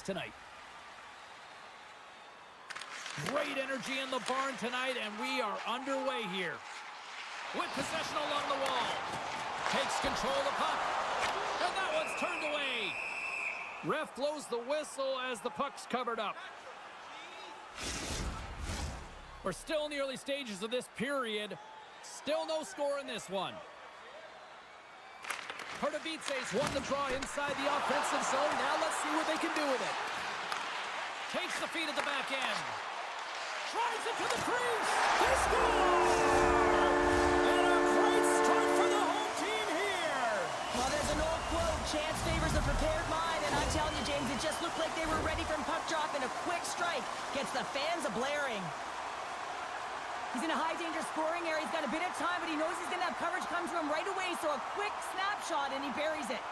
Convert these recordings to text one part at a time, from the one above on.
tonight. Great energy in the barn tonight, and we are underway here. With possession along the wall. Takes control of the puck. And that one's turned away. Ref blows the whistle as the puck's covered up. We're still in the early stages of this period. Still no score in this one. Pardubice's won the draw inside the offensive zone. Now let's see what they can do with it. Takes the feed at the back end. Drives it to the crease. They score! And a great start for the home team here. Well, there's an old quote, chance favors a prepared mind, and I'm telling you, James, it just looked like they were ready from puck drop, and a quick strike gets the fans a-blaring. He's in a high-danger scoring area. He's got a bit of time, but he knows he's going to have coverage come to him right away, so a quick snapshot, and he buries it.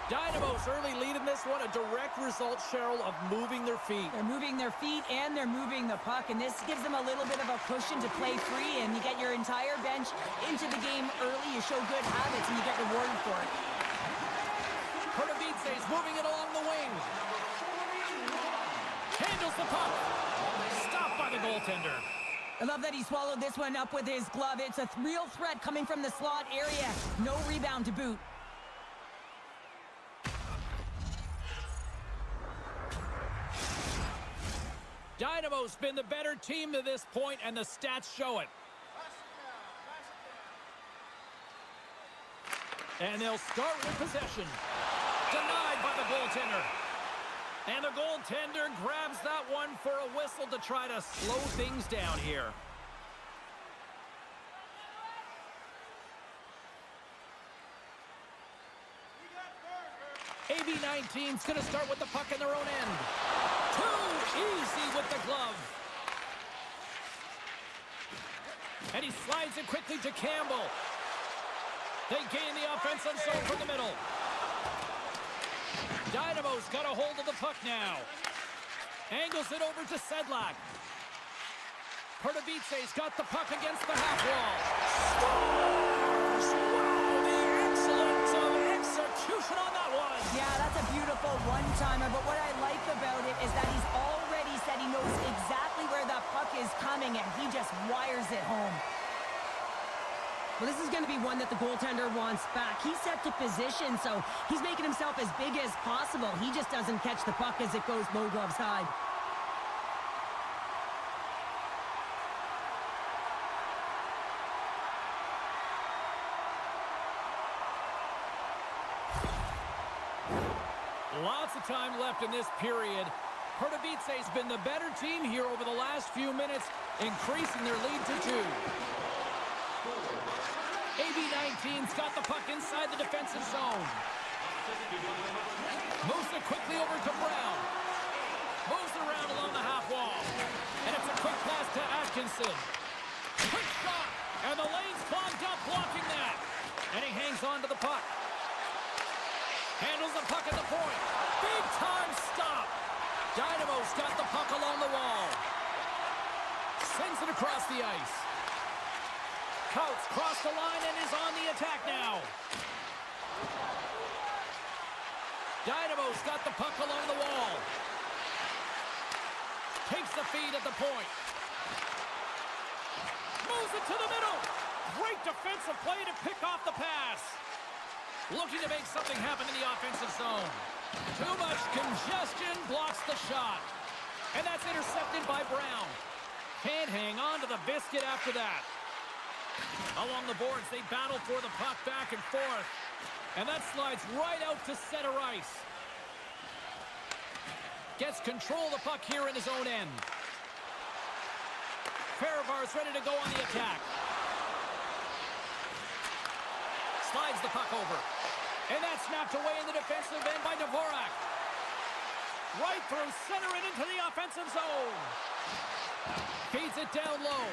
Dynamo's early lead in this one, a direct result, Cheryl, of moving their feet. They're moving their feet and they're moving the puck, and this gives them a little bit of a cushion to play free, and you get your entire bench into the game early. You show good habits, and you get rewarded for it. Pardubice's moving it along the wing. Handles the puck. Stopped by the goaltender. I love that he swallowed this one up with his glove. It's a real threat coming from the slot area. No rebound to boot. Dynamo's been the better team to this point, and the stats show it. And they'll start with possession. Denied by the goaltender. And the goaltender grabs that one for a whistle to try to slow things down here. AB19's going to start with the puck in their own end. Too easy with the glove. And he slides it quickly to Campbell. They gain the offensive zone from the middle. Dynamo's got a hold of the puck now. Angles it over to Sedlak. Pardubice's got the puck against the half wall. Scores! Wow, the excellence of execution on that one. Yeah, that's a beautiful one-timer, but what I like about it is that he's already said he knows exactly where that puck is coming, and he just wires it home. Well, this is going to be one that the goaltender wants back. He's set to position, so he's making himself as big as possible. He just doesn't catch the puck as it goes low glove side. Lots of time left in this period. Pardubice's been the better team here over the last few minutes, increasing their lead to 2. AB19's got the puck inside the defensive zone. Moves it quickly over to Brown. Moves it around along the half wall. And it's a quick pass to Atkinson. Quick shot. And the lane's clogged up, blocking that. And he hangs on to the puck. Handles the puck at the point. Big time stop. Dynamo's got the puck along the wall. Sends it across the ice. Coates crossed the line and is on the attack now. Dynamo's got the puck along the wall. Takes the feed at the point. Moves it to the middle. Great defensive play to pick off the pass. Looking to make something happen in the offensive zone. Too much congestion blocks the shot. And that's intercepted by Brown. Can't hang on to the biscuit after that. Along the boards, they battle for the puck back and forth. And that slides right out to center ice. Gets control of the puck here in his own end. Fehervar's ready to go on the attack. Slides the puck over. And that's snapped away in the defensive end by Dvorak. Right through center and into the offensive zone. Feeds it down low.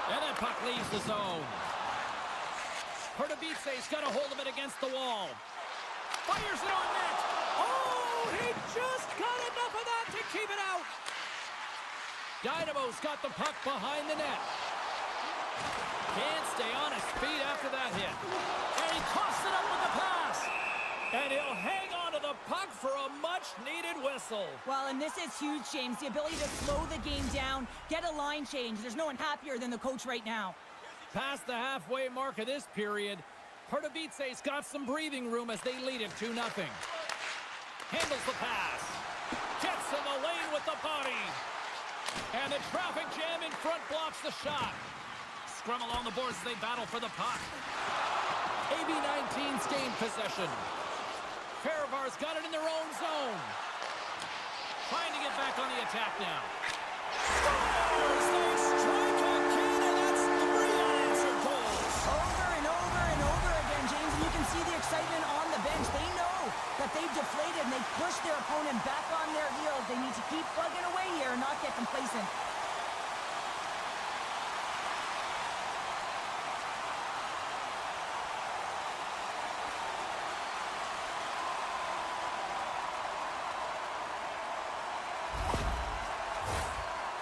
And that puck leaves the zone. Pardubice's got a hold of it against the wall. Fires it on net. Oh, he just got enough of that to keep it out. Dynamo's got the puck behind the net. Can't stay on his feet after that hit. And he coughs it up with the pass. And he'll hang on to the puck for a much-needed whistle. Well, and this is huge, James. The ability to slow the game down, get a line change. There's no one happier than the coach right now. Past the halfway mark of this period, Pardubice's got some breathing room as they lead it 2-0. Handles the pass. Gets in the lane with the body. And the traffic jam in front blocks the shot. Scrum along the boards as they battle for the puck. AB-19's gained possession. Fehervar's got it in their own zone. Trying to get back on the attack now. Scores! They strike again, and that's 3 unanswered goals. Over and over and over again, James, and you can see the excitement on the bench. They know that they've deflated and they've pushed their opponent back on their heels. They need to keep plugging away here and not get complacent.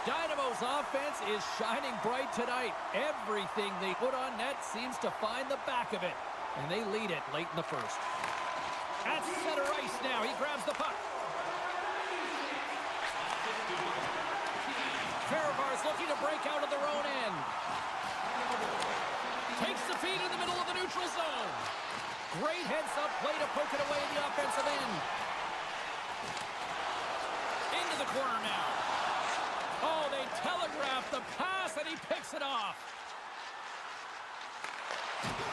Dynamo's offense is shining bright tonight. Everything they put on net seems to find the back of it. And they lead it late in the first. At center ice now, he grabs the puck. Fehervar's looking to break out of their own end. Takes the feed in the middle of the neutral zone. Great heads-up play to poke it away in the offensive end. Into the corner now. Oh, they telegraph the pass, and he picks it off.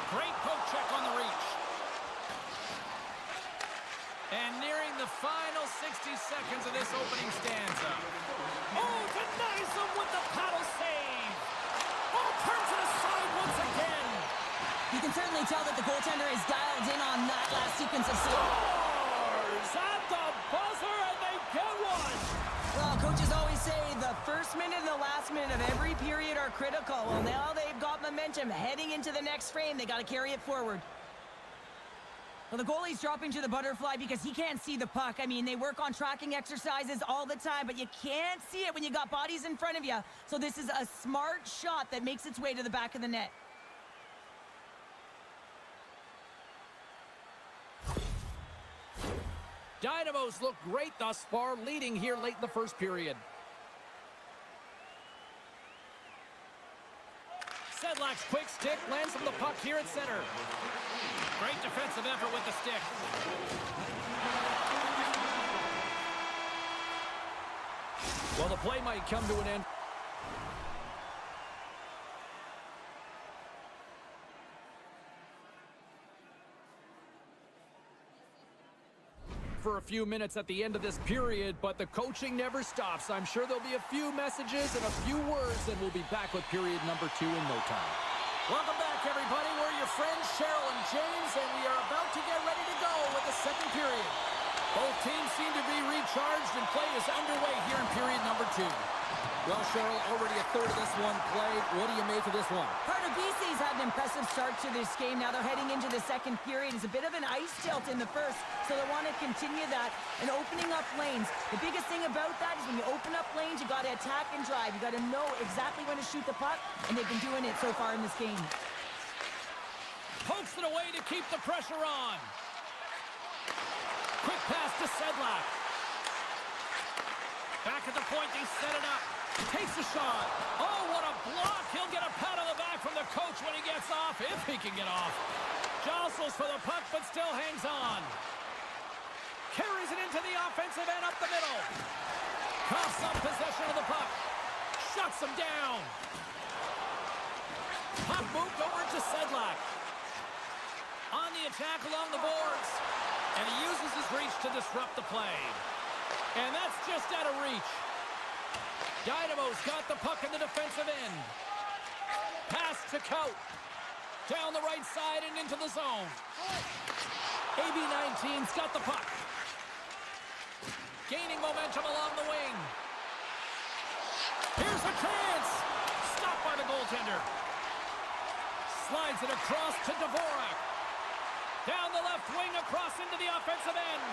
Great poke check on the reach. And nearing the final 60 seconds of this opening stanza. Oh, denies them with the paddle save. Oh, turns it aside once again. You can certainly tell that the goaltender is dialed in on that last sequence of Scores at the buzzer, and they get one. Well, coaches always say the first minute and the last minute of every period are critical. Well, now they've got momentum heading into the next frame. They got to carry it forward. Well, the goalie's dropping to the butterfly because he can't see the puck. I mean, they work on tracking exercises all the time, but you can't see it when you got bodies in front of you. So this is a smart shot that makes its way to the back of the net. Dynamos look great thus far, leading here late in the first period. Sedlak's quick stick lands from the puck here at center. Great defensive effort with the stick. Well, the play might come to an end. For a few minutes at the end of this period, but the coaching never stops. I'm sure there'll be a few messages and a few words, and we'll be back with period number 2 in no time. Welcome back, everybody. We're your friends, Cheryl and James, and we are about to get ready to go with the second period. Both teams seem to be recharged, and play is underway here in period number 2. Well, Cheryl, already a third of this one played. What do you make of this one? Pardubice's had an impressive start to this game. Now they're heading into the second period. It's a bit of an ice tilt in the first, so they want to continue that and opening up lanes. The biggest thing about that is when you open up lanes, you got to attack and drive. You got to know exactly when to shoot the puck, and they've been doing it so far in this game. Pokes it away to keep the pressure on. Quick pass to Sedlak. Back at the point, they set it up. Takes a shot. Oh, what a block. He'll get a pat on the back from the coach when he gets off, if he can get off. Jostles for the puck, but still hangs on. Carries it into the offensive end up the middle. Coughs up possession of the puck. Shuts him down. Puck moved over to Sedlak. On the attack along the boards. And he uses his reach to disrupt the play. And that's just out of reach. Dynamo's got the puck in the defensive end. Pass to Cout. Down the right side and into the zone. AB-19's got the puck. Gaining momentum along the wing. Here's a chance. Stopped by the goaltender. Slides it across to Dvorak. Down the left wing across into the offensive end.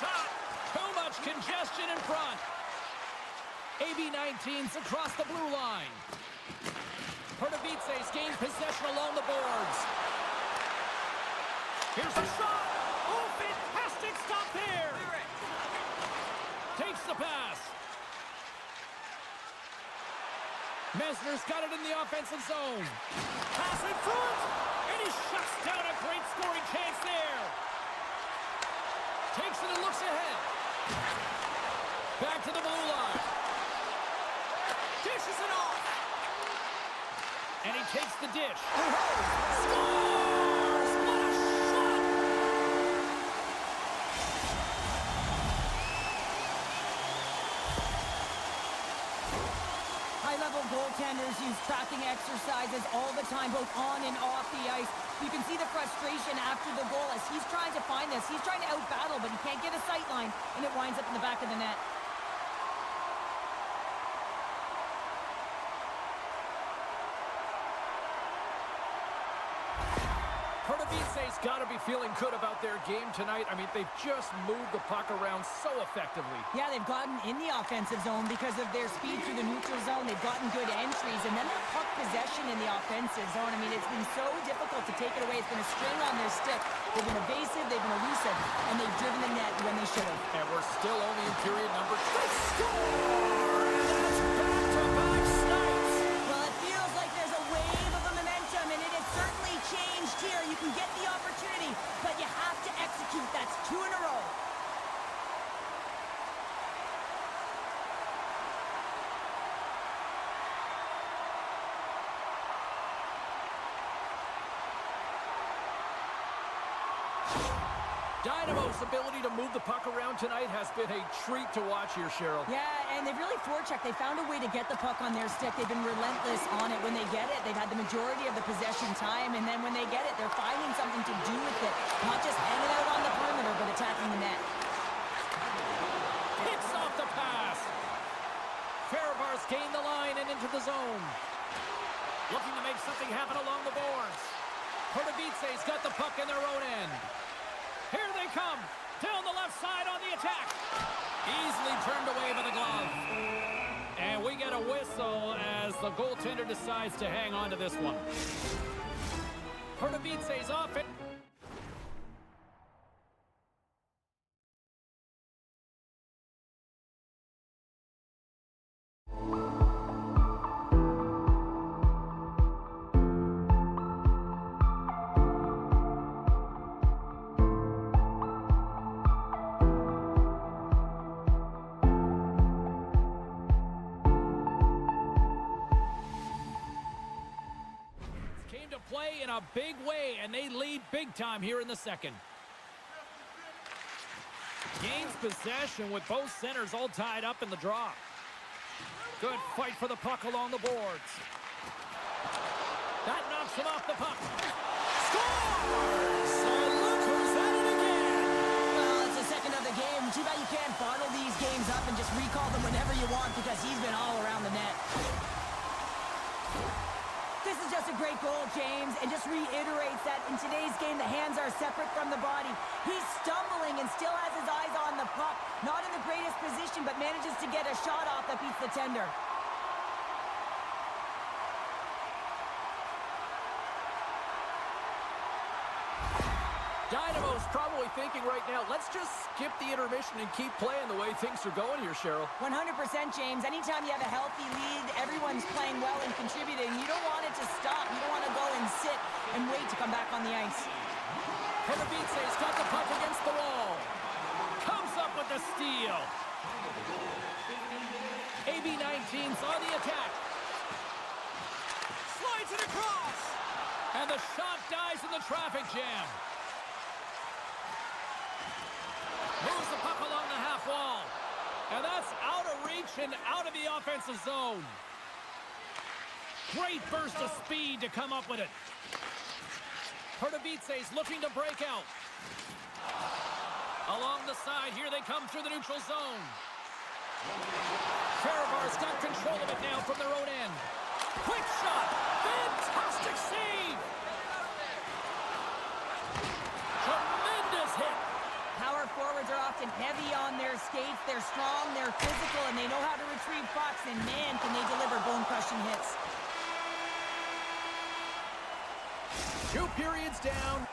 Shot. Too much congestion in front. AB-19's across the blue line. Pardubice gains possession along the boards. Here's a shot. Oh, fantastic stop there. Takes the pass. Mesner's got it in the offensive zone. Pass in front. And he shuts down a great scoring chance there. Takes it and looks ahead. Back to the blue line. Dishes it off. And he takes the dish. Scores! What a shot! High-level goaltenders use tracking exercises all the time, both on and off the ice. You can see the frustration after the goal as he's trying to find this. He's trying to out-battle, but he can't get a sight line, and it winds up in the back of the net. Pardubice's got to be feeling good about their game tonight. I mean, they've just moved the puck around so effectively. Yeah, they've gotten in the offensive zone because of their speed through the neutral zone. They've gotten good entries, and then their puck possession in the offensive zone. I mean, it's been so difficult to take it away. It's been a string on their stick. They've been evasive, they've been elusive, and they've driven the net when they should have. And we're still only in period number 2. Score! That's back-to-back snipes! Well, it feels like there's a wave of momentum, and it has certainly changed here. You can get the opportunity, but you have to execute. That's 2 in a row. Dynamo's ability to move the puck around tonight has been a treat to watch here, Cheryl. Yeah, and they've really forechecked. They found a way to get the puck on their stick. They've been relentless on it. When they get it, they've had the majority of the possession time, and then when they get it, they're finding something to do with it. Not just hanging out on the perimeter, but attacking the net. Picks off the pass. Fehervar's gained the line and into the zone. Looking to make something happen along the boards. Pardubice's got the puck in their own end. Here they come. Down the left side on the attack. Easily turned away by the glove. And we get a whistle as the goaltender decides to hang on to this one. Pardubice's offense. Play in a big way, and they lead big time here in the second. Gains possession with both centers all tied up in the draw. Good fight for the puck along the boards. That knocks him off the puck. Scores! So look who's at it again. Well, it's the second of the game. Too bad you can't bottle these games up and just recall them whenever you want, because he's been all around the net. This is just a great goal, James, and just reiterates that in today's game, the hands are separate from the body. He's stumbling and still has his eyes on the puck. Not in the greatest position, but manages to get a shot off that beats the tender. Dynamo's probably thinking right now, let's just skip the intermission and keep playing the way things are going here, Cheryl. 100%, James. Anytime you have a healthy lead, everyone's playing well and contributing. You don't want it to stop. You don't want to go and sit and wait to come back on the ice. Pardubice's got the puck against the wall. Comes up with the steal. AB-19's on the attack. Slides it across. And the shot dies in the traffic jam. Moves the puck along the half wall. And that's out of reach and out of the offensive zone. Great burst of speed to come up with it. Pardubice's looking to break out. Along the side, here they come through the neutral zone. Fehervar's got control of it now from their own end. Quick shot. Fantastic save. Tremendous hit. Power forwards are often heavy on their skates. They're strong, they're physical, and they know how to retrieve pucks. And man, can they deliver bone-crushing hits. 2 periods down.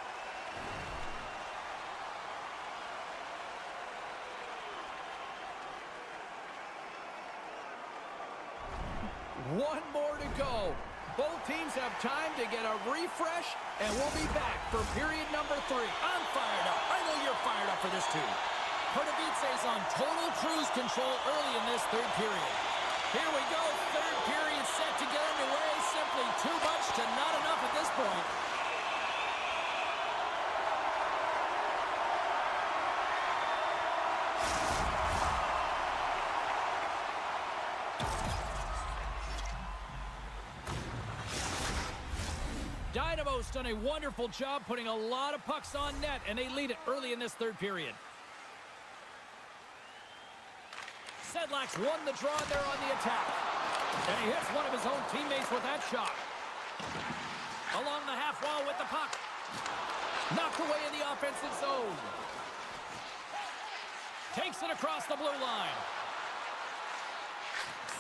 One more to go. Both teams have time to get a refresh, and we'll be back for period number 3. I'm fired up. I know you're fired up for this too. Pardubice is on total cruise control early in this 3rd period. Here we go. 3rd period set to get underway. Simply too much to not enough at this point. Dynamo's done a wonderful job putting a lot of pucks on net, and they lead it early in this 3rd period. Sedlak's won the draw there on the attack. And he hits one of his own teammates with that shot. Along the half wall with the puck. Knocked away in the offensive zone. Takes it across the blue line.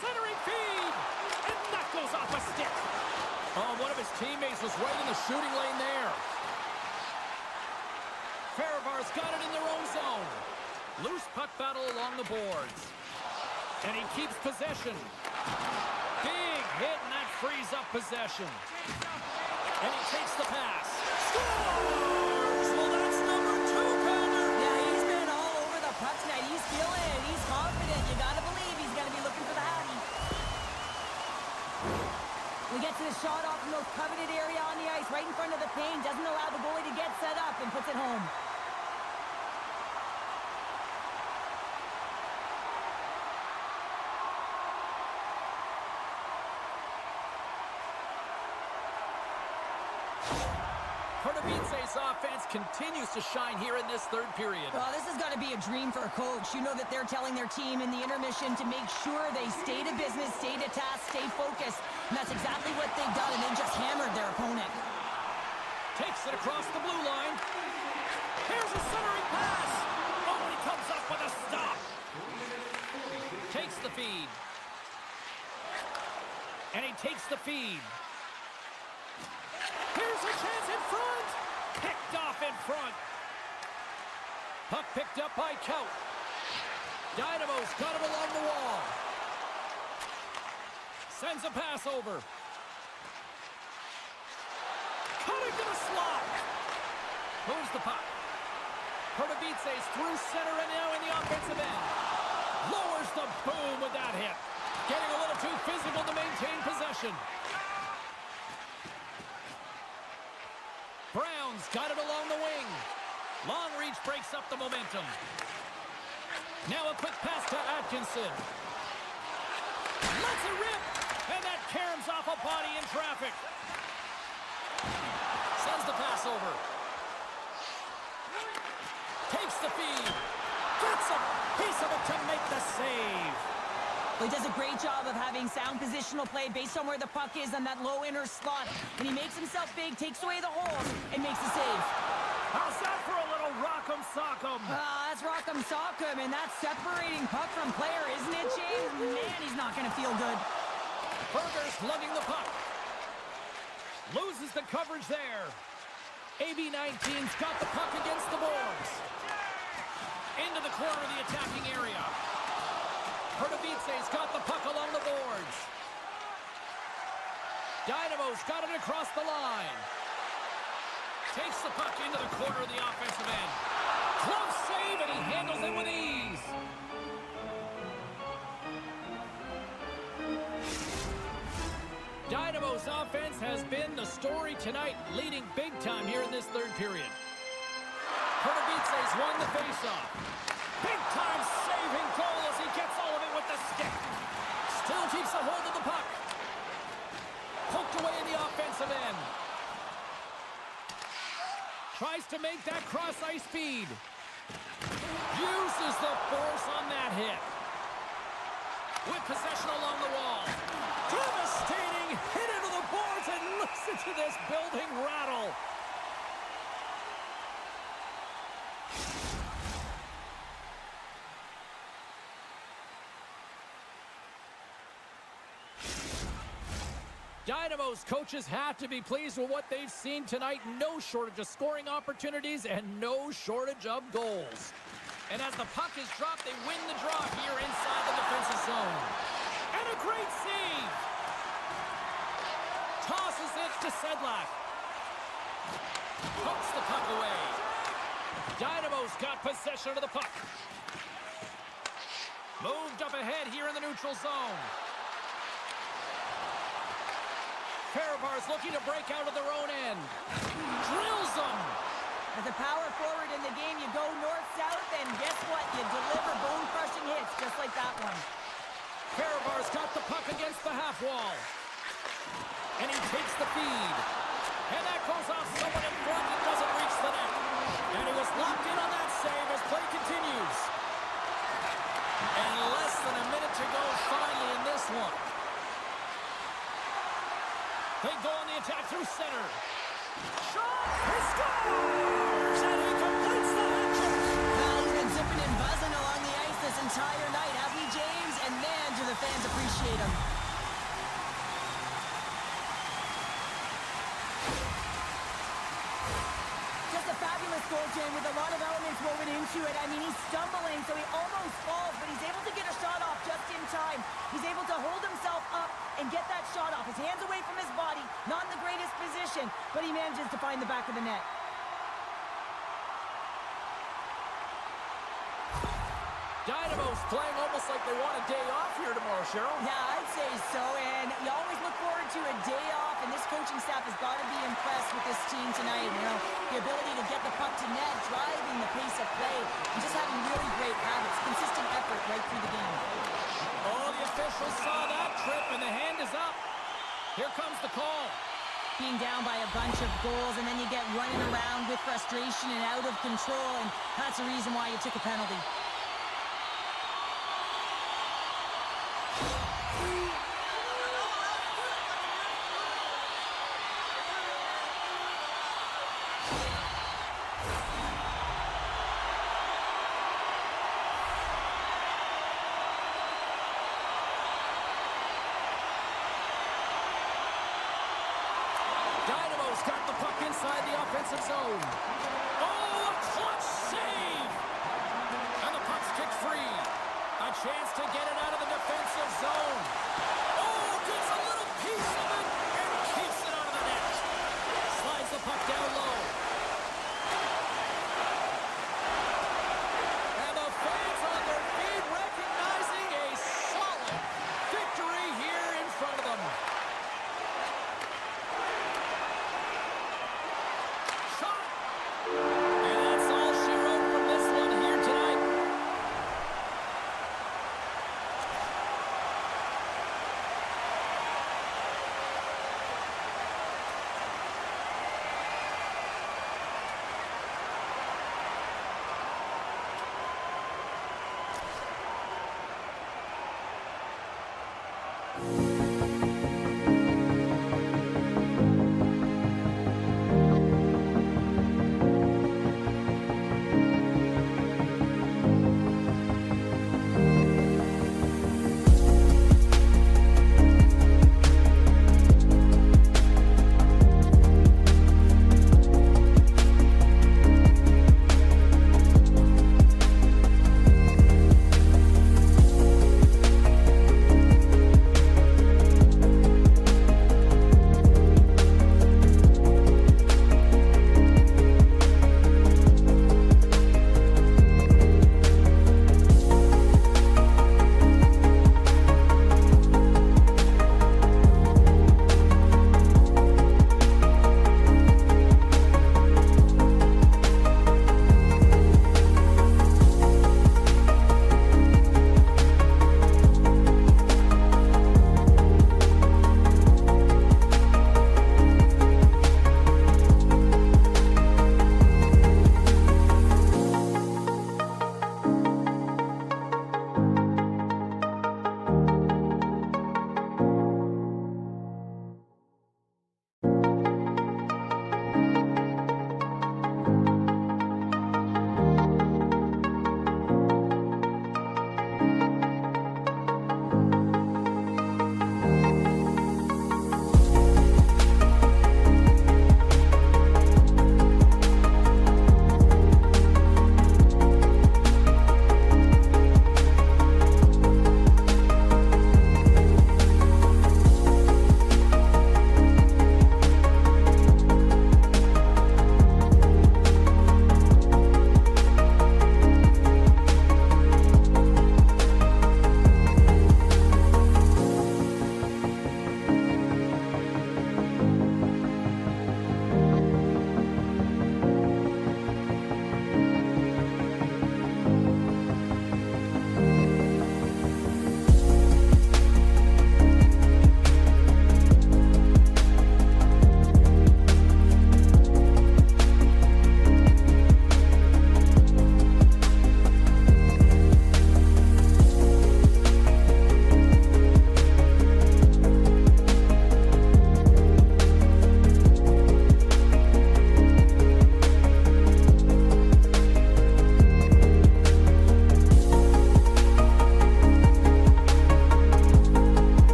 Centering feed! And that goes off a stick. Oh, one of his teammates was right in the shooting lane there. Fehervar's got it in their own zone. Loose puck battle along the boards. And he keeps possession. Big hit, and that frees up possession. And he takes the pass. Scores! Well, that's number 2, Palmer. Yeah, he's been all over the puck tonight. He's feeling it. He's confident. You got to believe he's going to be looking for the hattie. We get to the shot off the most coveted area on the ice, right in front of the paint. Doesn't allow the goalie to get set up and puts it home. Pardubice's offense continues to shine here in this 3rd period. Well, this has got to be a dream for a coach. You know that they're telling their team in the intermission to make sure they stay to business, stay to task, stay focused. And that's exactly what they've done, and they've just hammered their opponent. Takes it across the blue line. Here's a centering pass. Oh, he comes up with a stop. Takes the feed. And he takes the feed. Here's a chance in front. Picked off in front. Puck picked up by Kaut. Dynamo's got it along the wall. Sends a pass over. Cutting to the slot. Moves the puck. Pardubice's through center and now in the offensive end. Lowers the boom with that hit. Getting a little too physical to maintain possession. Brown's got it along the wing. Long reach breaks up the momentum. Now a quick pass to Atkinson. Lets it rip. And that caroms off a body in traffic. Sends the pass over. Takes the feed. Gets a piece of it to make the save. He does a great job of having sound positional play based on where the puck is on that low inner slot. And he makes himself big, takes away the holes, and makes the save. How's that for a little rock'em sock'em? That's rock'em sock'em, and that's separating puck from player, isn't it, James? Man, he's not going to feel good. Berger's lugging the puck. Loses the coverage there. AB19's got the puck against the boards. Into the corner of the attacking area. Pardubice's got the puck along the boards. Dynamo's got it across the line. Takes the puck into the corner of the offensive end. Close save, and he handles it with ease. Dynamo's offense has been the story tonight, leading big time here in this 3rd period. Pardubice's won the faceoff. Big-time saving goal as he gets all of it with the stick. Still keeps a hold of the puck. Poked away in the offensive end. Tries to make that cross-ice feed. Uses the force on that hit. With possession along the wall. Devastating hit into the boards, and listen to this building rattle. Dynamo's coaches have to be pleased with what they've seen tonight. No shortage of scoring opportunities and no shortage of goals. And as the puck is dropped, they win the draw here inside the defensive zone. And a great save! Tosses it to Sedlak. Pokes the puck away. Dynamo's got possession of the puck. Moved up ahead here in the neutral zone. Fehervar's looking to break out of their own end. Drills them. As a power forward in the game, you go north-south, and guess what? You deliver bone-crushing hits, just like that one. Fehervar's got the puck against the half wall. And he takes the feed. And that goes off someone in front and doesn't reach the net. And he was locked in on that save as play continues. And less than a minute to go finally in this one. They go on the attack through center. Shot! He scores! And he completes the hat-trick! Well, he's been zipping and buzzing along the ice this entire night, haven't he, James? And man, do the fans appreciate him. Just a fabulous goal, Jim, with a lot of elements woven into it. I mean, he's stumbling, so he almost falls, but he's able to get a shot off just in time. He's able to hold himself up and get that shot off. His hands away from his body, not in the greatest position, but he manages to find the back of the net. Dynamo's playing almost like they want a day off here tomorrow, Cheryl. Yeah, I'd say so, and you always look forward to a day off, and this coaching staff has got to be impressed with this team tonight. You know, the ability to get the puck to net, driving the pace of play, and just having really great habits, consistent effort right through the game. Oh, the officials saw that trip, and the hand is up. Here comes the call. Being down by a bunch of goals, and then you get running around with frustration and out of control, and that's the reason why you took a penalty. Dynamo's got the puck inside the offensive zone. Oh, a clutch save! And the puck's kicked free. A chance to get it out of the defensive zone. Oh, gets a little piece of it and keeps it out of the net. Slides the puck down low. And the fans on their feet recognizing a solid victory here in front of them. Shot! And that's all she wrote from this one here tonight.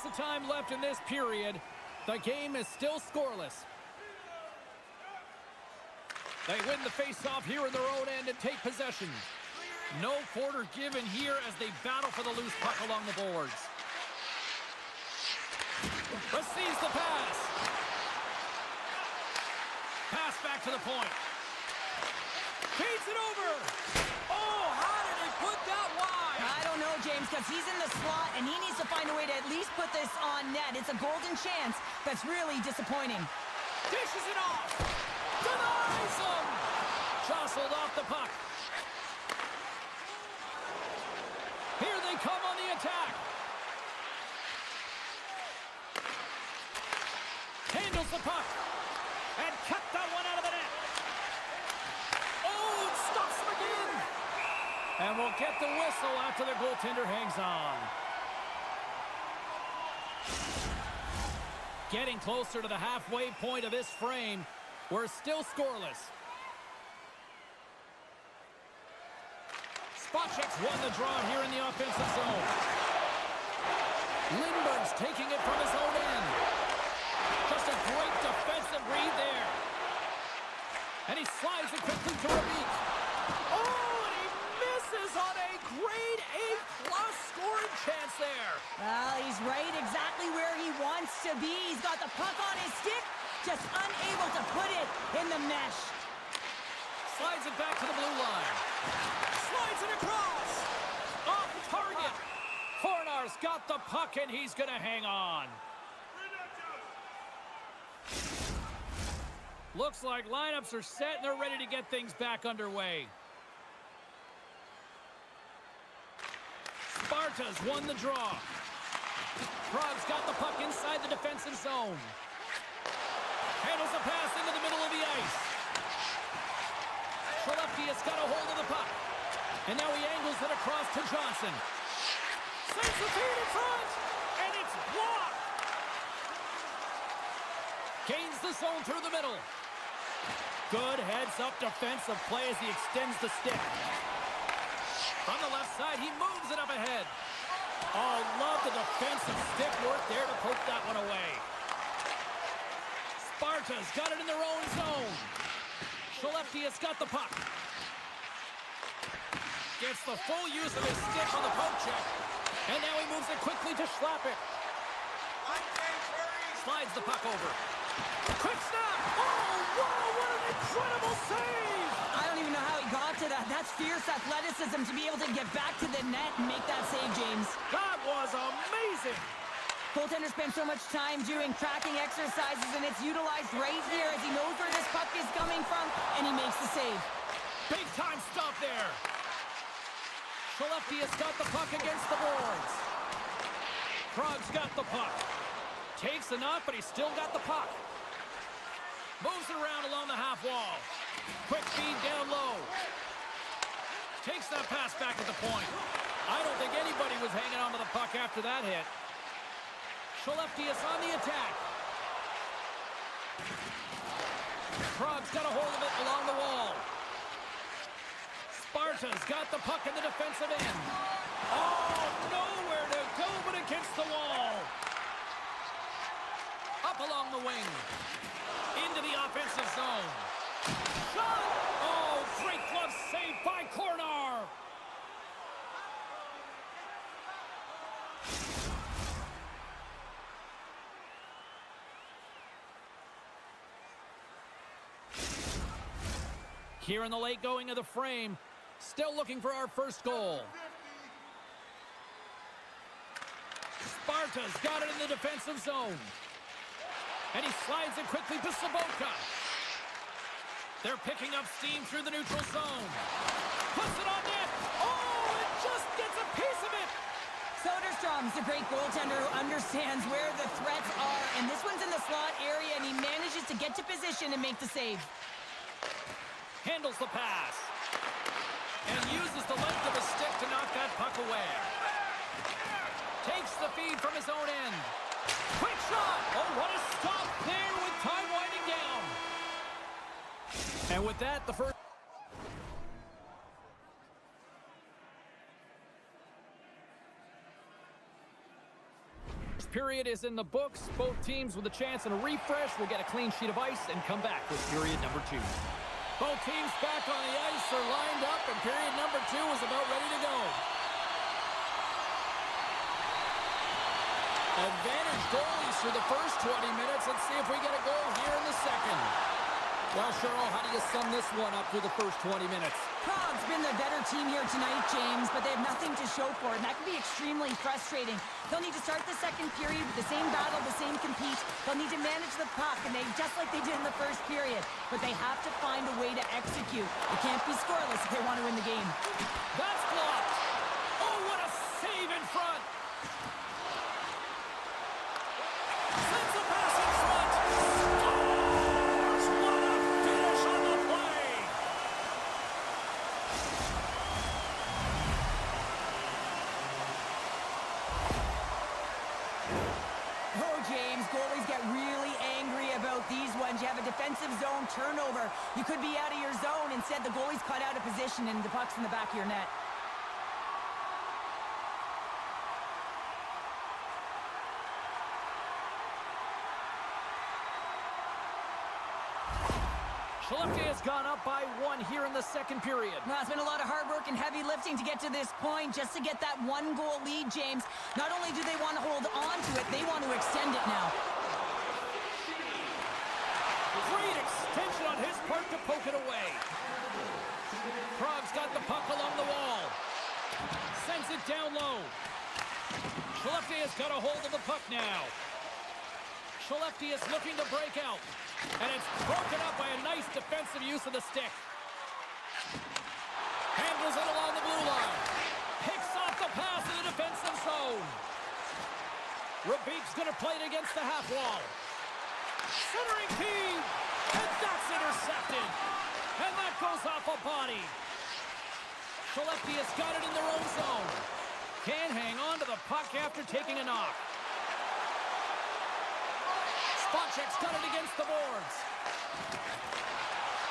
Lots of time left in this period. The game is still scoreless. They win the face-off here in their own end and take possession. No quarter given here as they battle for the loose puck along the boards. Receives the pass. Pass back to the point. Feeds it over. Oh, how did he put that wide? I don't know, James, because he's in the slot, and he needs to find a way to at least put this on net. It's a golden chance that's really disappointing. Dishes it off. Denies him. Jostled off the puck. Here they come on the attack. Handles the puck. And cut that one out of the net. Oh, it stops him again. And we'll get the whistle after the goaltender hangs on. Getting closer to the halfway point of this frame. We're still scoreless. Spacek's won the draw here in the offensive zone. Lindbergh's taking it from his own end. Just a great defensive read there. And he slides it quickly to Rabik. Oh, and he misses on a grade A+ scoring chance there. Well, he's right exactly where he wants to be. He's got the puck on his stick, just unable to put it in the mesh. Slides it back to the blue line. Slides it across. Off target. Hornar's got the puck, and he's going to hang on. Looks like lineups are set, and they're ready to get things back underway. Sparta's won the draw. Praha's got the puck inside the defensive zone. Handles the pass into the middle of the ice. Skelleftea's got a hold of the puck. And now he angles it across to Johnson. Sends the feed in front, and it's blocked. Gains the zone through the middle. Good heads-up defensive play as he extends the stick. From the left side, he moves it up ahead. Oh, love the defensive stick work there to poke that one away. Sparta's got it in their own zone. Skelleftea's got the puck. Gets the full use of his stick on the poke check. And now he moves it quickly to Schlappik. Slides the puck over. Quick snap! Oh, wow, what an incredible save! I don't even know how he got to that. That's fierce athleticism to be able to get back to the net and make that save, James. That was amazing! Goaltender spent so much time doing tracking exercises, and it's utilized right here as he knows where this puck is coming from, and he makes the save. Big time stop there. Skelleftea's got the puck against the boards. Praha's got the puck. Takes enough, but he's still got the puck. Moves it around along the half wall. Quick feed down low. Takes that pass back at the point. I don't think anybody was hanging on to the puck after that hit. Skelleftea's on the attack. Praha's got a hold of it along the wall. Sparta's got the puck in the defensive end. Oh, nowhere to go but against the wall. Up along the wing. Into the offensive zone. Shot! Oh, great glove save by Cornar. Here in the late going of the frame, still looking for our first goal. Sparta's got it in the defensive zone. And he slides it quickly to Sobotka. They're picking up steam through the neutral zone. Puts it on net. Oh, it just gets a piece of it. Soderstrom's a great goaltender who understands where the threats are, and this one's in the slot area, and he manages to get to position and make the save. Handles the pass. And uses the length of his stick to knock that puck away. Takes the feed from his own end. Quick shot! Oh, what a stop there with time winding down. And with that, the first period period is in the books. Both teams with a chance and a refresh will get a clean sheet of ice and come back with period number 2. Both teams back on the ice are lined up, and period number 2 is about ready to go. Advantage goalies for the first 20 minutes. Let's see if we get a goal here in the second. Well, Cheryl, how do you sum this one up through the first 20 minutes? Prague's been the better team here tonight, James, but they have nothing to show for it, and that can be extremely frustrating. They'll need to start the second period with the same battle, the same compete. They'll need to manage the puck, and just like they did in the first period. But they have to find a way to execute. They can't be scoreless if they want to win the game. That's blocked. Oh, what a save in front. Sends a pass in front. Scores! What a finish on the play. Oh, James, goalies get really angry about these ones. You have a defensive zone turnover. You could be out of your zone. Instead, the goalie's cut out of position, and the puck's in the back of your net. Skelleftea has gone up by 1 here in the second period. Well, it's been a lot of hard work and heavy lifting to get to this point, just to get that 1-goal lead, James. Not only do they want to hold on to it, they want to extend it now. Great extension on his part to poke it away. Prague's got the puck along the wall. Sends it down low. Skelleftea's got a hold of the puck now. Skelleftea is looking to break out. And it's broken up by a nice defensive use of the stick. Handles it along the blue line. Picks off the pass in the defensive zone. Rabik's going to play it against the half wall. Centering key. And that's intercepted. And that goes off a body. Skelleftea's got it in their own zone. Can't hang on to the puck after taking a knock. Spacek's got it against the boards.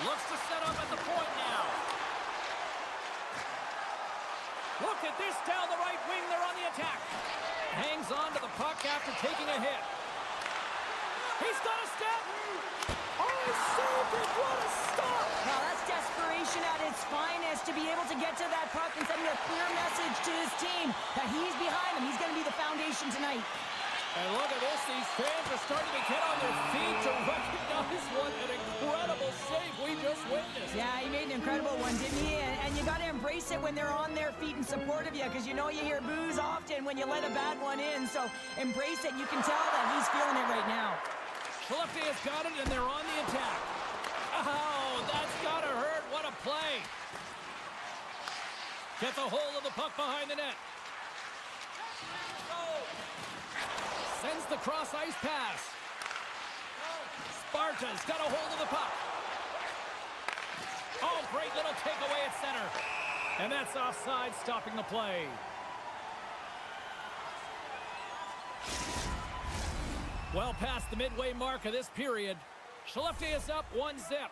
Looks to set up at the point now. Look at this down the right wing. They're on the attack. Hangs on to the puck after taking a hit. He's got a step. Oh, he saved it. What a stop. Well, that's desperation at its finest, to be able to get to that puck and send a clear message to his team that he's behind him. He's going to be the foundation tonight. And look at this, these fans are starting to get on their feet to recognize what an incredible save we just witnessed. Yeah, he made an incredible one, didn't he? And you got to embrace it when they're on their feet in support of you, because you know you hear boos often when you let a bad one in. So embrace it. You can tell that he's feeling it right now. Skelleftea's got it, and they're on the attack. Oh, that's got to hurt. What a play. Gets a hold of the puck behind the net. Sends the cross-ice pass. Sparta's got a hold of the puck. Oh, great little takeaway at center. And that's offside, stopping the play. Well past the midway mark of this period. Skelleftea is up 1-0.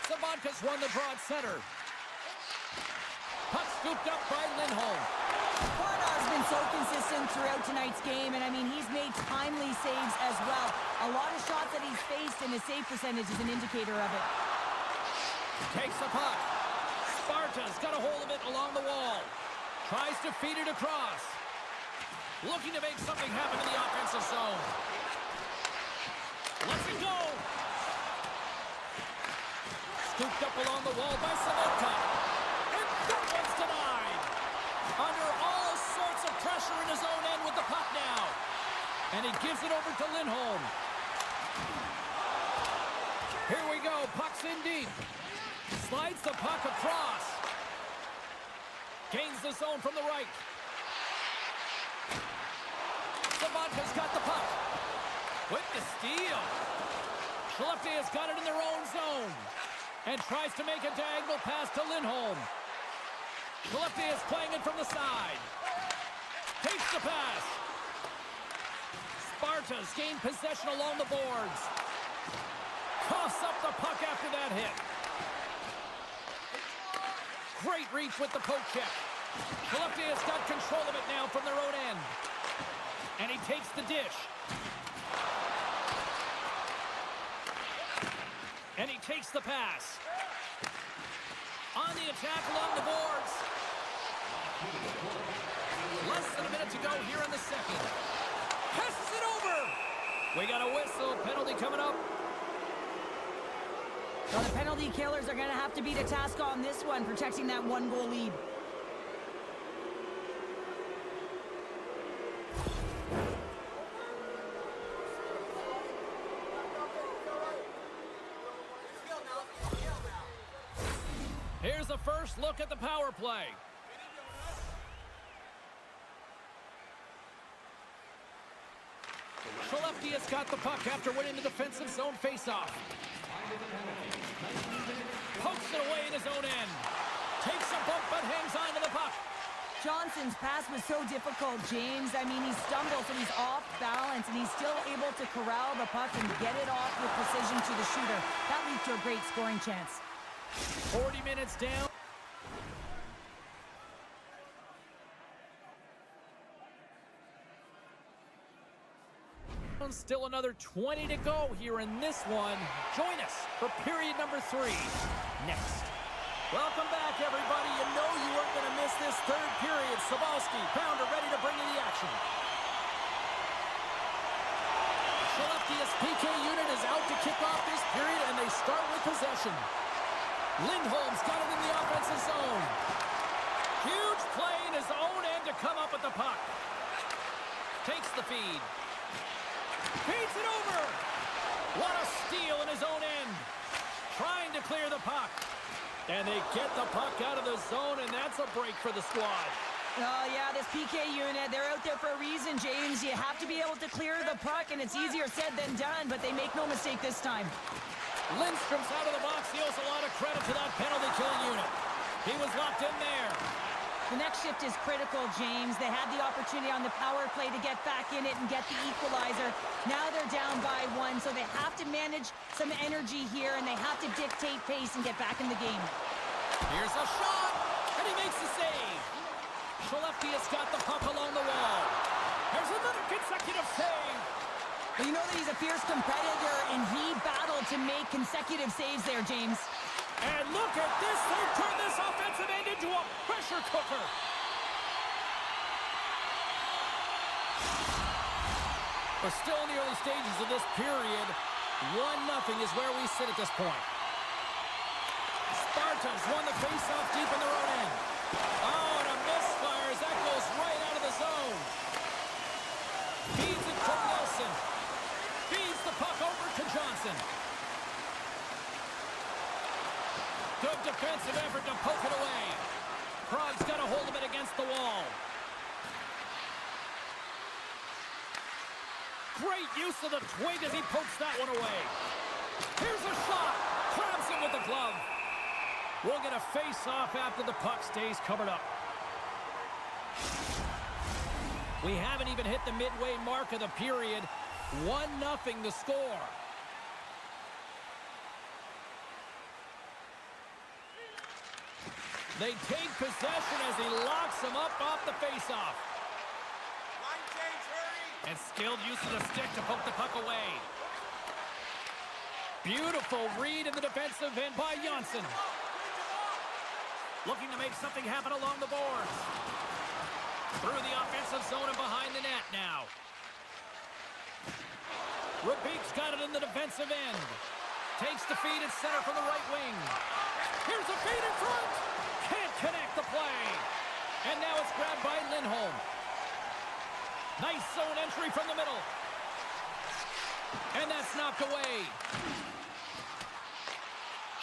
Serventte's won the draw at center. Puck scooped up by Lindholm. Fehervar's been so consistent throughout tonight's game, and I mean, he's made timely saves as well. A lot of shots that he's faced, and his save percentage is an indicator of it. Takes the puck. Sparta's got a hold of it along the wall. Tries to feed it across. Looking to make something happen in the offensive zone. Lets it go. Scooped up along the wall by Serventte. And that one's denied. Under all sorts of pressure in his own end with the puck now. And he gives it over to Lindholm. Here we go. Puck's in deep. Slides the puck across. Gains the zone from the right. Serventte's got the puck. With the steal. Skelleftea's got it in their own zone. And tries to make a diagonal pass to Lindholm. Skelleftea is playing it from the side. Takes the pass. Sparta's gained possession along the boards. Coughs up the puck after that hit. Great reach with the poke check. Skelleftea's got control of it now from their own end. And he takes the dish. And he takes the pass. On the attack along the boards. Less than a minute to go here in the second. Passes it over. We got a whistle. Penalty coming up. Well, the penalty killers are going to have to beat a task on this one, protecting that one-goal lead. Here's the first look at the power play. Skelleftea's got the puck after winning the defensive zone faceoff. Pokes it away in his own end. Takes a bump but hangs on to the puck. Johnson's pass was so difficult, James. I mean, he stumbles and he's off balance, and he's still able to corral the puck and get it off with precision to the shooter. That leads to a great scoring chance. 40 minutes down. Still another 20 to go here in this one. Join us for period number 3 next. Welcome back, everybody. You know you weren't going to miss this third period. Sabalski, Pounder ready to bring you the action. Skelleftea's PK unit is out to kick off this period, and they start with possession. Lindholm's got it in the offensive zone. Huge play in his own end to come up with the puck. Takes the feed. Feeds it over. What a steal in his own end. Trying to clear the puck. And they get the puck out of the zone, and that's a break for the squad. Oh, yeah, this PK unit, they're out there for a reason, James. You have to be able to clear the puck, and it's easier said than done, but they make no mistake this time. Lindstrom's out of the box. He owes a lot of credit to that penalty-killing unit. He was locked in there. The next shift is critical, James. They had the opportunity on the power play to get back in it and get the equalizer. Now they're down by 1, so they have to manage some energy here, and they have to dictate pace and get back in the game. Here's a shot, and he makes the save. Skelleftea's got the puck along the wall. There's another consecutive save. But you know that he's a fierce competitor, and he battled to make consecutive saves there, James. And look at this. They've turned this offensive end into a pressure cooker. We're still in the early stages of this period. 1-0 is where we sit at this point. Sparta's won the faceoff deep in their own end. Oh, and a misfire as that goes right out of the zone. Feeds it to Nelson. Feeds the puck over to Johnson. Good defensive effort to poke it away. Prague's got a hold of it against the wall. Great use of the twig as he pokes that one away. Here's a shot. Grabs it with the glove. We'll get a face-off after the puck stays covered up. We haven't even hit the midway mark of the period. 1-0 the score. They take possession as he locks them up off the faceoff. And skilled use of the stick to poke the puck away. Beautiful read in the defensive end by Janssen. Looking to make something happen along the boards. Through the offensive zone and behind the net now. Rubik's got it in the defensive end. Takes the feed at center from the right wing. Here's the feed in front. Can't connect the play. And now it's grabbed by Lindholm. Nice zone entry from the middle. And that's knocked away.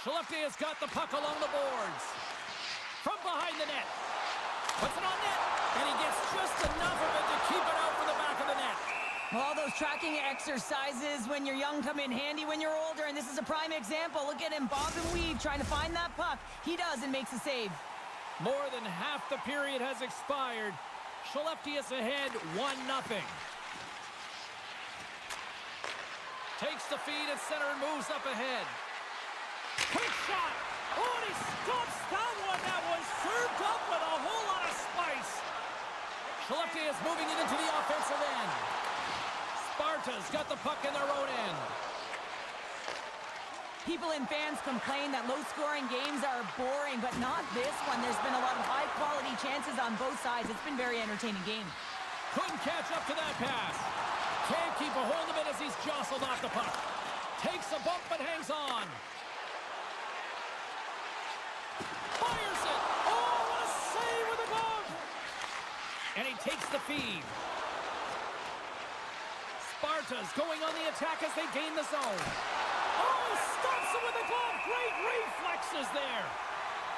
Skelleftea's got the puck along the boards. From behind the net. Puts it on net. And he gets just enough of it to keep it out for the back of the net. Well, all those tracking exercises when you're young come in handy when you're older, and this is a prime example. Look at him bob and weave trying to find that puck. He does and makes a save. More than half the period has expired. Skelleftea's ahead 1-0. Takes the feed at center and moves up ahead. Quick shot. Oh, and he stops that one. That was served up with a whole lot of Skelleftea is moving it into the offensive end. Sparta's got the puck in their own end. People and fans complain that low-scoring games are boring, but not this one. There's been a lot of high-quality chances on both sides. It's been a very entertaining game. Couldn't catch up to that pass. Can't keep a hold of it as he's jostled off the puck. Takes a bump but hangs on. Fires it. Oh, what a save with a glove. And he takes the feed. Sparta's going on the attack as they gain the zone. Oh, stops him with a glove. Great reflexes there.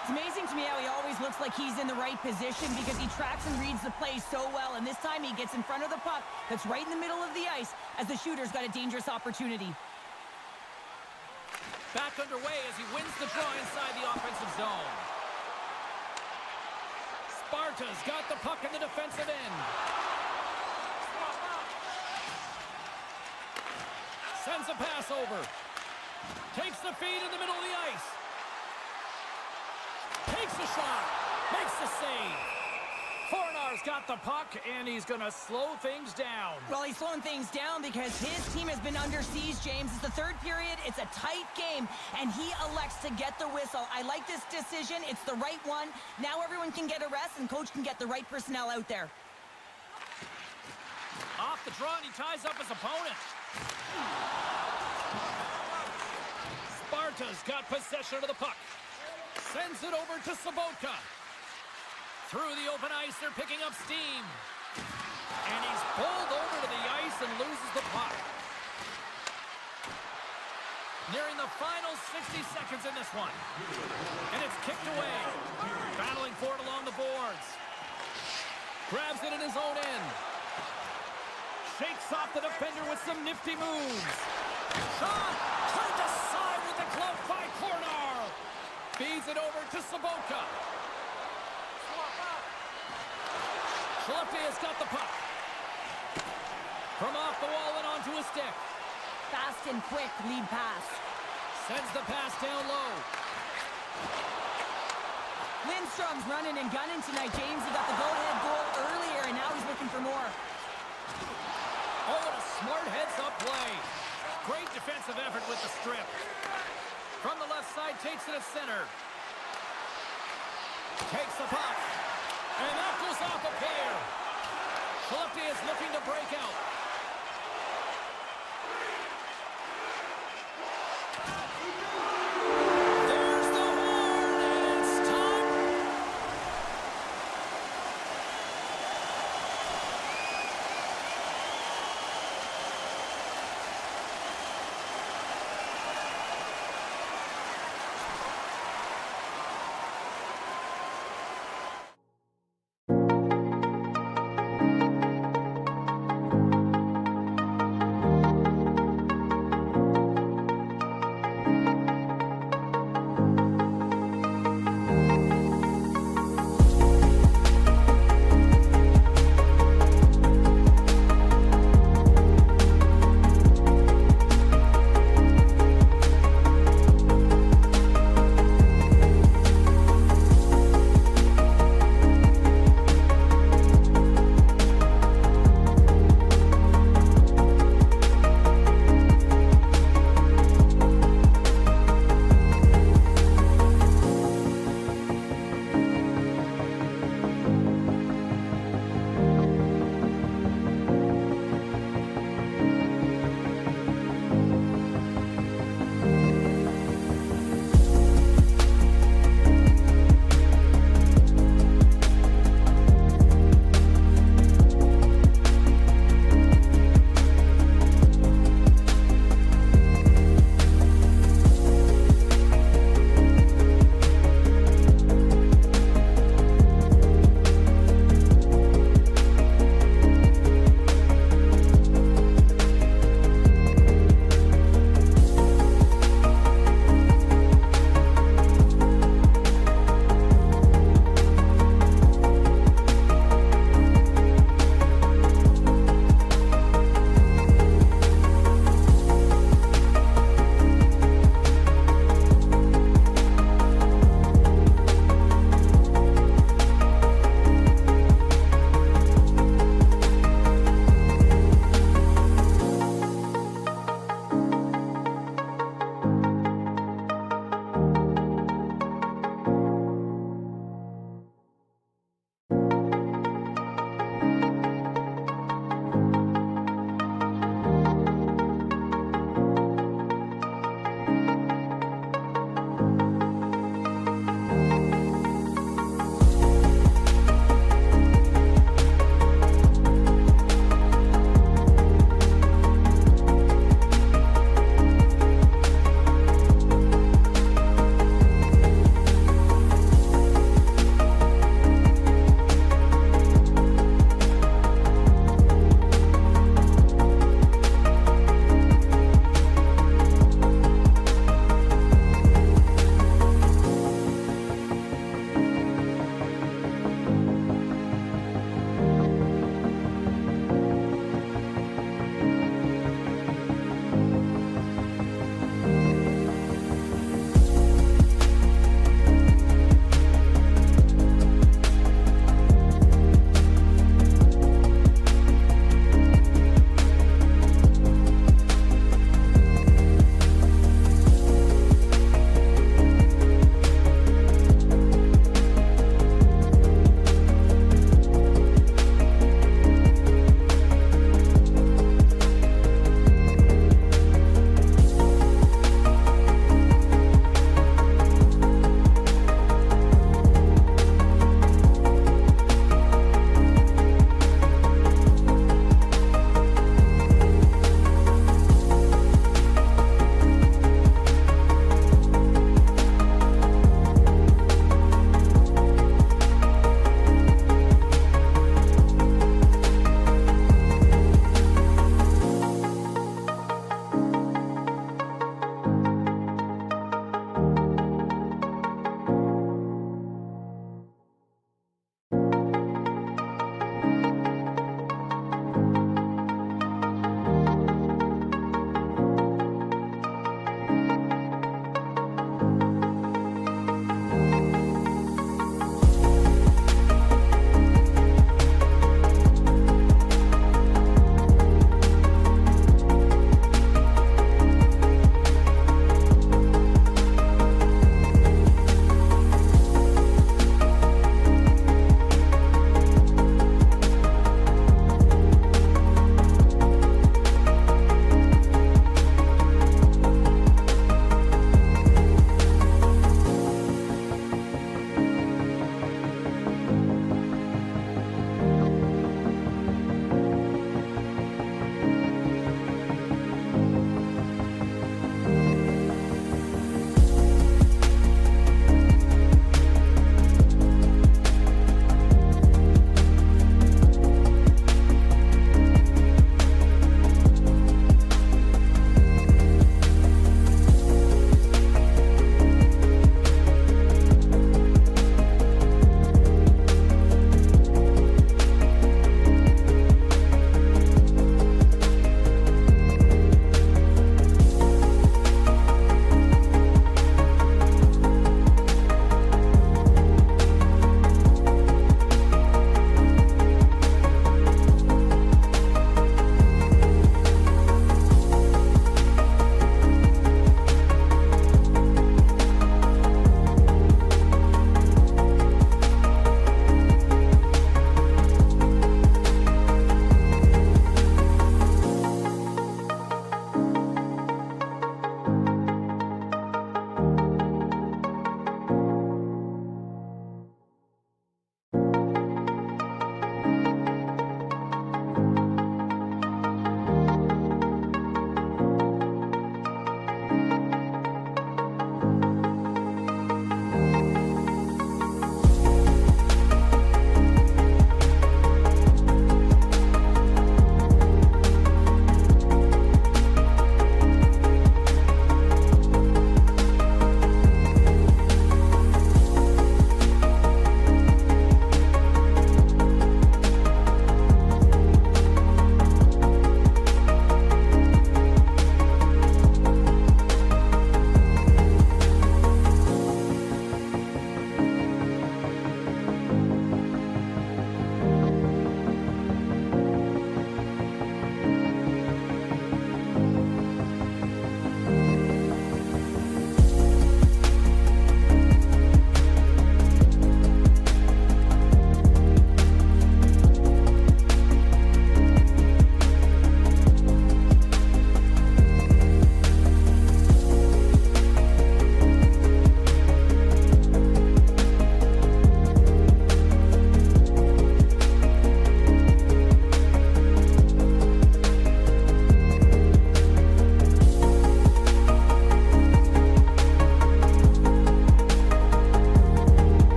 It's amazing to me how he always looks like he's in the right position because he tracks and reads the play so well. And this time he gets in front of the puck that's right in the middle of the ice as the shooter's got a dangerous opportunity. Back underway as he wins the draw inside the offensive zone. Sparta's got the puck in the defensive end. Sends a pass over. Takes the feed in the middle of the ice. Takes a shot. Makes the save. Fornar's got the puck, and he's going to slow things down. Well, he's slowing things down because his team has been under siege, James. It's the third period. It's a tight game, and he elects to get the whistle. I like this decision. It's the right one. Now everyone can get a rest, and coach can get the right personnel out there. Off the draw, and he ties up his opponent. Sparta's got possession of the puck. Sends it over to Sobotka. Through the open ice, they're picking up steam. And he's pulled over to the ice and loses the puck. Nearing the final 60 seconds in this one. And it's kicked away. Battling for it along the boards. Grabs it in his own end. Shakes off the defender with some nifty moves. Shot! Turned aside with the glove by Fornar. Feeds it over to Sobotka. Skelleftea's got the puck. From off the wall and onto his stick. Fast and quick lead pass. Sends the pass down low. Lindstrom's running and gunning tonight, James. He got the go-ahead goal earlier, and now he's looking for more. Oh, what a smart heads-up play. Great defensive effort with the strip. From the left side, takes it at center. Takes the puck. And that goes off a pair. Skelleftea is looking to break out. There's the horn, and it's time.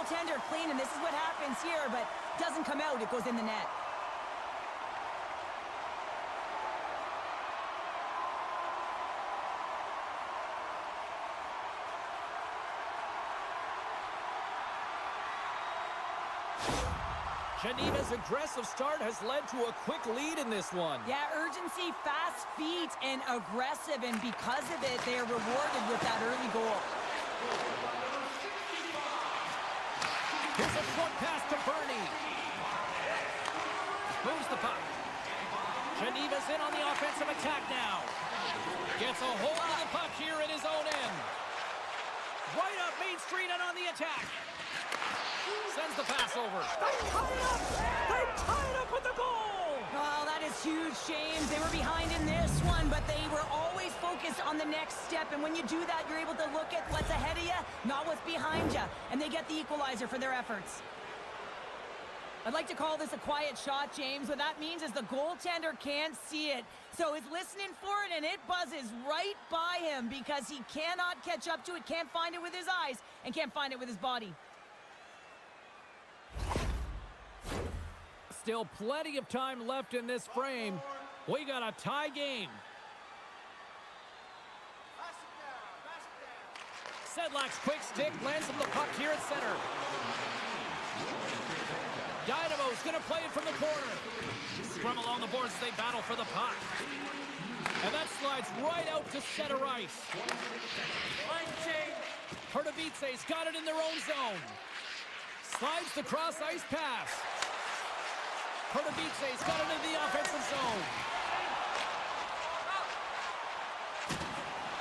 goaltender clean, and this is what happens here, but doesn't come out. It goes in the net. Geneva's aggressive start has led to a quick lead in this one. Yeah, urgency, fast feet, and aggressive, and because of it, they are rewarded with that early goal. Here's a short pass to Bernie. Moves the puck. Geneva's in on the offensive attack now. Gets a hold of the puck here in his own end. Right up Main Street and on the attack. Sends the pass over. They tie it up! They tie it up with the goal! Oh, that is huge, James. They were behind in this one, but they were always focused on the next step. And when you do that, you're able to look at what's ahead of you, not what's behind you. And they get the equalizer for their efforts. I'd like to call this a quiet shot, James. What that means is the goaltender can't see it. So he's listening for it, and it buzzes right by him because he cannot catch up to it, can't find it with his eyes, and can't find it with his body. Still plenty of time left in this frame. We got a tie game. Sedlak's quick stick lands him the puck here at center. Dynamo's going to play it from the corner. Scrum along the boards as they battle for the puck. And that slides right out to center ice. Pardubice's got it in their own zone. Slides the cross-ice pass. Pardubice's got it in the offensive zone.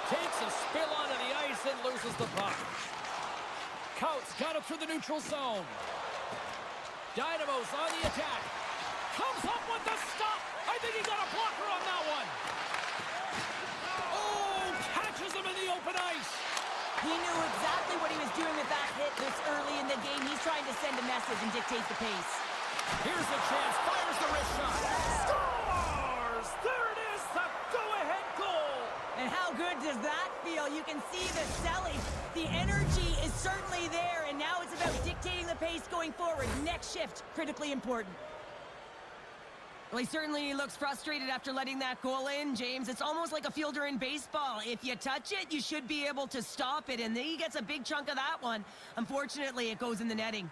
Takes a spill onto the ice and loses the puck. Coutts got it through the neutral zone. Dynamo's on the attack. Comes up with the stop. I think he got a blocker on that one. Oh, catches him in the open ice. He knew exactly what he was doing with that hit this early in the game. He's trying to send a message and dictate the pace. Here's a chance. Fires the wrist shot. Scores! There it is, the go-ahead goal. And how good does that feel? You can see the selling. The energy is certainly there, and now it's about dictating the pace going forward. Next shift, critically important. Well, he certainly looks frustrated after letting that goal in, James. It's almost like a fielder in baseball. If you touch it, you should be able to stop it, and then he gets a big chunk of that one. Unfortunately, it goes in the netting.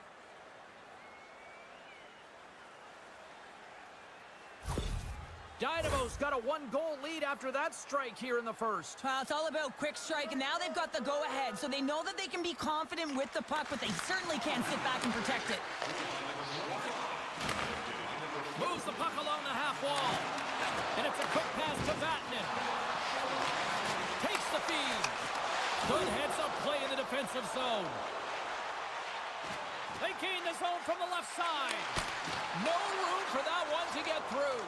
Dynamo's got a one-goal lead after that strike here in the first. Well, it's all about quick strike, and now they've got the go-ahead, so they know that they can be confident with the puck, but they certainly can't sit back and protect it. Moves the puck along the half wall, and it's a quick pass to Vatanen. Takes the feed. Good heads-up play in the defensive zone. They gain the zone from the left side. No room for that one to get through.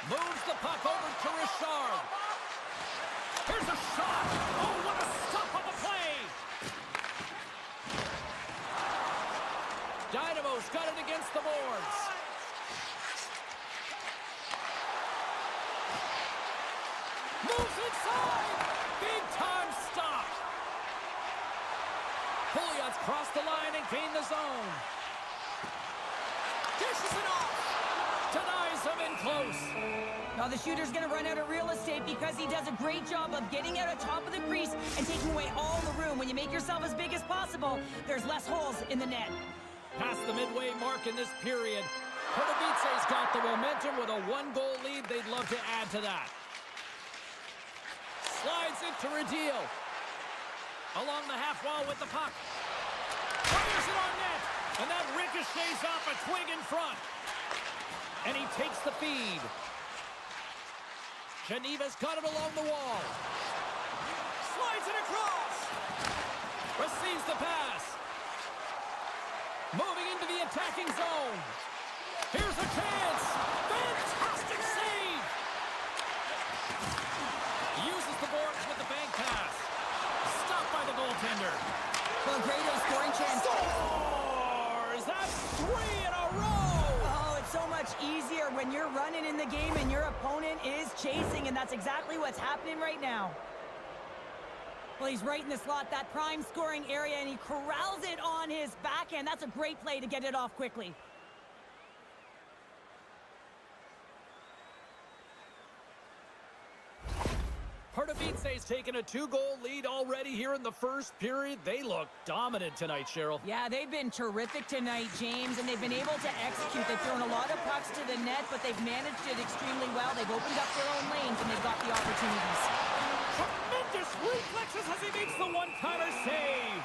Moves the puck over to Richard. Here's a shot. Oh, what a stop on the play. Dynamo's got it against the boards. Moves inside. Big time stop. Pouliot's crossed the line and gained the zone. Dishes it off. Denies him in close. Now the shooter's going to run out of real estate because he does a great job of getting out of top of the crease and taking away all the room. When you make yourself as big as possible, there's less holes in the net. Past the midway mark in this period, Pardubice's got the momentum with a one-goal lead. They'd love to add to that. Slides it to Radil. Along the half wall with the puck. Fires it on net. And that ricochets off a twig in front. And he takes the feed. Geneva's got it along the wall. Slides it across. Receives the pass. Moving into the attacking zone. Here's a chance. Fantastic save. Uses the boards with the bank pass. Stopped by the goaltender. Well, great scoring chance. Scores! That's 3 in a row. Oh, it's so much easier when you're running in the game and your opponent is chasing, and that's exactly what's happening right now. Well, he's right in the slot, that prime scoring area, and he corrals it on his backhand. That's a great play to get it off quickly. Pardubice's taken a 2-goal lead already here in the first period. They look dominant tonight, Cheryl. Yeah, they've been terrific tonight, James, and they've been able to execute. They've thrown a lot of pucks to the net, but they've managed it extremely well. They've opened up their own lanes, and they've got the opportunities. Tremendous reflexes as he makes the one-timer save.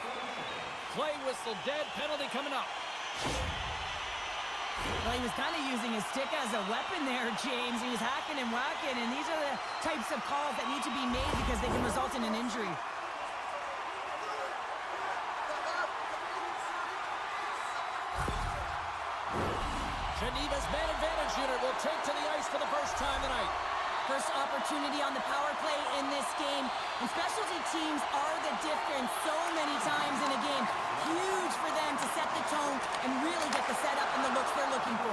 Play whistle dead, penalty coming up. Well, he was kind of using his stick as a weapon there, James. He was hacking and whacking, and these are the types of calls that need to be made because they can result in an injury. Geneva's man advantage unit will take to the ice for the first time tonight. First opportunity on the power play in this game. And specialty teams are the difference so many times in a game. Huge for them to set the tone and really get the setup and the looks they're looking for.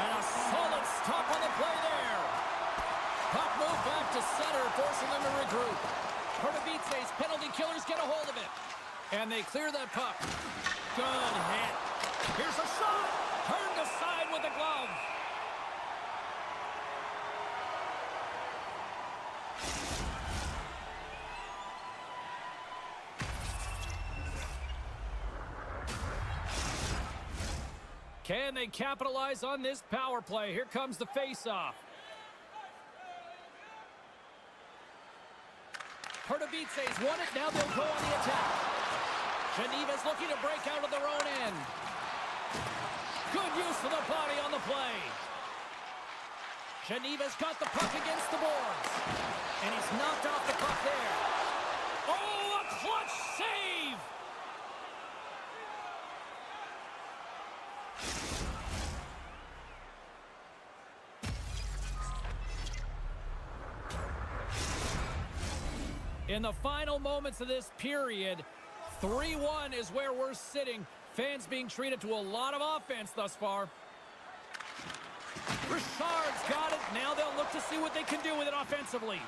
And a solid stop on the play there. Puck move back to center, forcing them to regroup. Pardubice's penalty killers get a hold of it. And they clear that puck. Good hit. Here's a shot. Turned aside with a glove. Can they capitalize on this power play? Here comes the face-off. Pardubice's won it. Now they'll go on the attack. Geneva's looking to break out of their own end. Good use of the body on the play. Geneva's got the puck against the boards. And he's knocked off the puck there. Oh, a clutch save! In the final moments of this period, 3-1 is where we're sitting. Fans being treated to a lot of offense thus far. Richard's got it. Now they'll look to see what they can do with it offensively.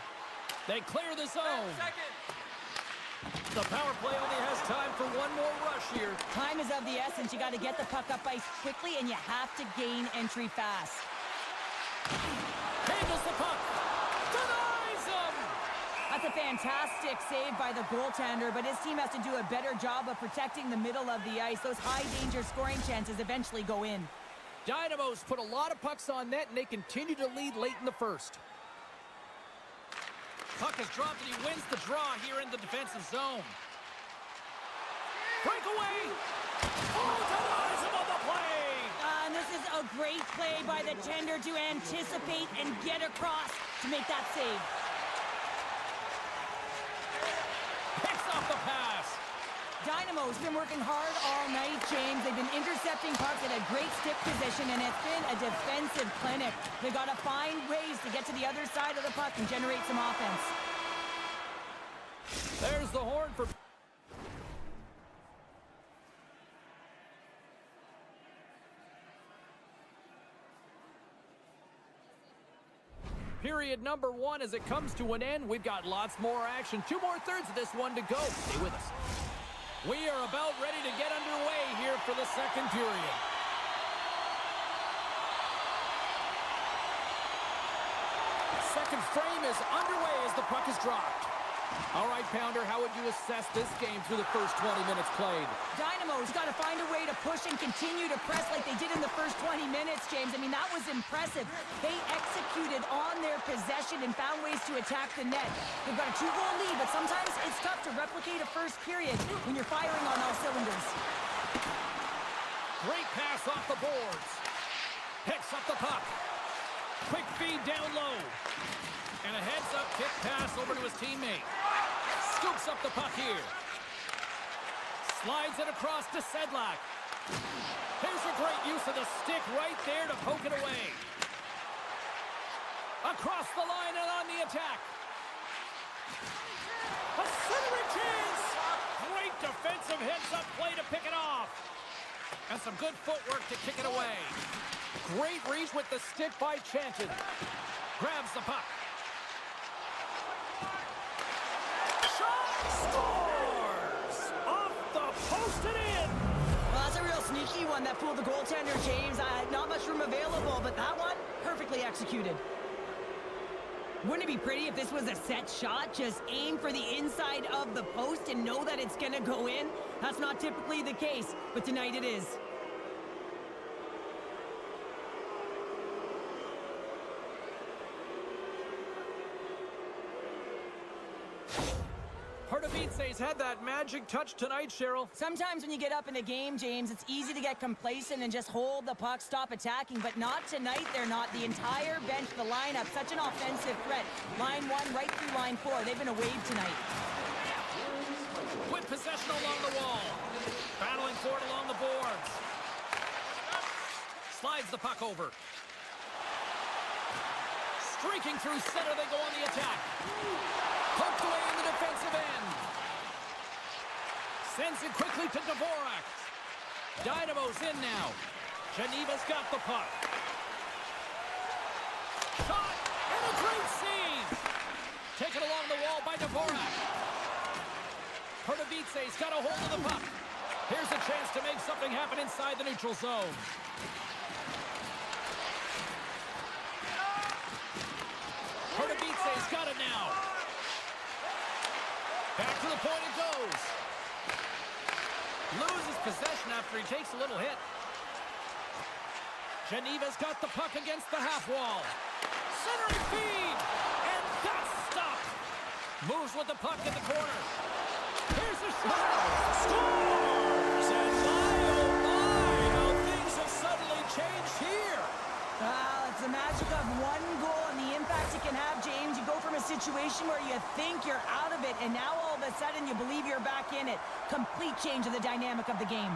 They clear the zone. The power play only has time for one more rush here. Time is of the essence. You got to get the puck up ice quickly, and you have to gain entry fast. Handles the puck. Denies him. That's a fantastic save by the goaltender, but his team has to do a better job of protecting the middle of the ice. Those high-danger scoring chances eventually go in. Dynamo's put a lot of pucks on net, and they continue to lead late in the first. Puck is dropped, and he wins the draw here in the defensive zone. Breakaway! Oh, denies him on the play! And this is a great play by the tender to anticipate and get across to make that save. Picks off the pass. Dynamo's been working hard all night, James. They've been intercepting pucks at a great stick position, and it's been a defensive clinic. They've got to find ways to get to the other side of the puck and generate some offense. There's the horn for... Period number 1 as it comes to an end. We've got lots more action. 2 more thirds of this one to go. Stay with us. We are about ready to get underway here for the second period. Second frame is underway as the puck is dropped. All right, Pounder, how would you assess this game through the first 20 minutes played? Dynamo's got to find a way to push and continue to press like they did in the first 20 minutes, James. I mean, that was impressive. They executed on their possession and found ways to attack the net. They've got a 2-goal lead, but sometimes it's tough to replicate a first period when you're firing on all cylinders. Great pass off the boards. Picks up the puck. Quick feed down low. And a heads-up kick pass over to his teammate. Scoops up the puck here. Slides it across to Sedlak. Here's a great use of the stick right there to poke it away. Across the line and on the attack. A centering chance. Great defensive heads-up play to pick it off. And some good footwork to kick it away. Great reach with the stick by Chanton. Grabs the puck. Shot! Scores! Off the Posted in! Well, that's a real sneaky one that fooled the goaltender, James. Not much room available, but that one, perfectly executed. Wouldn't it be pretty if this was a set shot? Just aim for the inside of the post and know that it's going to go in? That's not typically the case, but tonight it is. Pardubice's had that magic touch tonight, Cheryl. Sometimes when you get up in a game, James, it's easy to get complacent and just hold the puck, stop attacking, but not tonight. They're not. The entire bench, the lineup, such an offensive threat. Line 1 right through line 4. They've been a wave tonight. With possession along the wall. Battling for it along the boards. Slides the puck over. Streaking through center, they go on the attack. Poked away in the defensive end. Sends it quickly to Dvorak. Dynamo's in now. Geneva's got the puck. Shot, and a great save. Taken along the wall by Dvorak. Pardubice's got a hold of the puck. Here's a chance to make something happen inside the neutral zone. Pardubice's got it now. Back to the point it goes. Loses possession after he takes a little hit. Geneva's got the puck against the half wall. Centering feed! And that's stopped! Moves with the puck in the corner. Here's a shot! Scores! And my, oh my, how things have suddenly changed here. Well, it's the magic of one goal and the impact it can have, James. You go from a situation where you think you're out of it, and now all of a sudden you believe you're back in it. Complete change of the dynamic of the game.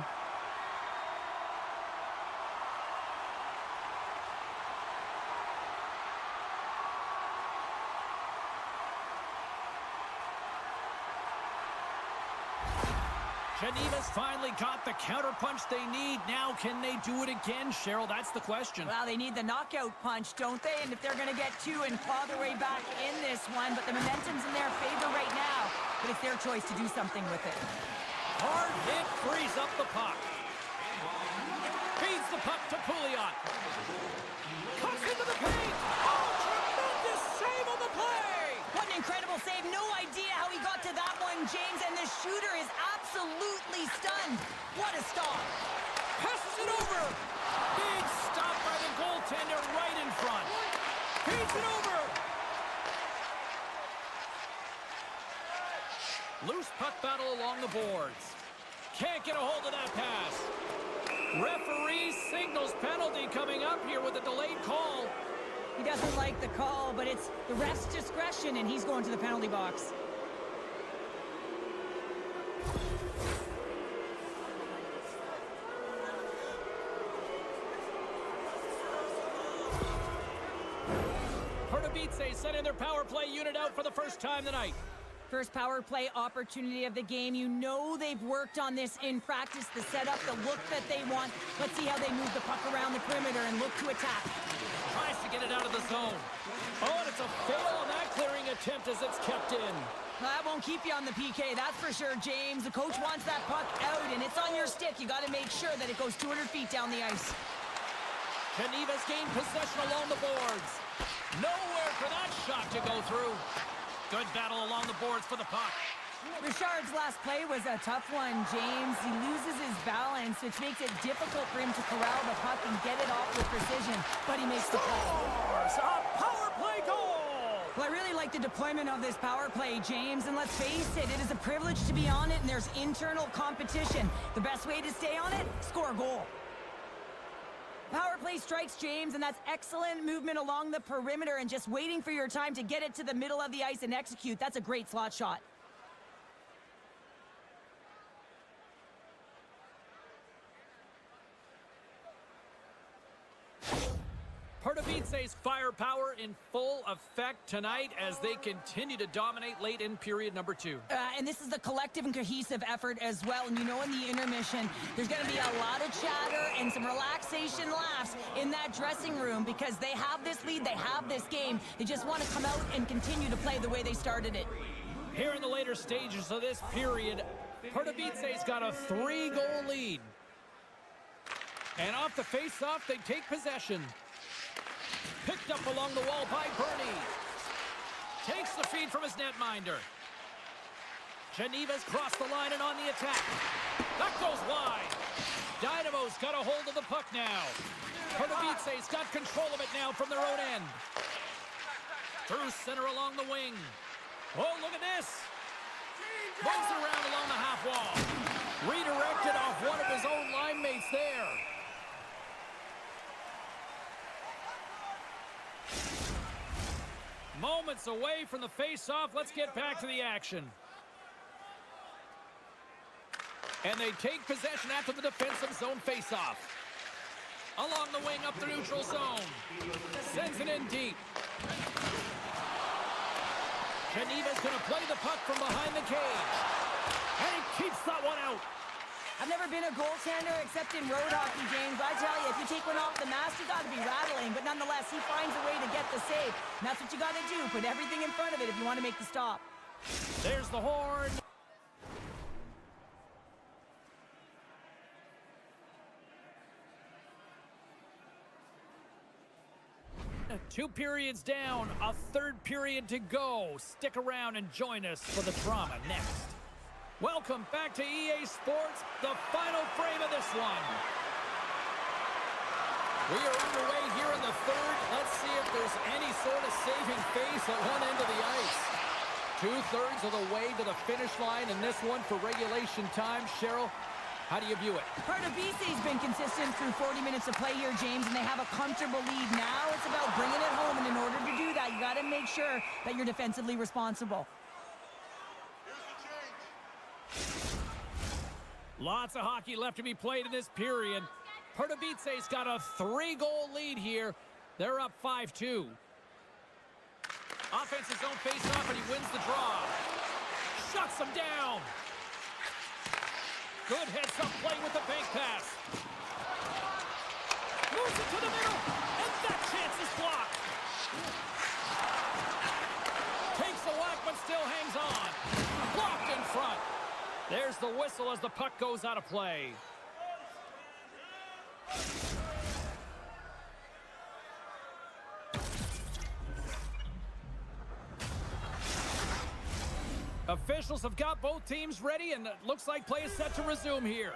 Geneva's finally got the counterpunch they need. Now, can they do it again, Cheryl? That's the question. Well, they need the knockout punch, don't they? And if they're going to get two and claw their way back in this one, but the momentum's in their favor right now. But it's their choice to do something with it. Hard hit frees up the puck. Feeds the puck to Pouliot. Cuts into the paint. Oh, tremendous save on the play. What an incredible save. No idea how he got to that one, James. And the shooter is absolutely stunned. What a stop. Passes it over. Big stop by the goaltender right in front. Feeds it over. Loose puck battle along the boards. Can't get a hold of that pass. Referee signals penalty coming up here with a delayed call. He doesn't like the call, but it's the ref's discretion, and he's going to the penalty box. Pardubice sending their power play unit out for the first time tonight. First power play opportunity of the game. You know they've worked on this in practice, the setup, the look that they want. Let's see how they move the puck around the perimeter and look to attack. Tries to get it out of the zone. Oh, and it's a fail on that clearing attempt as it's kept in. That won't keep you on the PK, that's for sure, James. The coach wants that puck out, and it's on your stick. You got to make sure that it goes 200 feet down the ice. Geneva's gained possession along the boards. Nowhere for that shot to go through. Good battle along the boards for the puck. Richard's last play was a tough one, James. He loses his balance, which makes it difficult for him to corral the puck and get it off with precision. But he makes the play. Scores a power play goal! Well, I really like the deployment of this power play, James. And let's face it, it is a privilege to be on it, and there's internal competition. The best way to stay on it, score a goal. Power play strikes, James, and that's excellent movement along the perimeter and just waiting for your time to get it to the middle of the ice and execute. That's a great slot shot. Pardubice's firepower in full effect tonight as they continue to dominate late in period number 2. And this is the collective and cohesive effort as well. And you know in the intermission, there's going to be a lot of chatter and some relaxation laughs in that dressing room because they have this lead, they have this game. They just want to come out and continue to play the way they started it. Here in the later stages of this period, Pardubice's got a 3-goal lead. And off the face-off, they take possession. Picked up along the wall by Bernie. Takes the feed from his netminder. Geneva's crossed the line and on the attack. That goes wide. Dynamo's got a hold of the puck now. Pardubice's got control of it now from their own end. Through center along the wing. Oh, look at this. Moves it around along the half wall. Redirected off one of his own line mates there. Moments away from the face-off. Let's get back to the action. And they take possession after the defensive zone face-off. Along the wing up the neutral zone. Sends it in deep. Geneva's going to play the puck from behind the cage. And he keeps that one out. I've never been a goaltender except in road hockey, James. I tell you, if you take one off the mask, you got to be rattling. But nonetheless, he finds a way to get the save. And that's what you got to do. Put everything in front of it if you want to make the stop. There's the horn. Two periods down, a third period to go. Stick around and join us for the drama next. Welcome back to EA Sports, the final frame of this one. We are underway here in the third. Let's see if there's any sort of saving face at one end of the ice. 2/3 of the way to the finish line in this one for regulation time. Cheryl, how do you view it? Pardubice's been consistent through 40 minutes of play here, James, and they have a comfortable lead. Now it's about bringing it home, and in order to do that, you got to make sure that you're defensively responsible. Lots of hockey left to be played in this period. Pardubice's got a 3-goal lead here. They're up 5-2. Offensive zone face-off, and he wins the draw. Shuts him down. Good heads-up play with the bank pass. Moves it to the middle, and that chance is blocked. Takes the whack, but still hangs on. Blocked in front. There's the whistle as the puck goes out of play. Officials have got both teams ready, and it looks like play is set to resume here.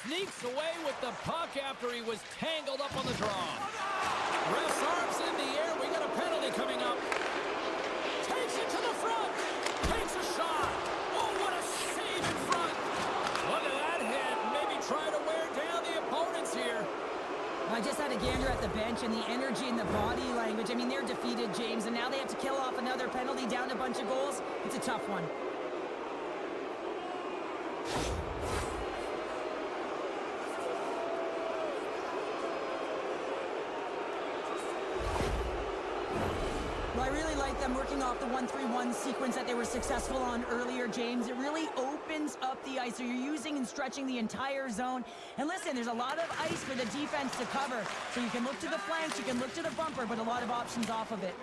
Sneaks away with the puck after he was tangled up on the draw. Ref's arms in the air. We got a penalty coming up. Takes it to the front. Takes a shot. Oh, what a save in front. Look at that hit. Maybe try to wear down the opponents here. I just had a gander at the bench, and the energy and the body language. I mean, they're defeated, James, and now they have to kill off another penalty, down a bunch of goals. It's a tough one. Well, I really like them working off the 1-3-1 sequence that they were successful on earlier, James. It really opens up the ice, so you're using and stretching the entire zone. And listen, there's a lot of ice for the defense to cover, so you can look to the flanks, you can look to the bumper, but a lot of options off of it.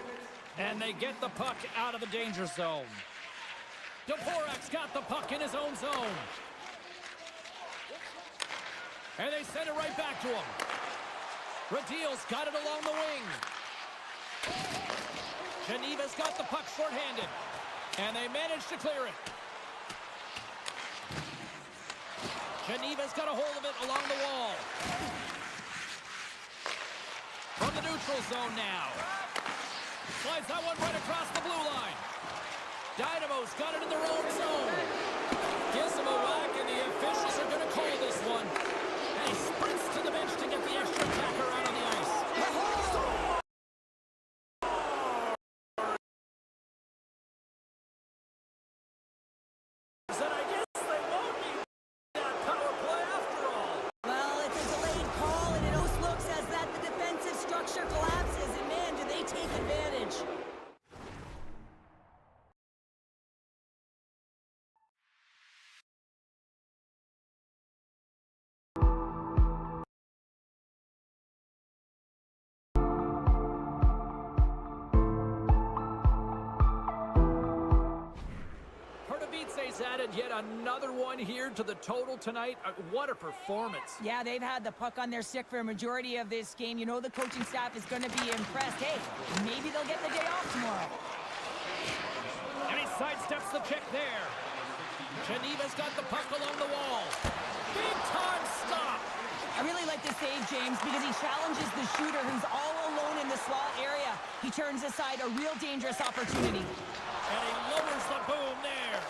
And they get the puck out of the danger zone. Dvorak's got the puck in his own zone. And they send it right back to him. Radil's got it along the wing. Geneva's got the puck shorthanded. And they manage to clear it. Geneva's got a hold of it along the wall. From the neutral zone now. Slides that one right across the blue line. Dynamo's got it in their own zone. Gives them a whack, and the officials are going to call this one. And he sprints to the bench to get the extra attacker out on the ice. And I guess they won't need that power play after all. Well, it's a delayed call, and it almost looks as that the defensive structure collapses, and man, do they take advantage. has added yet another one here to the total tonight. What a performance. Yeah, they've had the puck on their stick for a majority of this game. You know the coaching staff is going to be impressed. Hey, maybe they'll get the day off tomorrow. And he sidesteps the check there. Geneva's got the puck along the wall. Big time stop. I really like this save, James, because he challenges the shooter who's all alone in the slot area. He turns aside a real dangerous opportunity. And he lowers the boom there.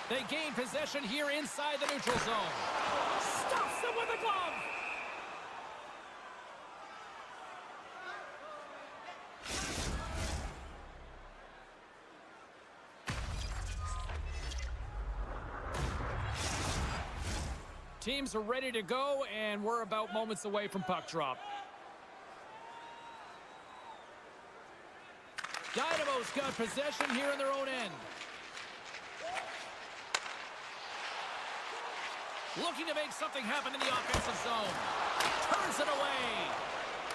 They gain possession here inside the neutral zone. Stops him with a glove. Teams are ready to go, and we're about moments away from puck drop. Dynamo's got possession here in their own end. Looking to make something happen in the offensive zone. Turns it away.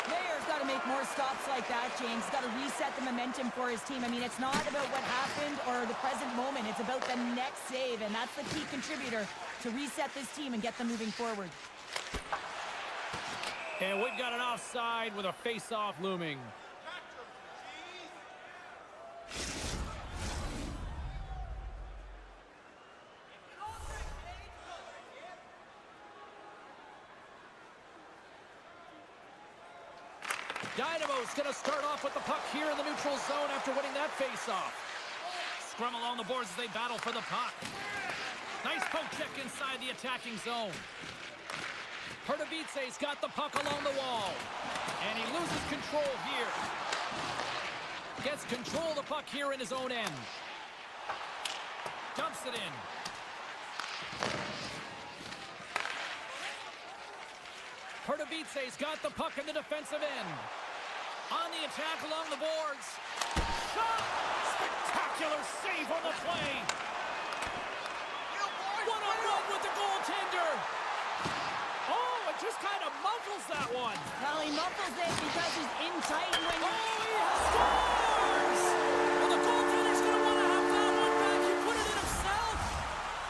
Player's got to make more stops like that, James. Got to reset the momentum for his team. I mean, it's not about what happened or the present moment. It's about the next save, and that's the key contributor to reset this team and get them moving forward. And we've got an offside with a face-off looming. Dynamo's going to start off with the puck here in the neutral zone after winning that face-off. Scrum along the boards as they battle for the puck. Nice poke check inside the attacking zone. Pardubice's got the puck along the wall. And he loses control here. Gets control of the puck here in his own end. Dumps it in. Pardubice's got the puck in the defensive end. On the attack along the boards. Shot! Spectacular save on the play. One-on-one with the goaltender. Oh, it just kind of muffles that one. Well, he muffles it because he's in tight when Oh, he scores! Well, the goaltender's going to want to have that one back. He put it in himself.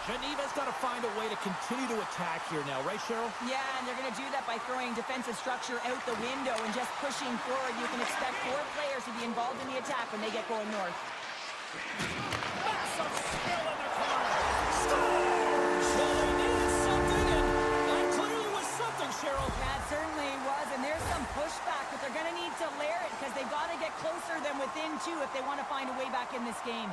Geneva's got to find a way to continue to attack here now, right, Cheryl? Yeah, and they're going to do that by throwing defensive structure out the window and just pushing forward. You can expect 4 players to be involved in the attack when they get going north. Massive skill in the corner. Scores! Well, they needed something, and that clearly was something, Cheryl. That certainly was, and there's some pushback, but they're going to need to layer it because they've got to get closer than within 2 if they want to find a way back in this game.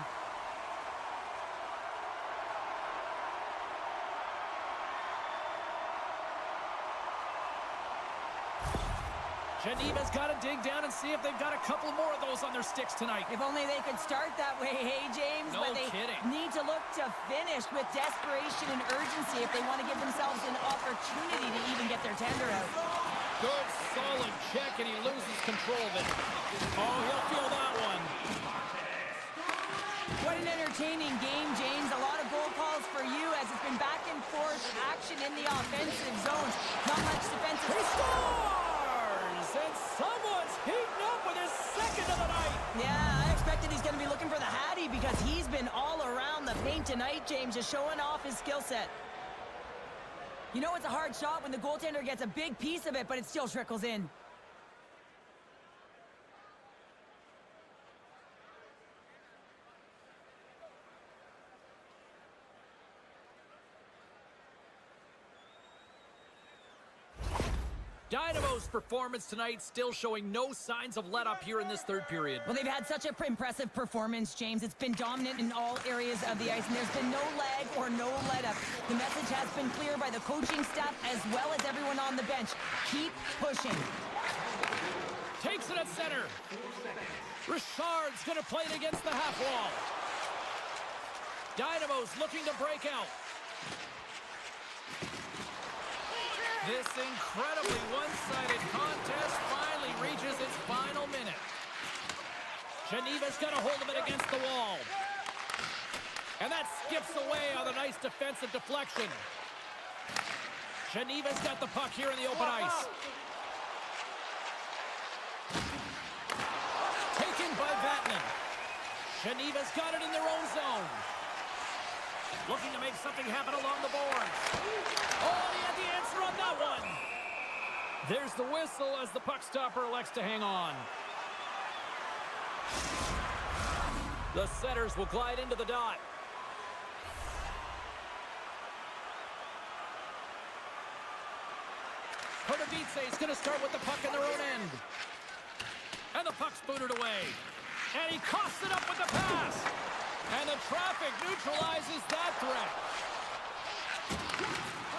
Geneva's got to dig down and see if they've got a couple more of those on their sticks tonight. If only they could start that way, hey, James? No but they kidding. need to look to finish with desperation and urgency if they want to give themselves an opportunity to even get their tender out. Good, solid check, and he loses control of it. Oh, he'll feel that one. What an entertaining game, James. A lot of goal calls for you as it's been back and forth action in the offensive zones. Not much defensive. He scores! And someone's heating up with his second of the night. Yeah, I expected he's going to be looking for the Hattie because he's been all around the paint tonight, James, just showing off his skill set. You know it's a hard shot when the goaltender gets a big piece of it, but it still trickles in. Dynamo's performance tonight still showing no signs of let-up here in this third period. Well, they've had such an impressive performance, James. It's been dominant in all areas of the ice, and there's been no lag or no let-up. The message has been clear by the coaching staff as well as everyone on the bench. Keep pushing. Takes it at center. Richard's going to play it against the half wall. Dynamo's looking to break out. This incredibly one-sided contest finally reaches its final minute. Geneva's got a hold of it against the wall. And that skips away on a nice defensive deflection. Geneva's got the puck here in the open ice. Taken by Vatanen. Geneva's got it in their own zone. something happen along the boards. Oh, and he had the answer on that one. There's the whistle as the puck stopper elects to hang on. The setters will glide into the dot. Pardubice is going to start with the puck in their own end. And the puck's booted away. And he coughs it up with the pass. And the traffic neutralizes that threat.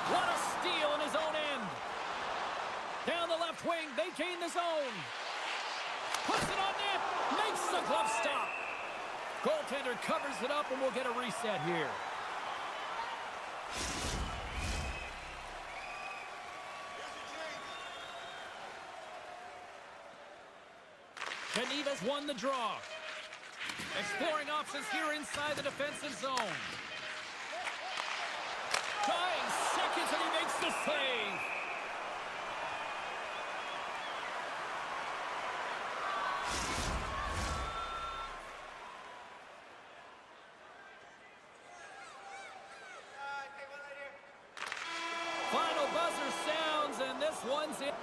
What a steal in his own end. Down the left wing, they gain the zone. Puts it on net, makes the glove stop. Goaltender covers it up, and we'll get a reset here. Geneva's won the draw. Exploring options here inside the defensive zone. Dying seconds, and he makes the save. Final buzzer sounds, and this one's in.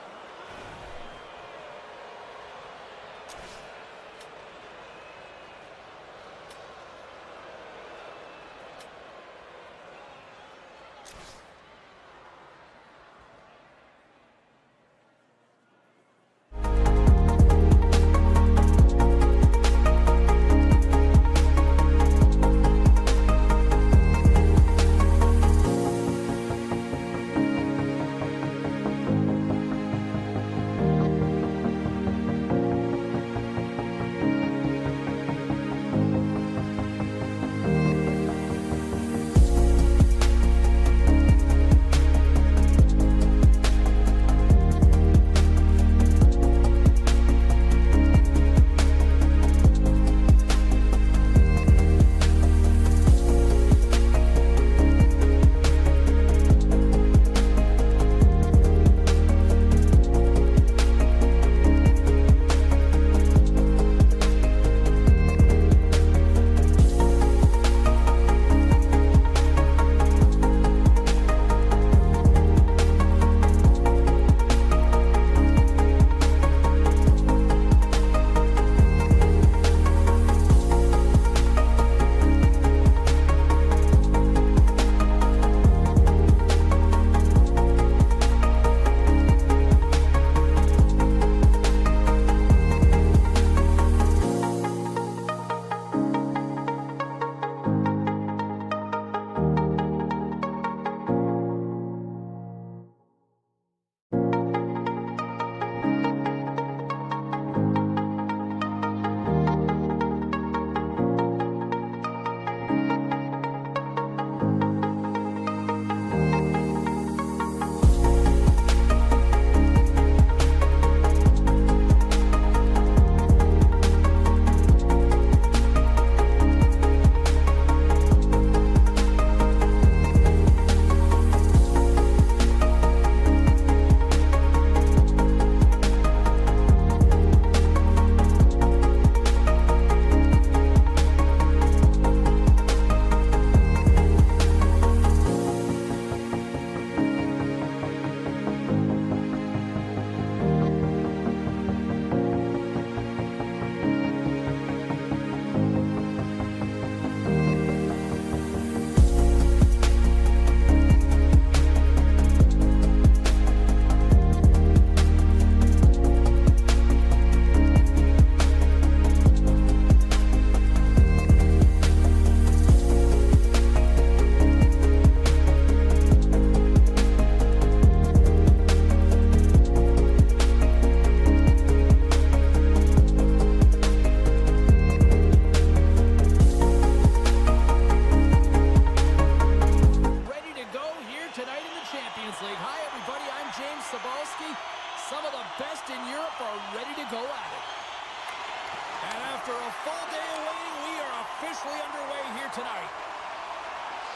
officially underway here tonight.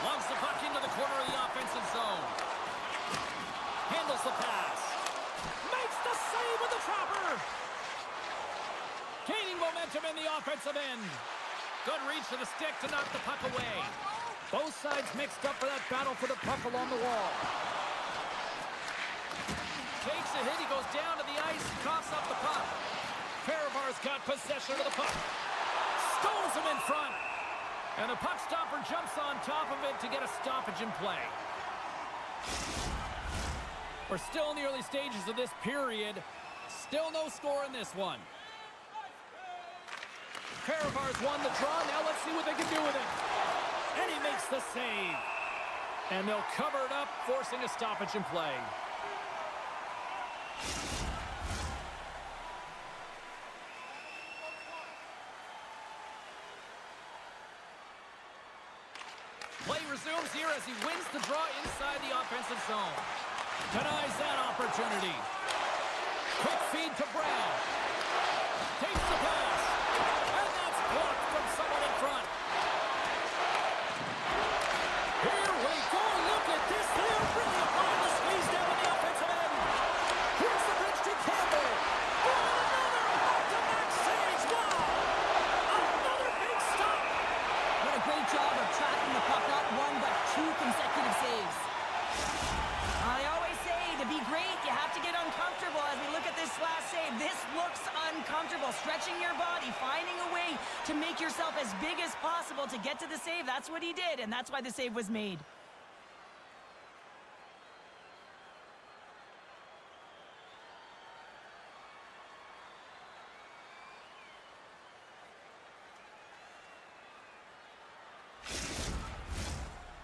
Logs the puck into the corner of the offensive zone. Handles the pass. Makes the save with the chopper. Gaining momentum in the offensive end. Good reach to the stick to knock the puck away. Both sides mixed up for that battle for the puck along the wall. Takes a hit, he goes down to the ice, coughs up the puck. Fehervar's got possession of the puck. Stones him in front. And the puck stopper jumps on top of it to get a stoppage in play. We're still in the early stages of this period. Still no score in this one. Fehervar's won the draw. Now let's see what they can do with it. And he makes the save. And they'll cover it up, forcing a stoppage in play. Play resumes here as he wins the draw inside the offensive zone. Denies that opportunity. Quick feed to Brown. Takes the pass. And that's blocked from someone in front. Here we go. Look at this. They're really applying the squeeze down on the offensive end. Here's the bridge to Campbell. Another back-to-back saves. Wow. Another big stop. What a great job of tracking the puck. Not one, but two consecutive saves. I always say, to be great, you have to get uncomfortable. As we look at this last save, this looks uncomfortable. Stretching your body, finding a way to make yourself as big as possible to get to the save. That's what he did, and that's why the save was made.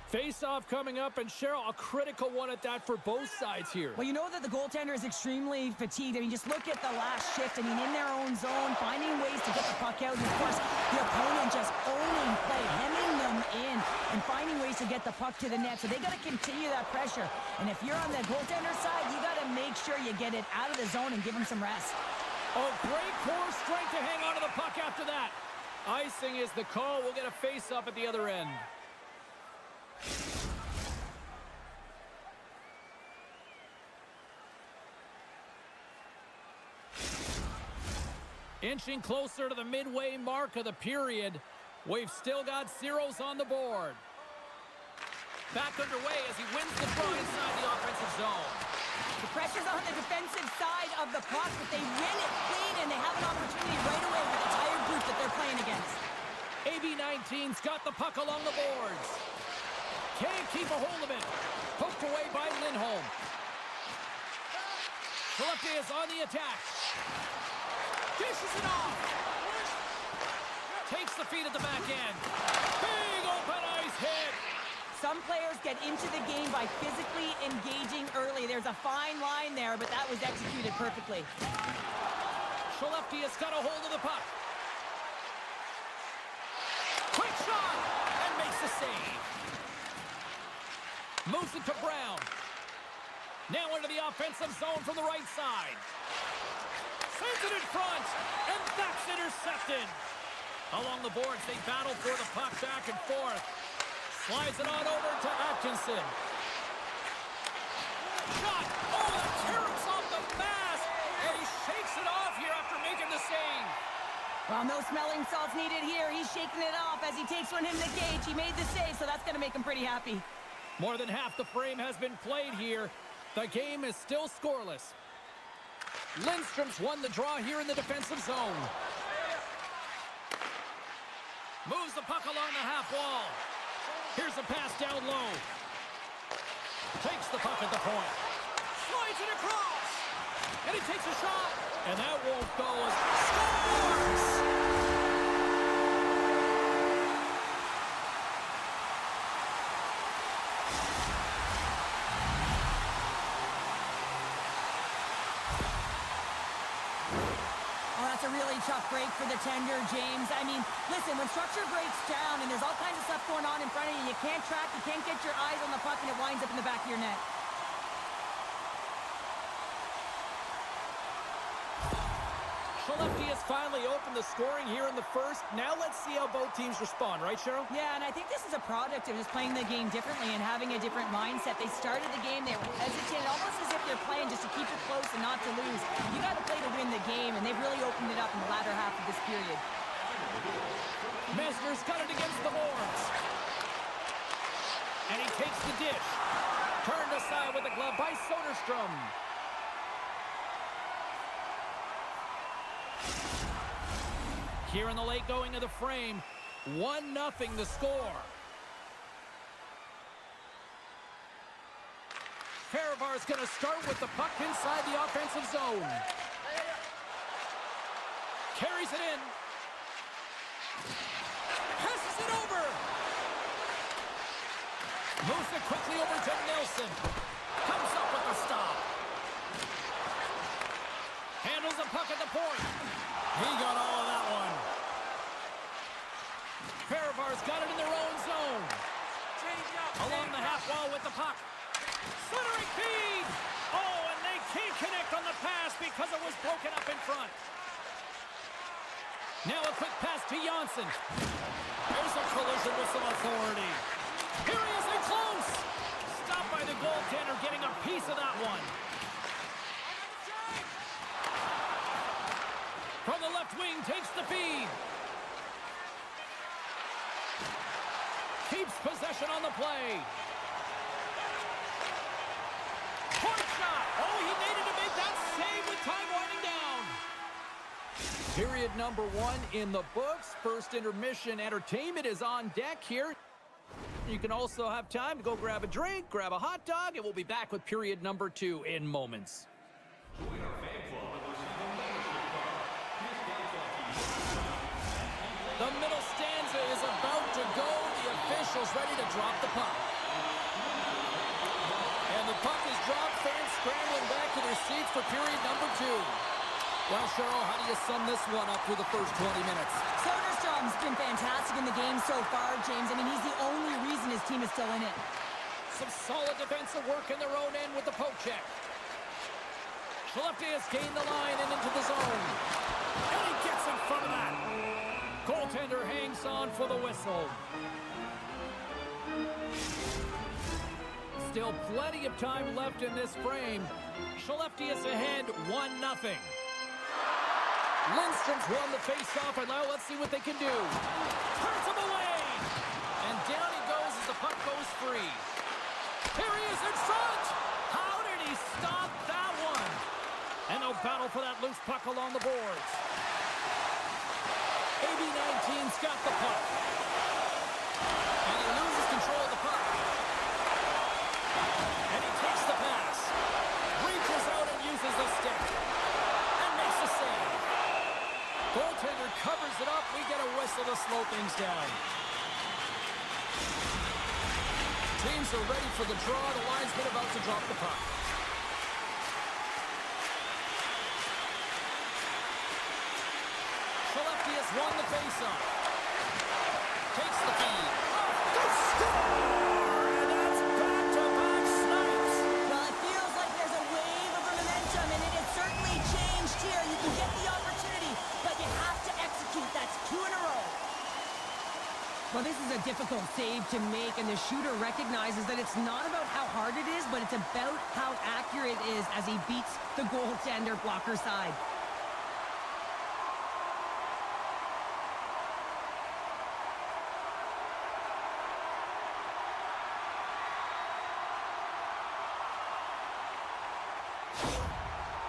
Face-off coming up, and Cheryl, a critical one at that for both sides here. Well, you know that the goaltender is extremely fatigued. I mean, just look at the last shift. I mean, in their own zone, finding ways to get the puck out. And, of course, the opponent just owning play, hemming them in, and finding ways to get the puck to the net. So they got to continue that pressure. And if you're on the goaltender side, you got to make sure you get it out of the zone and give them some rest. Oh, great core strength to hang on to the puck after that. Icing is the call. We'll get a face-off at the other end. Inching closer to the midway mark of the period. We've still got zeros on the board. Back underway as he wins the draw inside the offensive zone. The pressure's on the defensive side of the puck, but they win it clean, and they have an opportunity right away with the tired group that they're playing against. AB-19's got the puck along the boards. Can't keep a hold of it. Poked away by Lindholm. Skelleftea is on the attack. Dishes it off. Takes the feed at the back end. Big open ice hit. Some players get into the game by physically engaging early. There's a fine line there, but that was executed perfectly. Skelleftea's got a hold of the puck. Quick shot! And makes the save. Moves it to Brown. Now into the offensive zone from the right side. Sends it in front, and that's intercepted. Along the boards, they battle for the puck back and forth. Slides it on over to Atkinson. Shot! Oh, that tears off the mask, and he shakes it off here after making the save. Well, no smelling salts needed here. He's shaking it off as he takes one in the cage. He made the save, so that's going to make him pretty happy. More than half the frame has been played here. The game is still scoreless. Lindstrom's won the draw here in the defensive zone. Moves the puck along the half wall. Here's a pass down low. Takes the puck at the point. Slides it across. And he takes a shot. And that won't go as scores! A really tough break for the tender, James. I mean, listen, when structure breaks down and there's all kinds of stuff going on in front of you, you can't track, you can't get your eyes on the puck, and it winds up in the back of your net. Skelleftea has finally opened the scoring here in the first. Now let's see how both teams respond, right, Cheryl? Yeah, and I think this is a product of just playing the game differently and having a different mindset. They started the game, they were hesitant, almost as if they're playing just to keep it close and not to lose. You got to play to win the game, and they've really opened it up in the latter half of this period. Mesner's got it against the boards. takes the dish. Turned aside with the glove by Soderstrom. Here in the late going of the frame, 1-0 the score. Fehervar is going to start with the puck inside the offensive zone. Carries it in. Passes it over. Moves it quickly over to Nelson. Comes up with a stop. Handles the puck at the point. He got all of that one. Fehervar's got it in their own zone. Along the half wall with the puck. Centering feed! Oh, and they can't connect on the pass because it was broken up in front. Now a quick pass to Janssen. There's a collision with some authority. Here he is in close. Stopped by the goaltender, getting a piece of that one. From the left wing, takes the feed. Keeps possession on the play. Point shot! Oh, he needed to make that save with time winding down. Period number 1 in the books. First intermission entertainment is on deck here. You can also have time to go grab a drink, grab a hot dog, and we'll be back with period number 2 in moments. The middle stanza is about to go. The official's ready to drop the puck. And the puck is dropped. Fans scrambling back to their seats for period number 2. Well, Cheryl, how do you sum this one up through the first 20 minutes? Soderstrom's been fantastic in the game so far, James. I mean, he's the only reason his team is still in it. Some solid defensive work in their own end with the poke check. Skelleftea has gained the line and into the zone. And he gets in front of that. Goaltender hangs on for the whistle. Still plenty of time left in this frame. Skelleftea is ahead 1-0. Lindstrom's won the face-off, and now let's see what they can do. Turns him away! And down he goes as the puck goes free. Here he is in front! How did he stop that one? And no battle for that loose puck along the boards. AB-19's got the puck. And he loses control of the puck. And he takes the pass. Reaches out and uses the stick. And makes the save. Goaltender covers it up. We get a whistle to slow things down. Teams are ready for the draw. The linesman about to drop the puck. Skelleftea has won the faceoff. Takes the feed. They score! And that's back-to-back snipes. Well, it feels like there's a wave of momentum, and it has certainly changed here. You can get the opportunity, but you have to execute. That's 2 in a row. Well, this is a difficult save to make, and the shooter recognizes that it's not about how hard it is, but it's about how accurate it is as he beats the goaltender blocker side.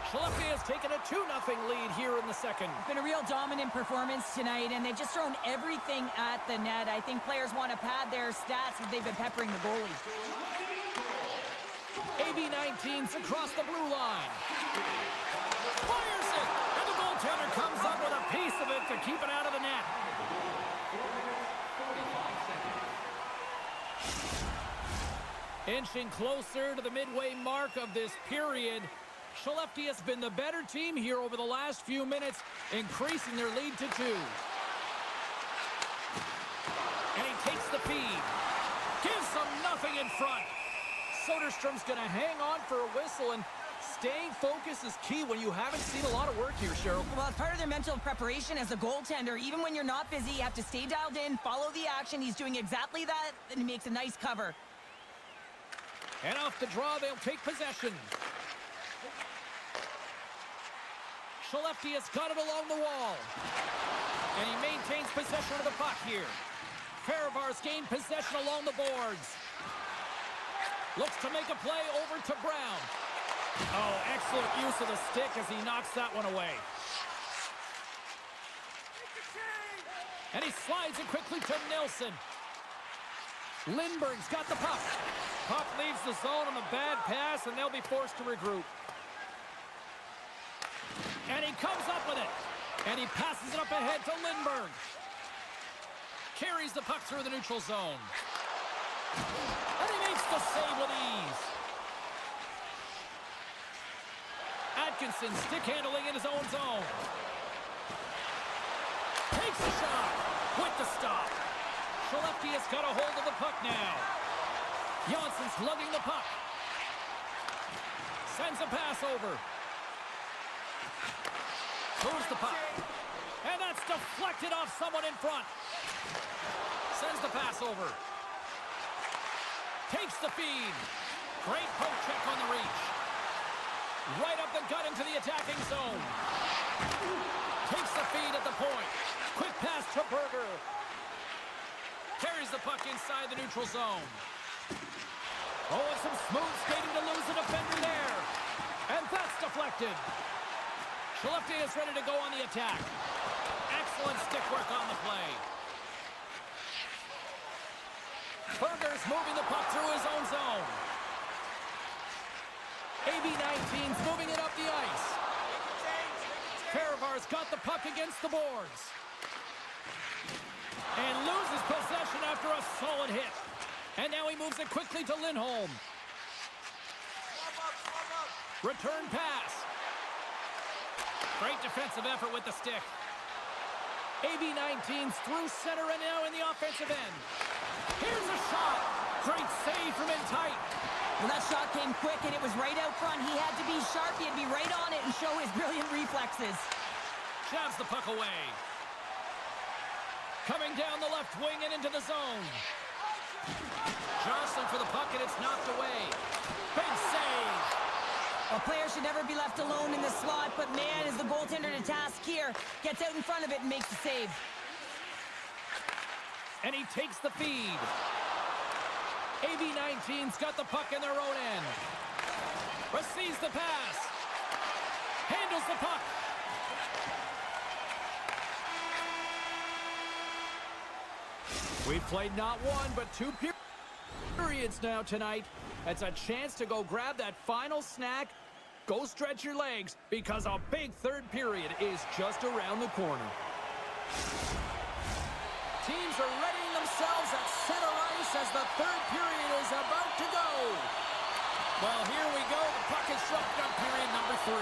Skelleftea has taken a 2-0 lead here in the second. It's been a real dominant performance tonight, and they've just thrown everything at the net. I think players want to pad their stats as they've been peppering the goalie. AB-19's across the blue line. Fires it! And the goaltender comes up with a piece of it to keep it out of the net. Inching closer to the midway mark of this period. Skelleftea has been the better team here over the last few minutes, increasing their lead to 2. And he takes the feed. Gives them nothing in front. Soderstrom's going to hang on for a whistle, and staying focused is key when you haven't seen a lot of work here, Cheryl. Well, it's part of their mental preparation as a goaltender. Even when you're not busy, you have to stay dialed in, follow the action. He's doing exactly that, and he makes a nice cover. And off the draw, they'll take possession. Skelleftea's got it along the wall. And he maintains possession of the puck here. Fehervar's gained possession along the boards. Looks to make a play over to Brown. Oh, excellent use of the stick as he knocks that one away. And he slides it quickly to Nelson. Lindbergh's got the puck. Puck leaves the zone on a bad pass, and they'll be forced to regroup. And he comes up with it. And he passes it up ahead to Lindbergh. Carries the puck through the neutral zone. And he makes the save with ease. Atkinson stick handling in his own zone. Takes a shot with the stop. Skelleftea has got a hold of the puck now. Jansson's lugging the puck. Sends a pass over. Moves the puck. And that's deflected off someone in front. Sends the pass over. Takes the feed. Great poke check on the reach. Right up the gut into the attacking zone. Takes the feed at the point. Quick pass to Berger. Carries the puck inside the neutral zone. Oh, and some smooth skating to lose the defender there. And that's deflected. Skelleftea is ready to go on the attack. Excellent stick work on the play. Berger's moving the puck through his own zone. AB-19's moving it up the ice. Fehervar's got the puck against the boards. And loses possession after a solid hit. And now he moves it quickly to Lindholm. Return pass. Great defensive effort with the stick. AB-19's through center and now in the offensive end. Here's a shot. Great save from in tight. Well, that shot came quick, and it was right out front. He had to be sharp. He had to be right on it and show his brilliant reflexes. Shoves the puck away. Coming down the left wing and into the zone. Johnson for the puck, and it's knocked away. Big save. A player should never be left alone in the slot, but man, is the goaltender to task here. Gets out in front of it and makes the save. And he takes the feed. AB-19's got the puck in their own end. Receives the pass. Handles the puck. We've played not one, but two periods now tonight. It's a chance to go grab that final snack. Go stretch your legs, because a big third period is just around the corner. Teams are readying themselves at center ice as the third period is about to go. Well, here we go. The puck is shoved up period number 3.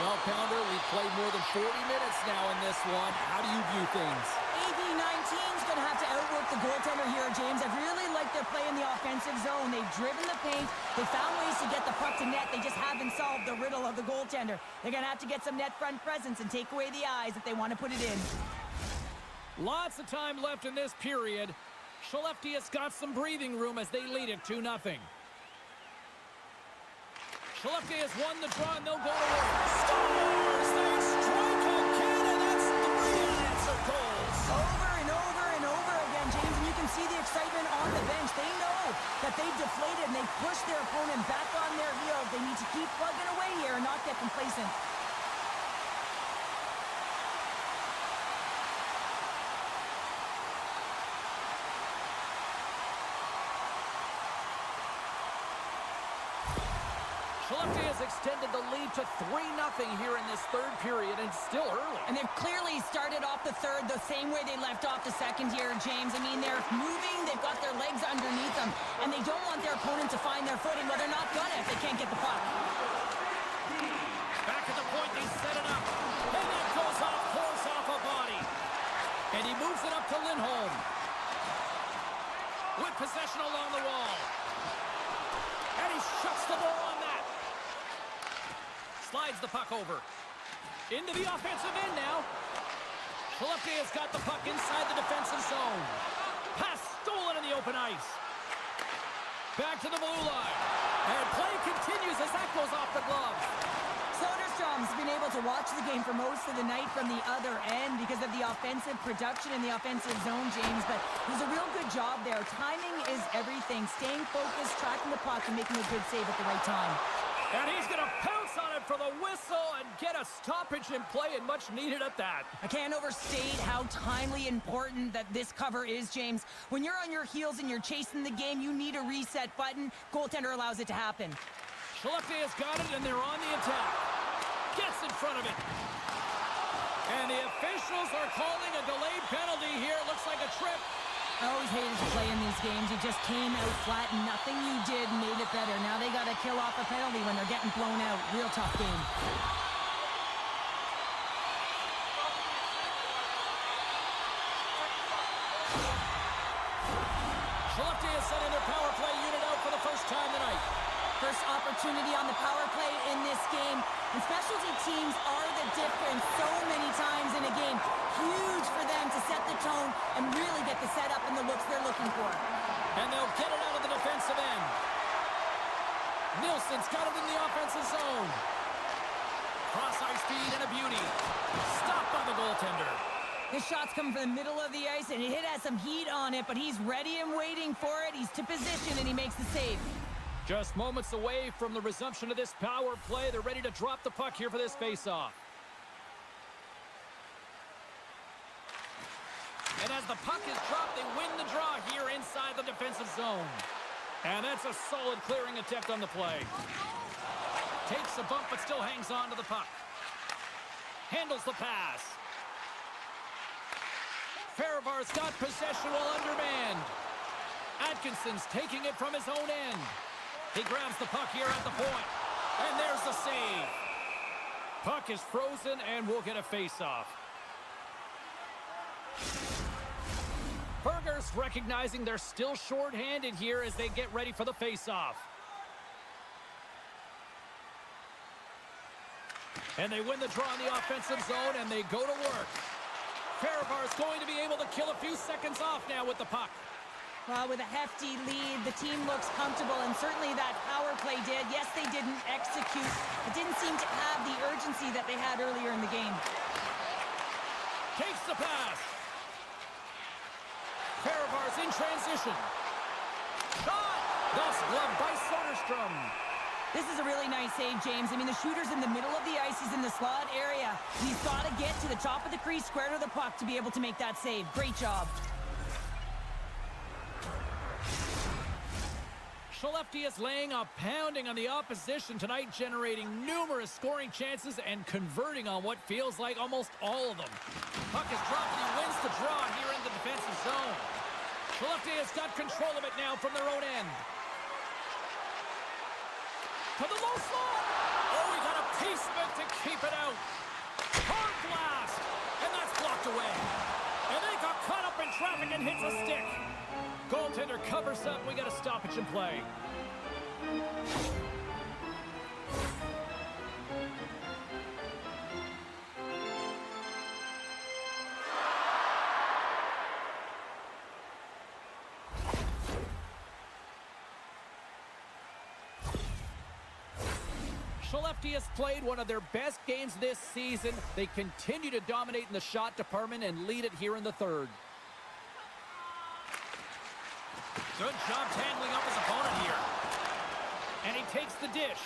Well, Pounder, we've played more than 40 minutes now in this one. How do you view things? AB-19's going to have to outwork the goaltender here, James. I really like their play in the offensive zone. They've driven the paint. They found ways to get the puck to net. They just haven't solved the riddle of the goaltender. They're going to have to get some net front presence and take away the eyes if they want to put it in. Lots of time left in this period. Skelleftea's got some breathing room as they lead it 2-0. Skelleftea has won the draw, and they'll go to work. Scores! They strike again, and that's 3 unanswered goals. Over and over and over again, James, and you can see the excitement on the bench. They know that they've deflated, and they've pushed their opponent back on their heels. They need to keep plugging away here and not get complacent. Skelleftea has extended the lead to 3-0 here in this third period, and still early. And they've clearly started off the third the same way they left off the second here, James. I mean, they're moving, they've got their legs underneath them, and they don't want their opponent to find their footing. Well, they're not gonna if they can't get the puck. Back at the point, they set it up. And that goes off course off a body. And he moves it up to Lindholm. With possession along the wall. And he shuts the door on that. Slides the puck over. Into the offensive end now. Skelleftea's got the puck inside the defensive zone. Pass stolen in the open ice. Back to the blue line. And play continues as that goes off the glove. Soderstrom's been able to watch the game for most of the night from the other end because of the offensive production in the offensive zone, James, but it was a real good job there. Timing is everything. Staying focused, tracking the puck, and making a good save at the right time. And he's going to pounce on it for the whistle and get a stoppage in play, and much needed at that. I can't overstate how timely important that this cover is, James. When you're on your heels and you're chasing the game, you need a reset button. Goaltender allows it to happen. Skelleftea has got it, and they're on the attack. Gets in front of it. And the officials are calling a delayed penalty here. It looks like a trip. I always hated to play in these games. You just came out flat and nothing you did made it better. Now they got to kill off a penalty when they're getting blown out. Real tough game. Skelleftea is sending their power play unit out for the first time tonight. First opportunity on the power play in this game. And specialty teams are the difference so many times in a game. Huge for them to set the tone and really get the setup and the looks they're looking for. And they'll get it out of the defensive end. Nilsson's got it in the offensive zone. Cross-ice speed and a beauty. Stopped by the goaltender. His shot's coming from the middle of the ice, and it has some heat on it, but he's ready and waiting for it. He's to position, and he makes the save. Just moments away from the resumption of this power play. They're ready to drop the puck here for this face-off. And as the puck is dropped, they win the draw here inside the defensive zone. And that's a solid clearing attempt on the play. Takes a bump, but still hangs on to the puck. Handles the pass. Fehervar's got possession while undermanned. Atkinson's taking it from his own end. He grabs the puck here at the point. And there's the save. Puck is frozen, and we'll get a face-off. Burgers recognizing they're still short-handed here as they get ready for the face-off. And they win the draw in the offensive zone, and they go to work. Fehervar's going to be able to kill a few seconds off now with the puck. Well, with a hefty lead, the team looks comfortable, and certainly that power play did. Yes, they didn't execute. It didn't seem to have the urgency that they had earlier in the game. Takes the pass. Fehervar's in transition. Shot! That's gloved by Soderstrom. This is a really nice save, James. I mean, the shooter's in the middle of the ice. He's in the slot area. He's got to get to the top of the crease, square to the puck to be able to make that save. Great job. Skelleftea is laying a pounding on the opposition tonight, generating numerous scoring chances and converting on what feels like almost all of them. Puck is dropped and he wins the draw here in the defensive zone. Skelleftea has got control of it now from their own end. To the low slot! Oh, he got a piece of it to keep it out. Hard blast! And that's blocked away. And they got caught up in traffic and hits a stick. Goaltender covers up. We got a stoppage in play. Skelleftea has played one of their best games this season. They continue to dominate in the shot department and lead it here in the third. Good job tangling up his opponent here. And he takes the dish.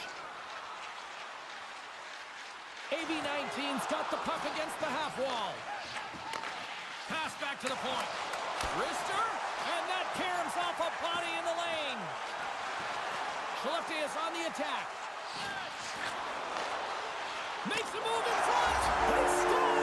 AB19's got the puck against the half wall. Pass back to the point. Wrister, and that caroms off a body in the lane. Skelleftea is on the attack. Makes a move in front. They score!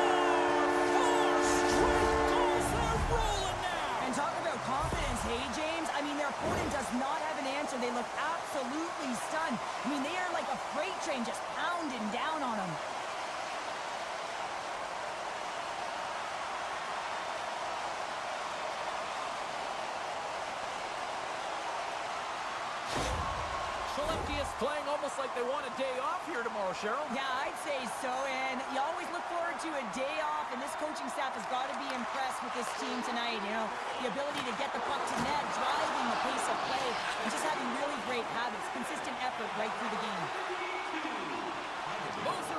4 straight goals. They're rolling now. And talk about confidence, hey, James? I mean, their opponent does not have an answer. They look absolutely stunned. I mean, they are like a freight train just pounding down on them. Skelleftea is playing almost like they want a day off here tomorrow, Cheryl. Yeah, I'd say so, and you always look forward to a day off, and this coaching staff has got to be impressed with this team tonight. You know, the ability to get the puck to net, driving the pace of play, and just having really great habits, consistent effort right through the game. Moves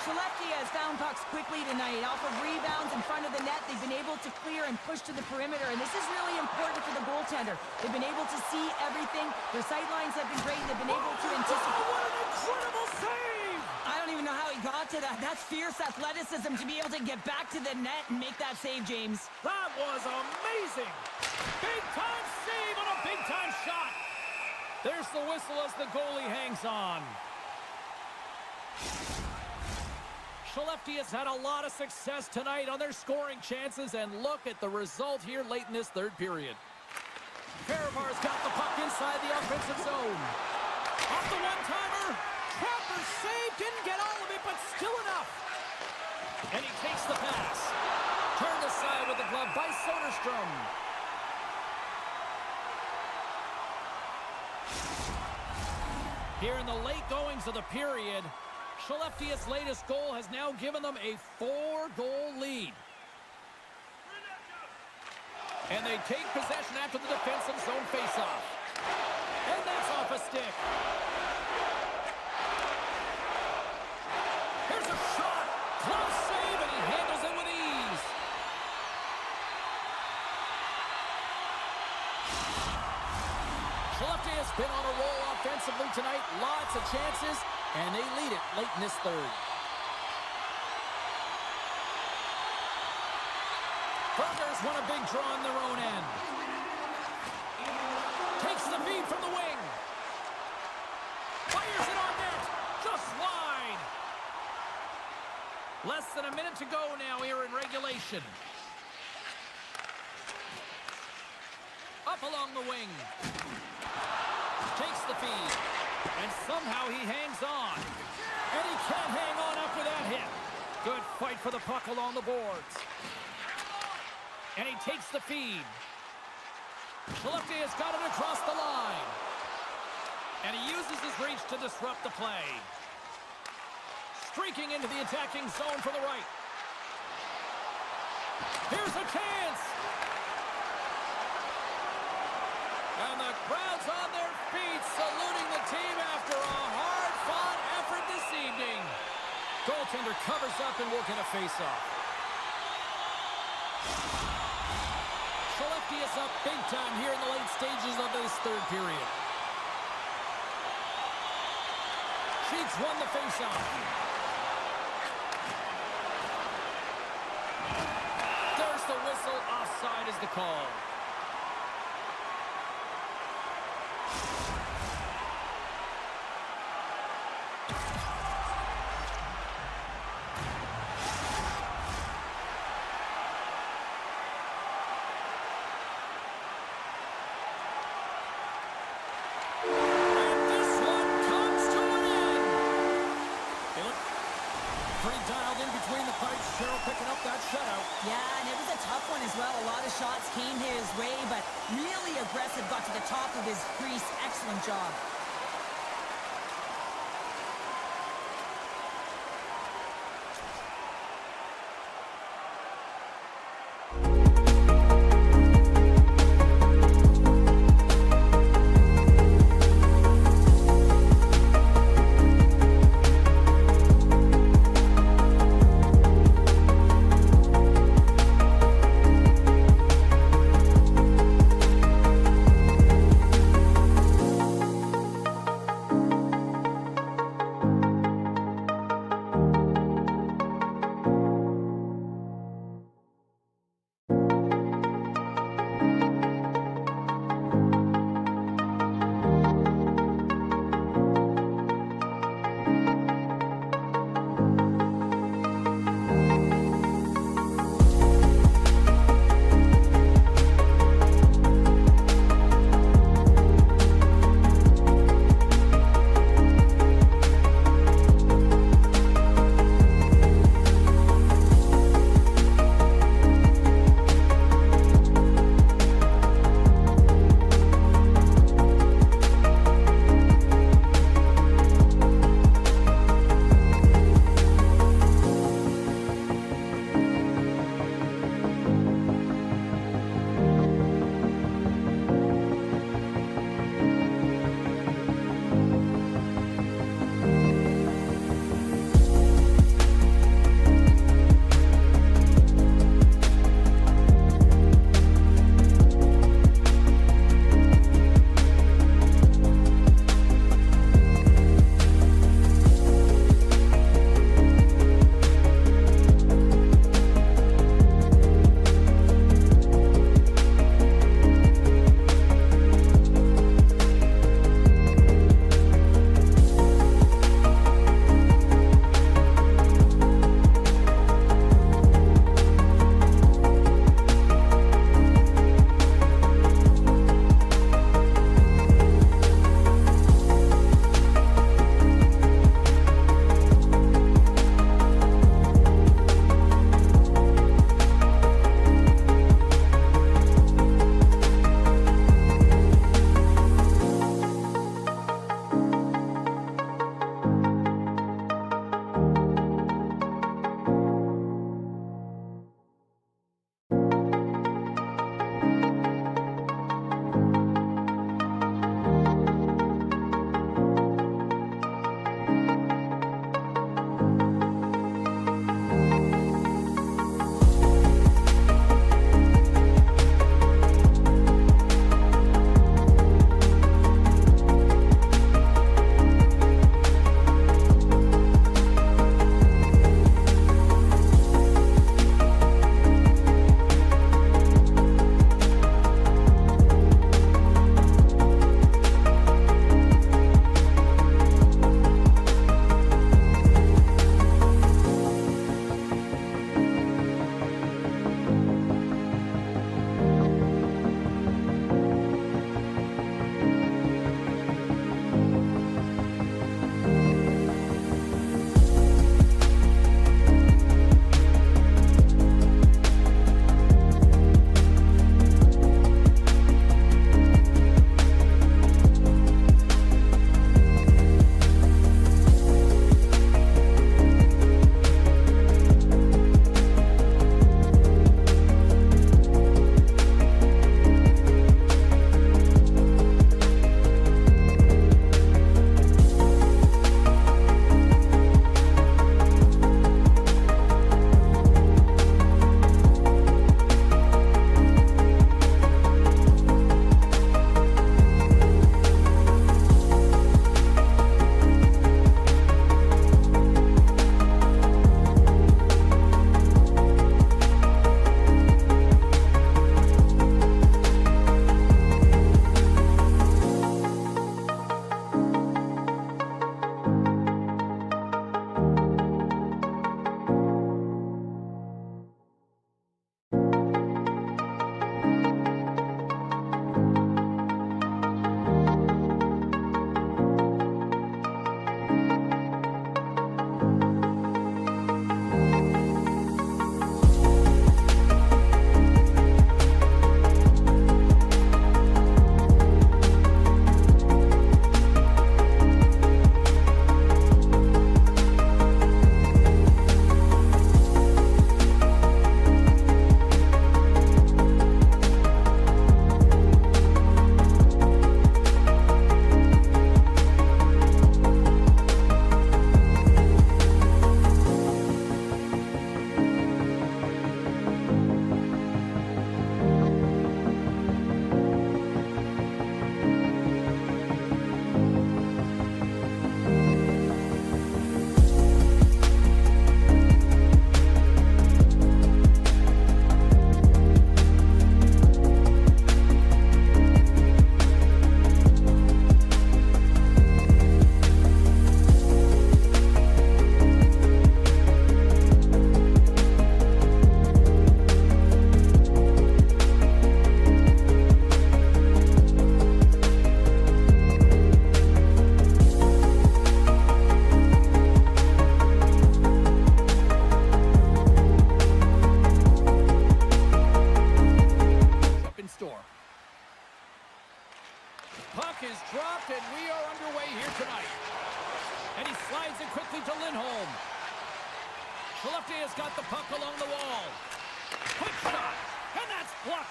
Skelleftea has found pucks quickly tonight. Off of rebounds in front of the net, they've been able to clear and push to the perimeter, and this is really important for the goaltender. They've been able to see everything. Their sight lines have been great, and they've been able to anticipate. What an incredible save! I don't even know how he got to that. That's fierce athleticism to be able to get back to the net and make that save, James. That was amazing! Big-time save on a big-time shot! There's the whistle as the goalie hangs on. Skelleftea's had a lot of success tonight on their scoring chances, and look at the result here late in this third period. Fehervar's got the puck inside the offensive zone. Off the one-timer. Trapper's save, didn't get all of it, but still enough. And he takes the pass. Turned aside with the glove by Soderstrom. Here in the late goings of the period, Skelleftea's latest goal has now given them a 4-goal lead. And they take possession after the defensive zone faceoff. And that's off a stick. Here's a shot. Close save, and he handles it with ease. Skelleftea's been on a roll offensively tonight. Lots of chances, and they lead it late in this third. Burgers won a big draw on their own end. Takes the feed from the wing. Fires it on net. Just wide. Less than a minute to go now here in regulation. Up along the wing. Takes the feed. And somehow he hangs on. And he can't hang on after that hit. Good fight for the puck along the boards. And he takes the feed. Skelleftea has got it across the line. And he uses his reach to disrupt the play. Streaking into the attacking zone for the right. Here's a chance. And the crowd's on their feet, saluting the team after a hard-fought effort this evening. Goaltender covers up and will get a face-off. Skelleftea's up big time here in the late stages of this third period. Sheets won the face-off. There's the whistle. Offside is the call. Yeah, and it was a tough one as well. A lot of shots came his way, but really aggressive, got to the top of his crease. Excellent job.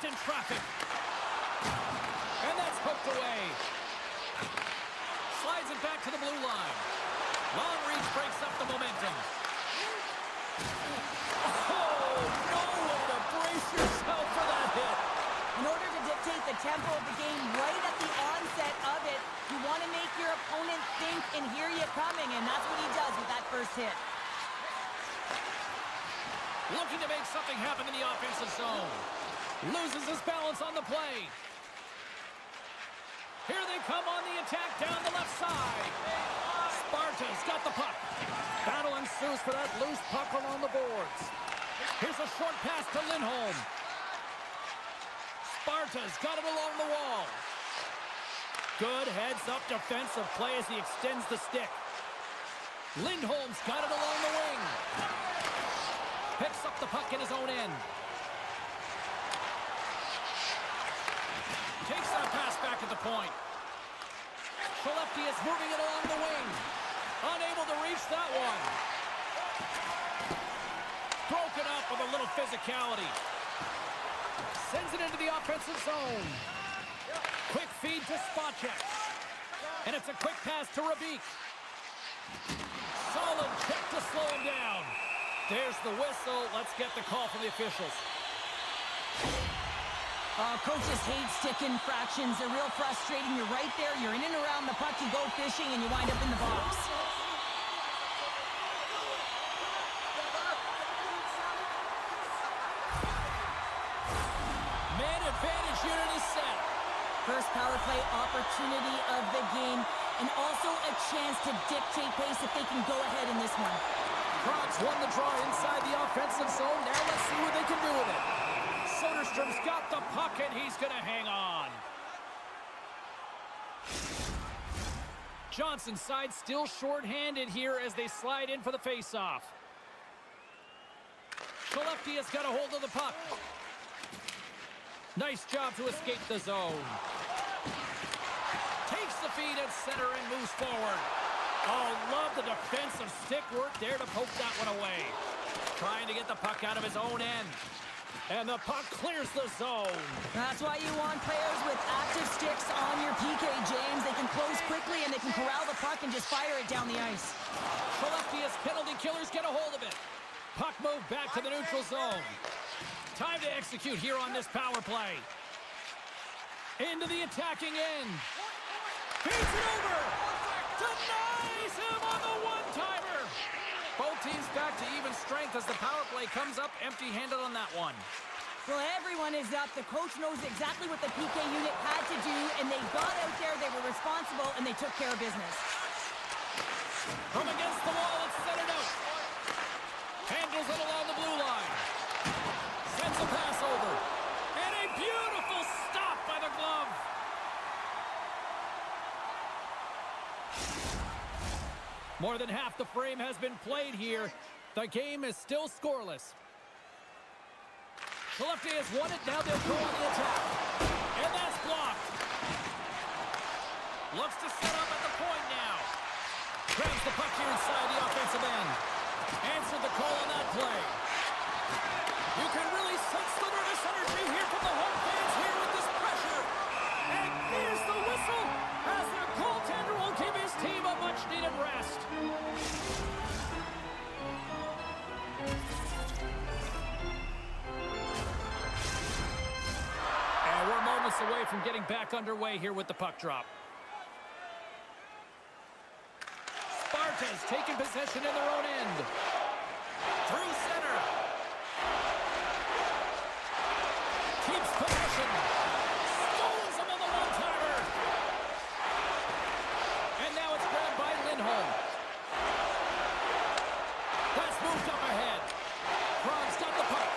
in traffic. And that's poked away. Slides it back to the blue line. Long reach breaks up the momentum. Oh, no way to brace yourself for that hit. In order to dictate the tempo of the game right at the onset of it, you want to make your opponent think and hear you coming, and that's what he does with that first hit. Looking to make something happen in the offensive zone. Loses his balance on the play. Here they come on the attack down the left side. Sparta's got the puck. Battle ensues for that loose puck along the boards. Here's a short pass to Lindholm. Sparta's got it along the wall. Good heads-up defensive play as he extends the stick. Lindholm's got it along the wing. Picks up the puck in his own end. Takes that pass back at the point. Skelleftea is moving it along the wing. Unable to reach that one. Broken up with a little physicality. Sends it into the offensive zone. Quick feed to Spacek. And it's a quick pass to Rabik. Solid check to slow him down. There's the whistle. Let's get the call from the officials. Coaches hate stick infractions. They're real frustrating. You're right there. You're in and around the puck. You go fishing, and you wind up in the box. Man advantage unit is set. First power play opportunity of the game, and also a chance to dictate pace if they can go ahead in this one. Praha's won the draw inside the offensive zone. Now let's see what they can do with it. Soderstrom's got the puck, and he's going to hang on. Johnson's side still short-handed here as they slide in for the face-off. Skelleftea's got a hold of the puck. Nice job to escape the zone. Takes the feed at center and moves forward. Oh, love the defensive stick work there to poke that one away. Trying to get the puck out of his own end. And the puck clears the zone. That's why you want players with active sticks on your PK, James. They can close quickly and they can corral the puck and just fire it down the ice. Skelleftea's penalty killers get a hold of it. Puck moved back to the neutral zone. Time to execute here on this power play. Into the attacking end. Feeds it over. Denies him on the one-timer. Both teams back to even strength as the power play comes up empty-handed on that one. Well, everyone is up. The coach knows exactly what the PK unit had to do, and they got out there, they were responsible, and they took care of business. From against the wall, it's centered out. Handles it along the blue line. Sends a pass over. And a beautiful stop by the glove. More than half the frame has been played here. The game is still scoreless. Skelleftea has won it. Now they'll go on the attack. And that's blocked. Looks to set up at the point now. Grabs the puck here inside the offensive end. Answered the call on that play. You can really sense the nervous energy here from the home fans here with this pressure. And here's the whistle as their goaltender will give his team a much-needed rest. And we're moments away from getting back underway here with the puck drop. Sparta's taken possession in their own end. Through center. Keeps possession. Stones him on the one-timer. And now it's grabbed by Lindholm. That's moved up ahead. Praha's got the puck.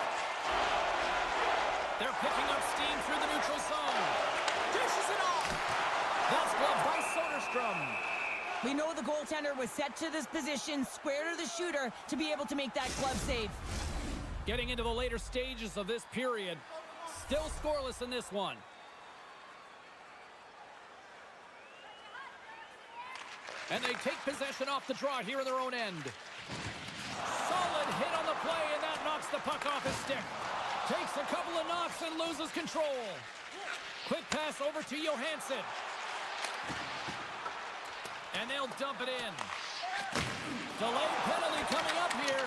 They're picking up steam through the neutral zone. Dishes it off. That's gloved by Soderstrom. We know the goaltender was set to this position, square to the shooter, to be able to make that glove save. Getting into the later stages of this period. Still scoreless in this one. And they take possession off the draw here in their own end. Solid hit on the play, and that knocks the puck off his stick. Takes a couple of knocks and loses control. Quick pass over to Johansson. And they'll dump it in. Delayed penalty coming up here.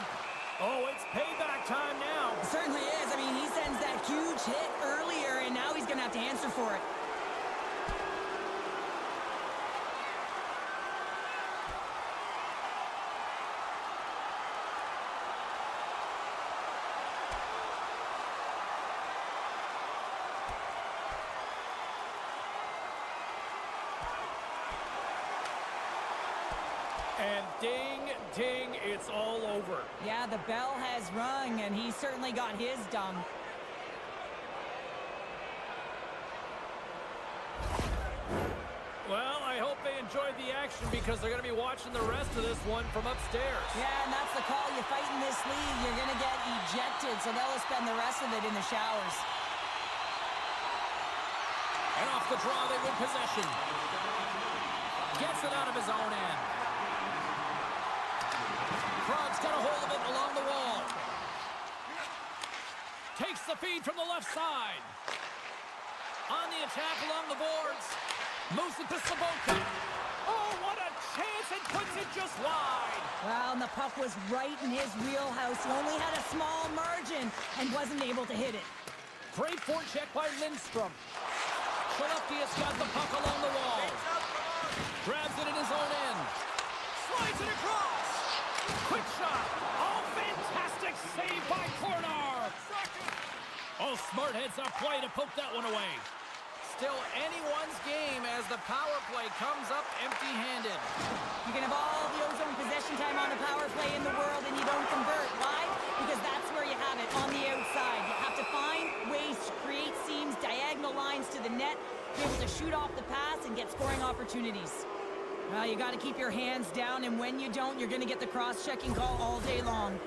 Oh, it's payback time now. It certainly is. I mean, he sends that huge hit earlier, and now he's going to have to answer for it. And ding, ding, it's all over. Yeah, the bell has rung, and he certainly got his done. Well, I hope they enjoyed the action because they're going to be watching the rest of this one from upstairs. Yeah, and that's the call. You fight in this league, you're going to get ejected, so they'll spend the rest of it in the showers. And off the draw, they win possession. Gets it out of his own end. Praha's got a hold of it along the wall. Takes the feed from the left side. On the attack along the boards. Moves it to Sabonka. Oh, what a chance, and puts it just wide. Well, and the puck was right in his wheelhouse. He only had a small margin and wasn't able to hit it. Great forecheck by Lindstrom. Skelleftea's got the puck along the wall. Grabs it in his own end. Slides it across. Quick shot. Oh, fantastic save by Kornar. Oh, smart heads-up play to poke that one away. Still anyone's game as the power play comes up empty-handed. You can have all the ozone possession time on the power play in the world and you don't convert. Why? Because that's where you have it, on the outside. You have to find ways to create seams, diagonal lines to the net, be able to shoot off the pass and get scoring opportunities. Well, you got to keep your hands down, and when you don't, you're going to get the cross-checking call all day long.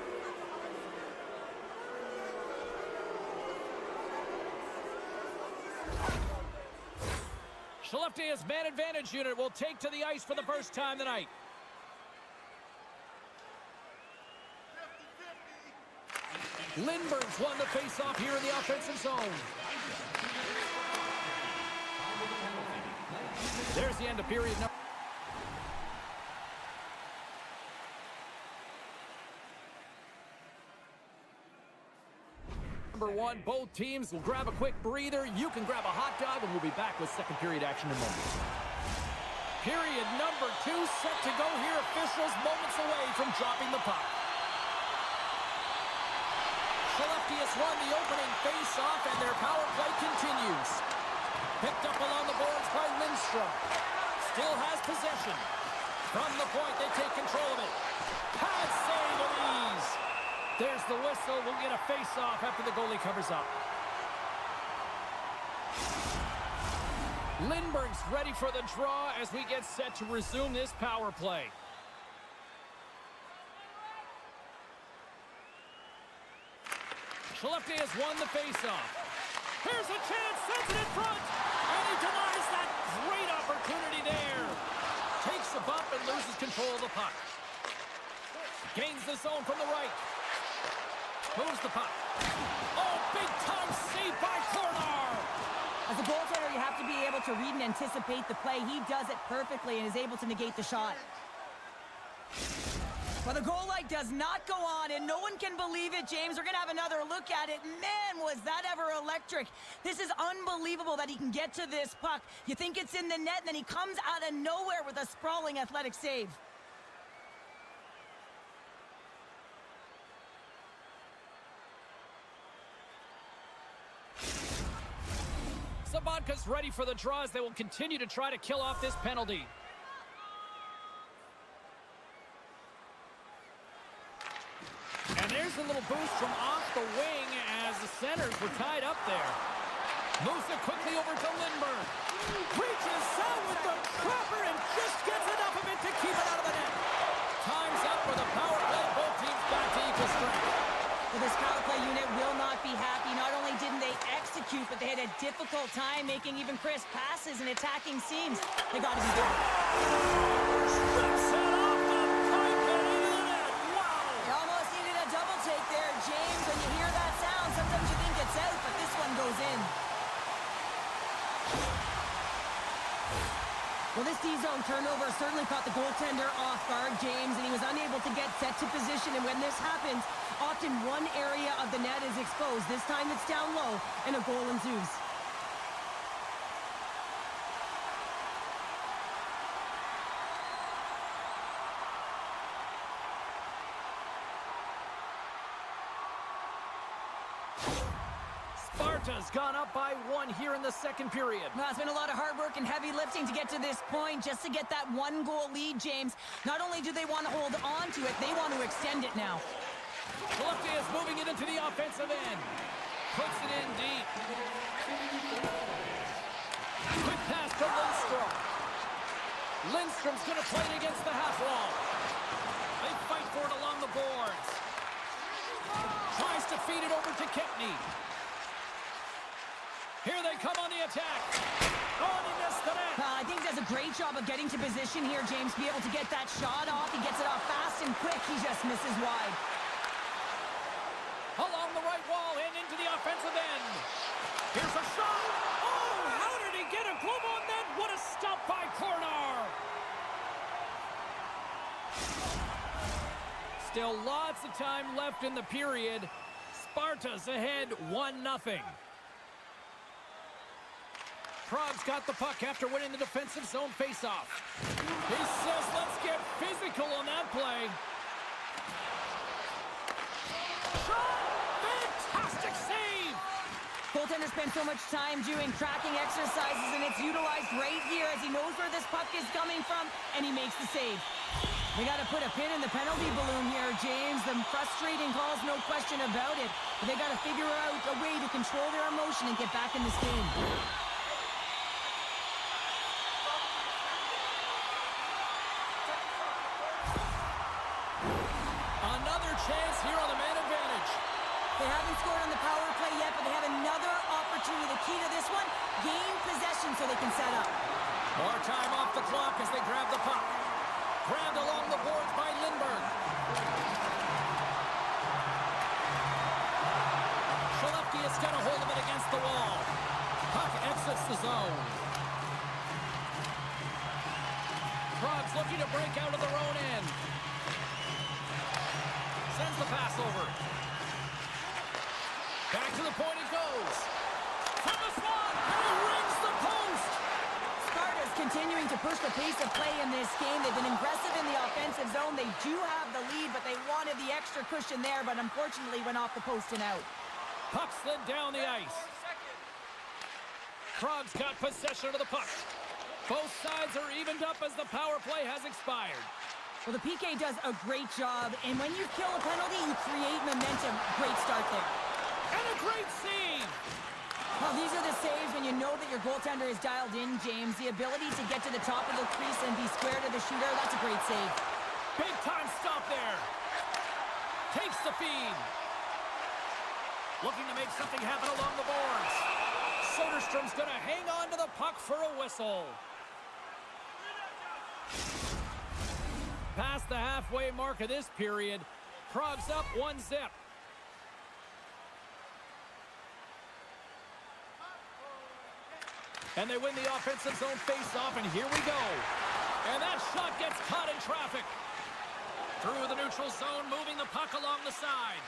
Skelleftea's man advantage unit will take to the ice for the first time tonight. Lindbergh's won the face-off here in the offensive zone. There's the end of period number one. Both teams will grab a quick breather. You can grab a hot dog, and we'll be back with second period action in a moment. Period number 2 set to go here. Officials moments away from dropping the puck. Skelleftea's won the opening face-off, and their power play continues. Picked up along the boards by Lindstrom. Still has possession. From the point, they take control of it. Pad save with ease. There's the whistle. We'll get a face-off after the goalie covers up. Lindbergh's ready for the draw as we get set to resume this power play. Skelleftea has won the face-off. Here's a chance, sends it in front, and he denies that great opportunity there. Takes a bump and loses control of the puck. Gains the zone from the right. Moves the puck. Oh, big-time save by Kornar. As a goaltender, you have to be able to read and anticipate the play. He does it perfectly and is able to negate the shot. Well, the goal light does not go on, and no one can believe it, James. We're going to have another look at it. Man, was that ever electric. This is unbelievable that he can get to this puck. You think it's in the net, and then he comes out of nowhere with a sprawling athletic save. Sabonka's ready for the draw as they will continue to try to kill off this penalty. And there's a little boost from off the wing as the centers were tied up there. Moves it quickly over to Lindbergh. Reaches out with the trapper and just gets enough of it to keep it out of the net. Time's up for the power play. Both teams back to equal strength. Well, this power play unit will not be happy. Not only didn't they execute, but they had a difficult time making even crisp passes and attacking seams. They got to be better. Strips it off the pipe and into the net. Wow! You almost needed a double take there, James. When you hear that sound, sometimes you think it's Well, this D-zone turnover certainly caught the goaltender off guard, James, and he was unable to get set to position. And when this happens, often one area of the net is exposed. This time it's down low, and a goal ensues. Sparta's gone up by 1 here in the second period. Well, it's been a lot of hard work and heavy lifting to get to this point, just to get that 1-goal lead, James. Not only do they want to hold on to it, they want to extend it now. Skelleftea is moving it into the offensive end. Puts it in deep. Quick pass to Lindstrom. Lindstrom's going to play it against the half wall. They fight for it along the boards. Tries to feed it over to Kempney. Here they come on the attack. Oh, and he missed the net. I think he does a great job of getting to position here, James. Be able to get that shot off. He gets it off fast and quick. He just misses wide. Along the right wall and into the offensive end. Here's a shot. Oh, how did he get a glove on that? What a stop by Kornar. Still lots of time left in the period. Sparta's ahead 1-0. Prague's got the puck after winning the defensive zone faceoff. He says, let's get physical on that play. Shot! Fantastic save! Goaltender spent so much time doing tracking exercises, and it's utilized right here as he knows where this puck is coming from, and he makes the save. They got to put a pin in the penalty balloon here, James. The frustrating calls, no question about it. But they got to figure out a way to control their emotion and get back in this game. Another chance here on the man advantage. They haven't scored on the power play yet, but they have another opportunity. The key to this one, gain possession so they can set up. More time off the clock as they grab the puck. Grabbed along the boards by Lindbergh. Skelleftea's got a hold of it against the wall. Puck exits the zone. Prague's looking to break out of their own end. Sends the pass over. Back to the point it goes. From the slot, and he rings the post. Sparta's continuing to push the pace of play in this game. They've been aggressive in the offensive zone. They do have the lead, but they wanted the extra cushion there, but unfortunately went off the post and out. Puck slid down the ice. Prague's got possession of the puck. Both sides are evened up as the power play has expired. Well, the PK does a great job, and when you kill a penalty, you create momentum. Great start there. And a great save! Well, these are the saves when you know that your goaltender is dialed in, James. The ability to get to the top of the crease and be square to the shooter, that's a great save. Big time stop there. Takes the feed. Looking to make something happen along the boards. Soderstrom's going to hang on to the puck for a whistle. Past the halfway mark of this period, Prague's up 1-0. And they win the offensive zone face-off, and here we go. And that shot gets caught in traffic. Through the neutral zone, moving the puck along the side.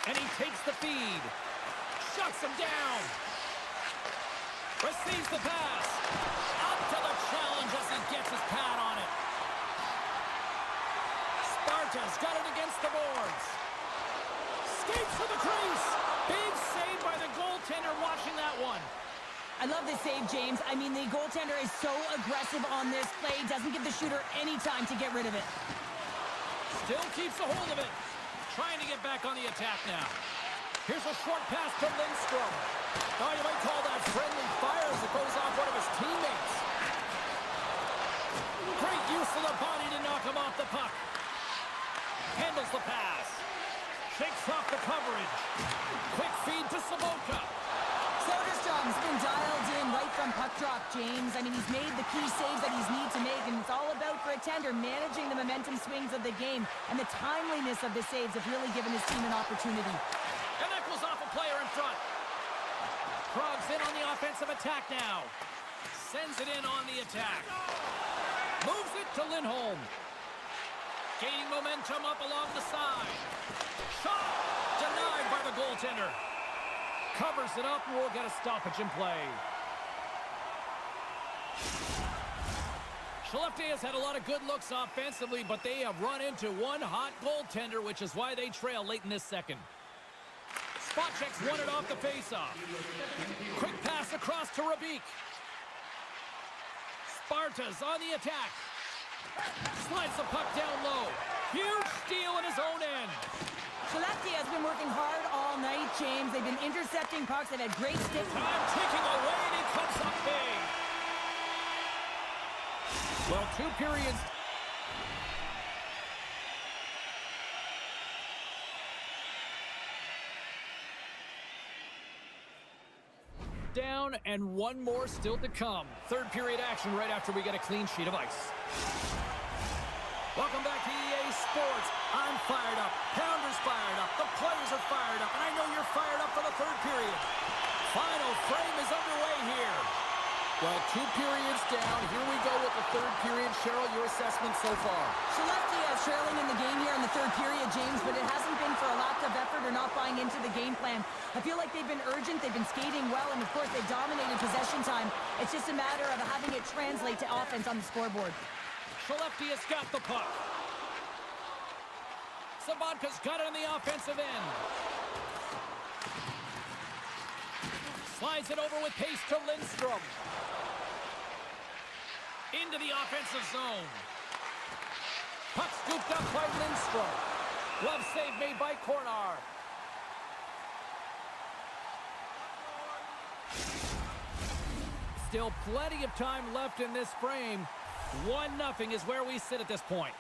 And he takes the feed. Shuts him down. Receives the pass. Up to the challenge as he gets his pad on it. Sparta's got it against the boards. Skates for the crease. Big save by the goaltender watching that one. I love this save, James. I mean, the goaltender is so aggressive on this play. Doesn't give the shooter any time to get rid of it. Still keeps a hold of it. Trying to get back on the attack now. Here's a short pass to Lindstrom. Now you might call that friendly fire as it goes off one of his teammates. Great use of the body to knock him off the puck. Handles the pass. Shakes off the coverage. Quick feed to Saboka. Soderstrom's been dialed in right from puck drop, James. I mean, he's made the key saves that he's need to make, and it's all about for a tender managing the momentum swings of the game, and the timeliness of the saves have really given his team an opportunity. And that goes off a player in front. Prague's in on the offensive attack now. sends it in on the attack. Moves it to Lindholm. Gaining momentum up along the side. Shot! Denied by the goaltender. Covers it up, and we'll get a stoppage in play. Skelleftea has had a lot of good looks offensively, but they have run into one hot goaltender, which is why they trail late in this second. Spot checks won it off the faceoff. Quick pass across to Rabik. Sparta's on the attack. Slides the puck down low. Huge steal in his own end. Skelleftea has been working hard all night, James. They've been intercepting pucks. They've had great stick. Time ticking away, and he comes up big. Well, 2 periods. Down, and one more still to come. Third period action right after we get a clean sheet of ice. Welcome back to EA Sports. I'm fired up. Pounder's fired up. The players are fired up. And I know you're fired up for the third period. Final frame is underway here. Well, 2 periods down. Here we go with the third period. Cheryl, your assessment so far? Skelleftea is trailing in the game here in the third period, James, but it hasn't been for a lack of effort or not buying into the game plan. I feel like they've been urgent, they've been skating well, and of course they dominated possession time. It's just a matter of having it translate to offense on the scoreboard. Skelleftea's got the puck. Sabatka's got it on the offensive end. Slides it over with pace to Lindstrom. Into the offensive zone. Puck scooped up by Lindstrom. Glove save made by Kornar. Still plenty of time left in this frame. 1-0 is where we sit at this point.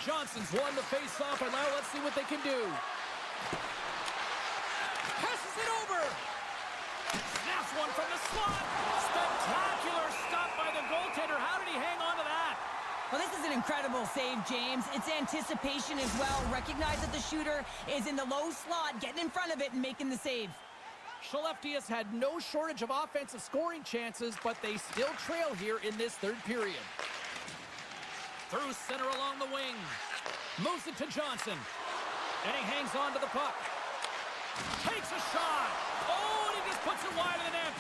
Johnson's won the face-off, and now let's see what they can do. Passes it over. Snaps one from the slot. Spectacular stop by the goaltender. How did he hang on to that? Well, this is an incredible save, James. It's anticipation as well. Recognize that the shooter is in the low slot, getting in front of it and making the save. Skelleftea's had no shortage of offensive scoring chances, but they still trail here in this third period. Through center along the wing. Moves it to Johnson. And he hangs on to the puck. Takes a shot. Oh, and he just puts it wide of the net.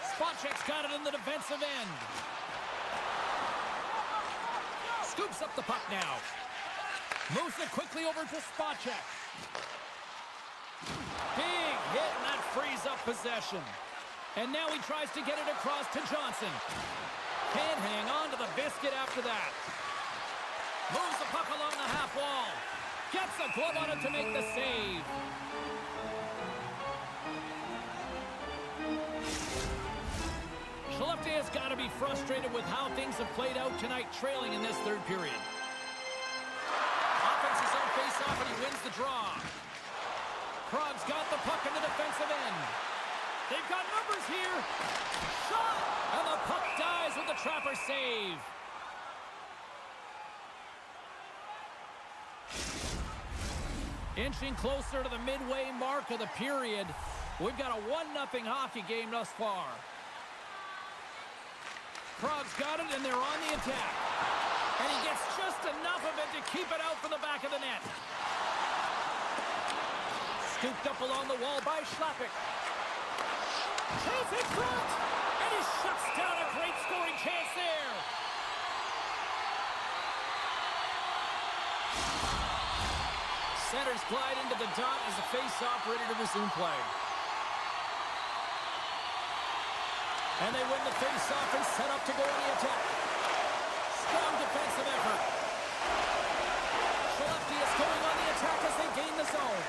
Spotchek's got it in the defensive end. Scoops up the puck now. Moves it quickly over to Spotchek. Big hit, and that frees up possession. And now he tries to get it across to Johnson. Can't hang on to the biscuit after that. Moves the puck along the half wall. Gets a glove on it to make the save. Skelleftea has got to be frustrated with how things have played out tonight, trailing in this third period. Offense's own face-off, and he wins the draw. Krog's got the puck in the defensive end. They've got numbers here. Shot! And the puck dies with the Trapper save. Inching closer to the midway mark of the period. We've got a 1-0 hockey game thus far. Krog's got it, and they're on the attack. And he gets just enough of it to keep it out from the back of the net. Scooped up along the wall by Schlappick. Chase in front! And he shuts down a great scoring chance there. Centers glide into the dot as the face-off ready to resume play. And they win the face-off and set up to go on the attack. Strong defensive effort. Skelleftea is going on the attack as they gain the zone.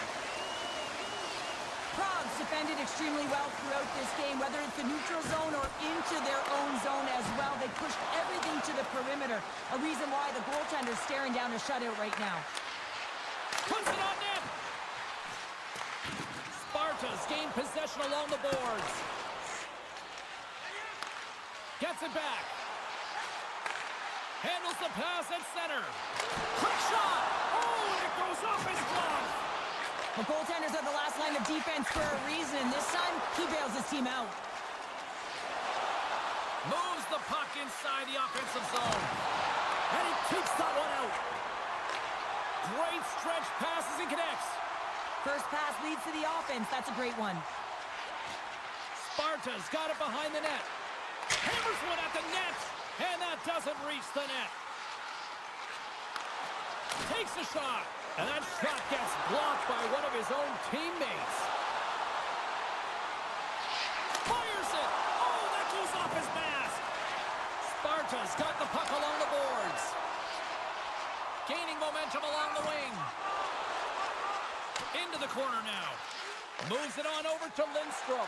Prague's defended extremely well throughout this game, whether it's the neutral zone or into their own zone as well. They pushed everything to the perimeter, a reason why the goaltender's staring down a shutout right now. Puts it on net! Sparta's gained possession along the boards. Gets it back. Handles the pass at center. Quick shot! Oh, and it goes off his glove! The goaltenders are the last line of defense for a reason, and this time, he bails his team out. Moves the puck inside the offensive zone. And he keeps that one out. Great stretch passes and connects. First pass leads to the offense. That's a great one. Sparta's got it behind the net. Hammers one at the net. And that doesn't reach the net. Takes a shot. And that shot gets blocked by one of his own teammates. Fires it. Oh, that goes off his mask. Sparta's got the puck along the boards. Gaining momentum along the wing. Into the corner now. Moves it on over to Lindstrom.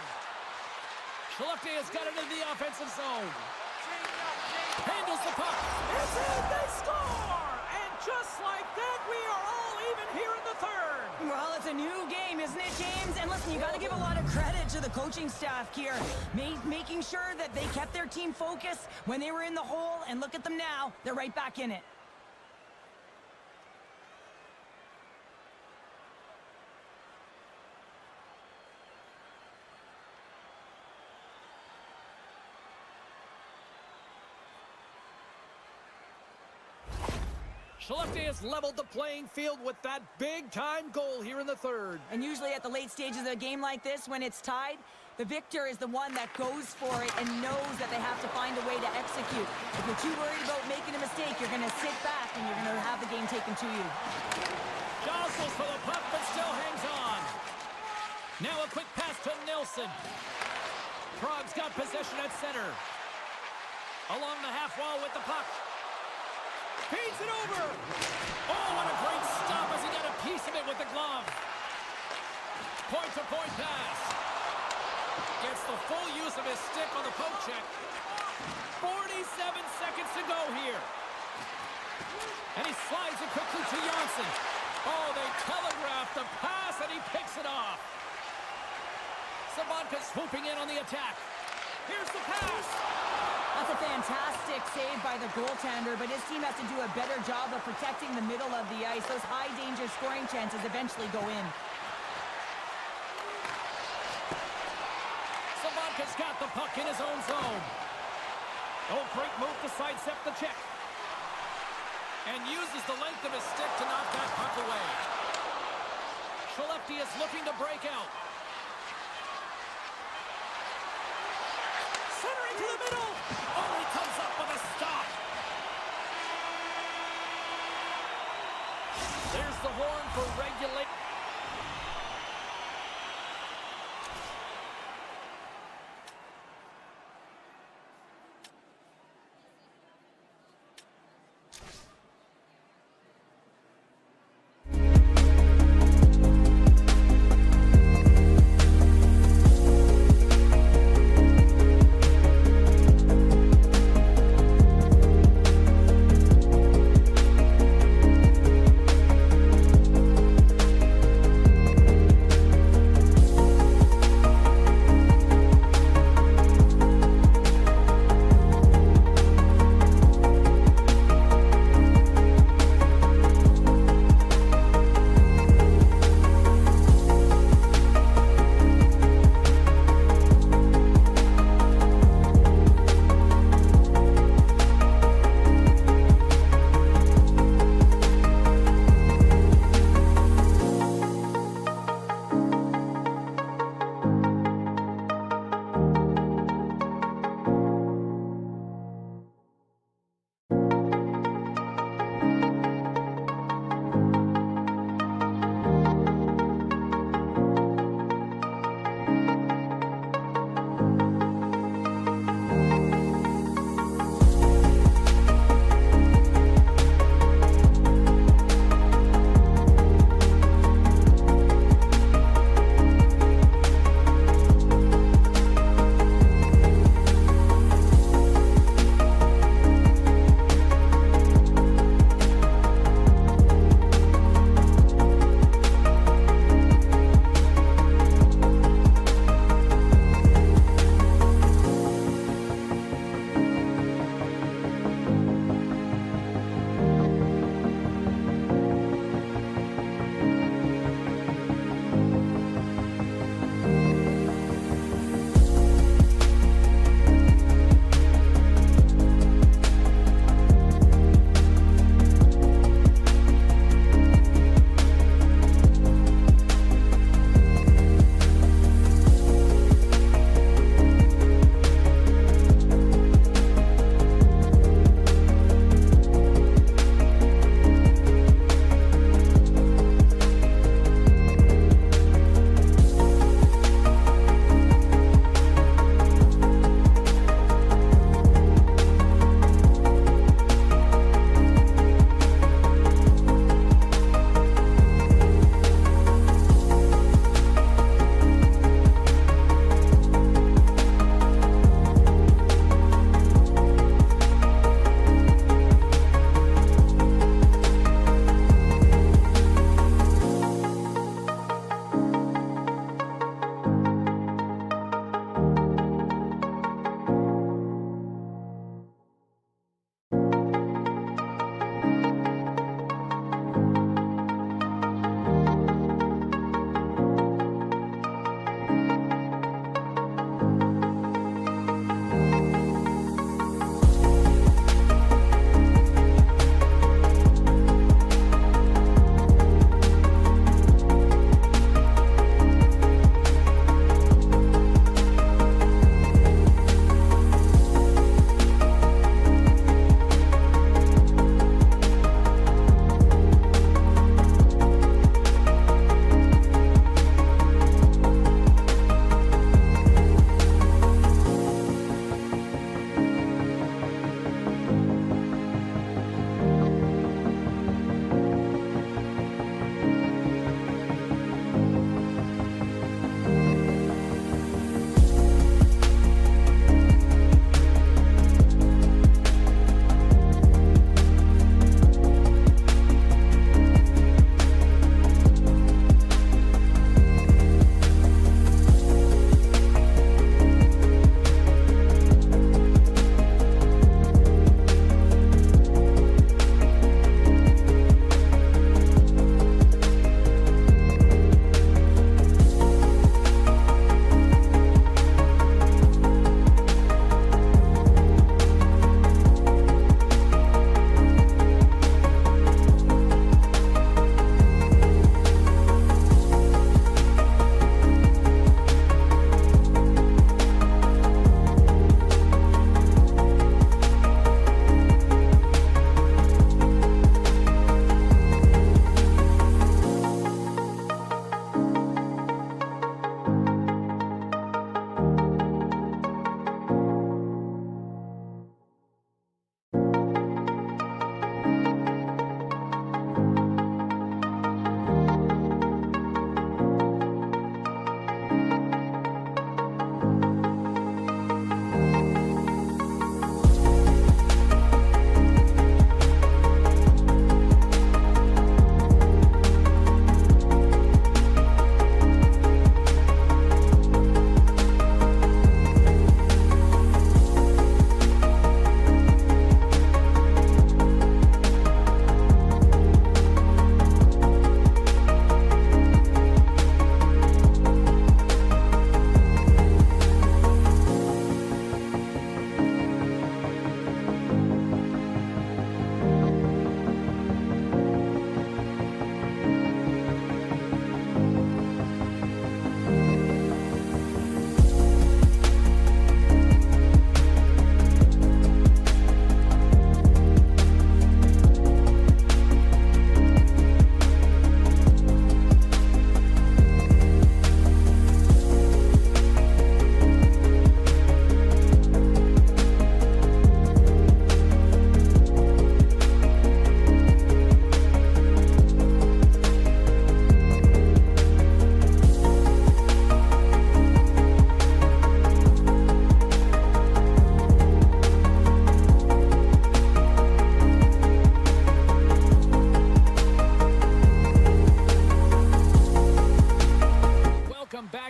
Skelleftea's got it into the offensive zone. Handles the puck. It's in, they score! And just like that, we are all even here in the third. Well, it's a new game, isn't it, James? And listen, you got to give a lot of credit to the coaching staff here, making sure that they kept their team focused when they were in the hole, and look at them now. They're right back in it. Skelleftea has leveled the playing field with that big-time goal here in the third. And usually at the late stages of a game like this, when it's tied, the victor is the one that goes for it and knows that they have to find a way to execute. If you're too worried about making a mistake, you're going to sit back and you're going to have the game taken to you. Jostles for the puck, but still hangs on. Now a quick pass to Nilsson. Prague's got possession at center. Along the half wall with the puck. Feeds it over. Oh, what a great stop as he got a piece of it with the glove. Point-to-point pass. Gets the full use of his stick on the poke check. 47 seconds to go here. And he slides it quickly to Janssen. Oh, they telegraphed the pass, and he picks it off. Serventte swooping in on the attack. Here's the pass. That's a fantastic save by the goaltender, but his team has to do a better job of protecting the middle of the ice. Those high-danger scoring chances eventually go in. Serventte's got the puck in his own zone. Oh, great move to sidestep the check. And uses the length of his stick to knock that puck away. Skelleftea is looking to break out. Centering to the middle. Oh, he comes up with a stop. There's the horn for regulate.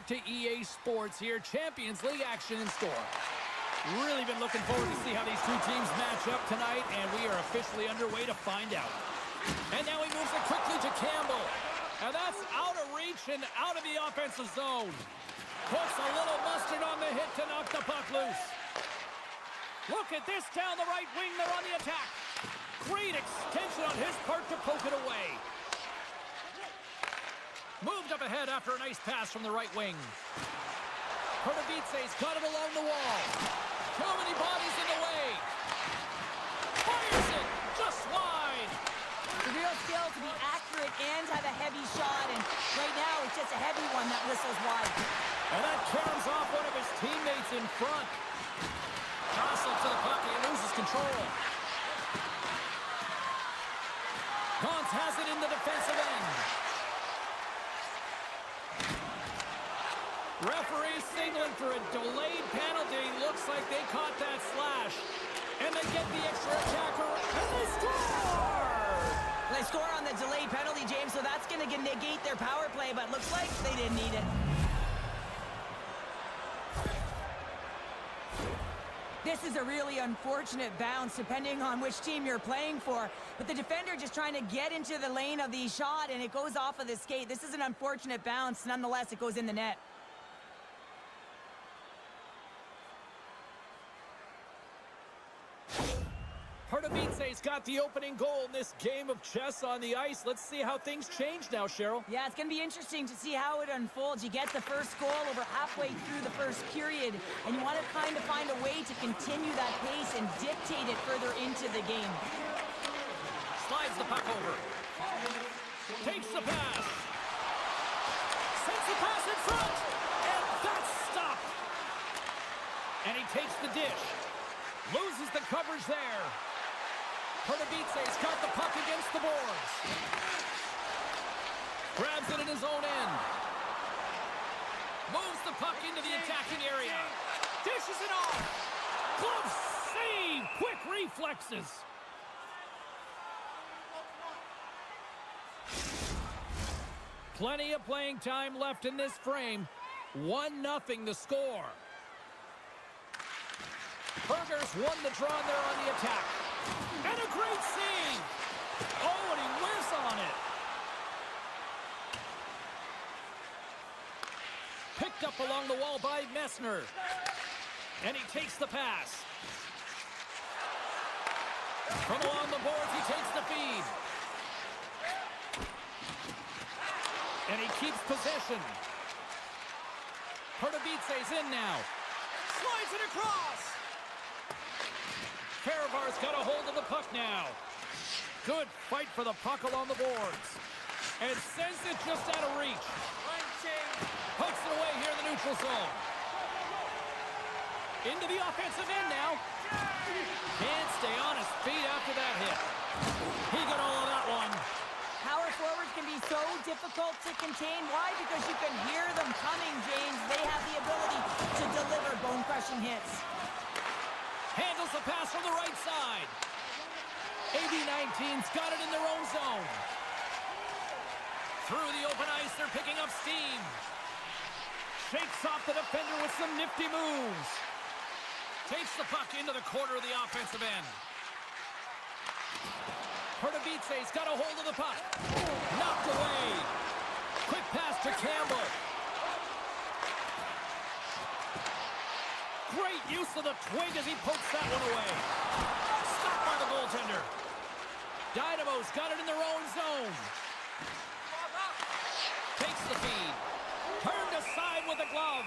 back to EA Sports here. Champions League action in store. Really been looking forward to see how these two teams match up tonight, and we are officially underway to find out. And now he moves it quickly to Campbell. And that's out of reach and out of the offensive zone. Puts a little mustard on the hit to knock the puck loose. Look at this down the right wing. They're on the attack. Great extension on his part to poke it away. Moved up ahead after a nice pass from the right wing. Pardubice's got it along the wall. Too many bodies in the way. Fires it just wide. The real skill to be accurate and have a heavy shot, and right now it's just a heavy one that whistles wide. And that turns off one of his teammates in front. Jostled to the puck, he loses control. Gauntz has it in the defensive end. Referee signaling for a delayed penalty. Looks like they caught that slash. And they get the extra attacker, and they score! They score on the delayed penalty, James, so that's going to negate their power play, but looks like they didn't need it. This is a really unfortunate bounce, depending on which team you're playing for. But the defender just trying to get into the lane of the shot, and it goes off of the skate. This is an unfortunate bounce. Nonetheless, it goes in the net. Pardubice's got the opening goal in this game of chess on the ice. Let's see how things change now, Cheryl. Yeah, it's going to be interesting to see how it unfolds. You get the first goal over halfway through the first period, and you want to kind of find a way to continue that pace and dictate it further into the game. Slides the puck over. Takes the pass. Sends the pass in front, and that's stopped. And he takes the dish. Loses the coverage there. Pardubice's got the puck against the boards. Grabs it in his own end. Moves the puck into the attacking area. Dishes it off. Glove save. Quick reflexes. Plenty of playing time left in this frame. 1-0 the score. Burgers won the draw, and they're on the attack. And a great save! Oh, and he whiffs on it. Picked up along the wall by Messner. And he takes the pass. From along the boards, he takes the feed. And he keeps possession. Pardubice's in now. Slides it across. Fehervar's got a hold of the puck now. Good fight for the puck along the boards. And sends it just out of reach. Pokes it away here in the neutral zone. Into the offensive end now. Can't stay on his feet after that hit. He got all of that one. Power forwards can be so difficult to contain. Why? Because you can hear them coming, James. They have the ability to deliver bone-crushing hits. Handles the pass from the right side. AB-19's got it in their own zone. Through the open ice, they're picking up steam. Shakes off the defender with some nifty moves. Takes the puck into the corner of the offensive end. Pardubice's got a hold of the puck. Knocked away. Quick pass to Campbell. Great use of the twig as he pokes that one away. Stopped by the goaltender. Dynamo's got it in their own zone. Takes the feed. Turned aside with a glove.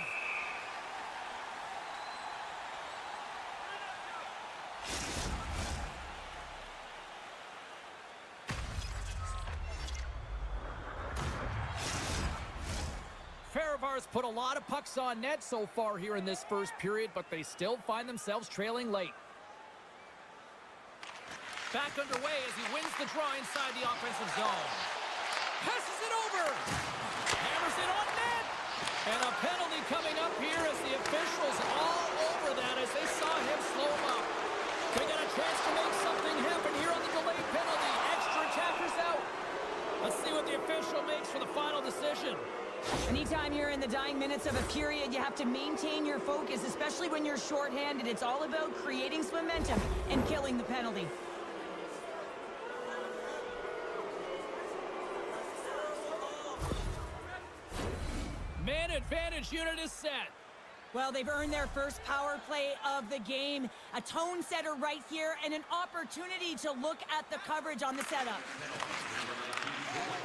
Fehervar's put a lot of pucks on net so far here in this first period, but they still find themselves trailing late. Back underway as he wins the draw inside the offensive zone. Passes it over. Hammers it on net. And a penalty coming up here as the officials all over that as they saw him slow him up. They got a chance to make something happen here on the delayed penalty. Extra attackers out. Let's see what the official makes for the final decision. Anytime you're in the dying minutes of a period, you have to maintain your focus, especially when you're shorthanded. It's all about creating some momentum and killing the penalty. Man advantage unit is set. Well, they've earned their first power play of the game. A tone setter right here and an opportunity to look at the coverage on the setup.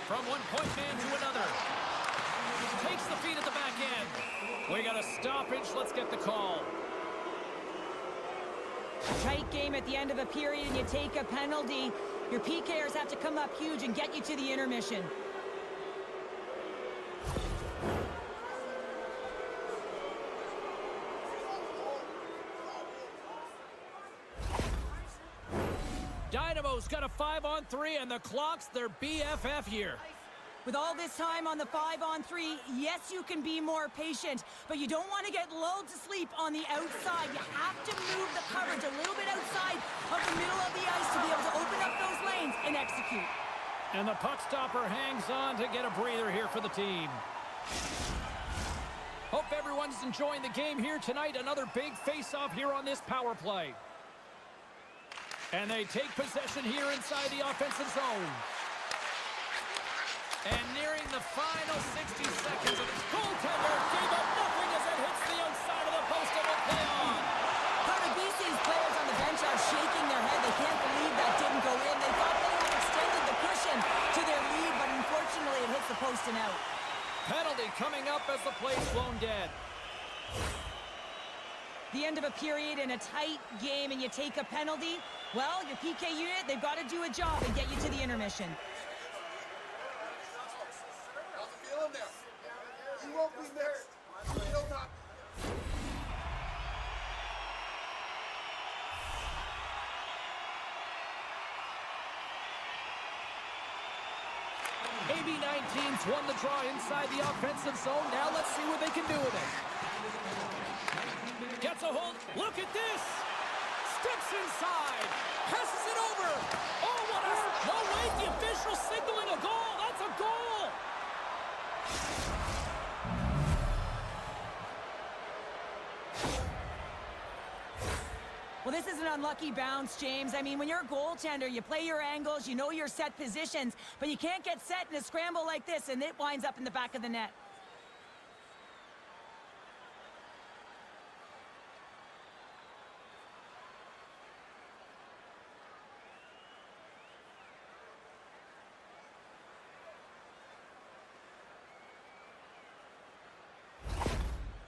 From one point man to another. Takes the feed at the back end. We got a stoppage. Let's get the call. A tight game at the end of a period and you take a penalty. Your PKers have to come up huge and get you to the intermission. Dynamo's got a 5-on-3 and the clock's their BFF here. With all this time on the 5-on-3, yes, you can be more patient, but you don't want to get lulled to sleep on the outside. You have to move the coverage a little bit outside of the middle of the ice to be able to open up those lanes and execute. And the puck stopper hangs on to get a breather here for the team. Hope everyone's enjoying the game here tonight. Another big face-off here on this power play. And they take possession here inside the offensive zone. And nearing the final 60 seconds of his goaltender gave up nothing as it hits the outside of the post and will play on. Pardubice's players on the bench are shaking their head. They can't believe that didn't go in. They thought they had extended the cushion to their lead, but unfortunately it hits the post and out. Penalty coming up as the play's blown dead. The end of a period in a tight game and you take a penalty, well, your PK unit, they've got to do a job and get you to the intermission. You won't be missed. You will not. AB-19's won the draw inside the offensive zone. Now let's see what they can do with it. Gets a hold. Look at this. Steps inside. Passes it over. Oh, what a... No, wait, the official signaling a goal. That's a goal. Well, this is an unlucky bounce, James. I mean, when you're a goaltender, you play your angles, you know your set positions, but you can't get set in a scramble like this, and it winds up in the back of the net.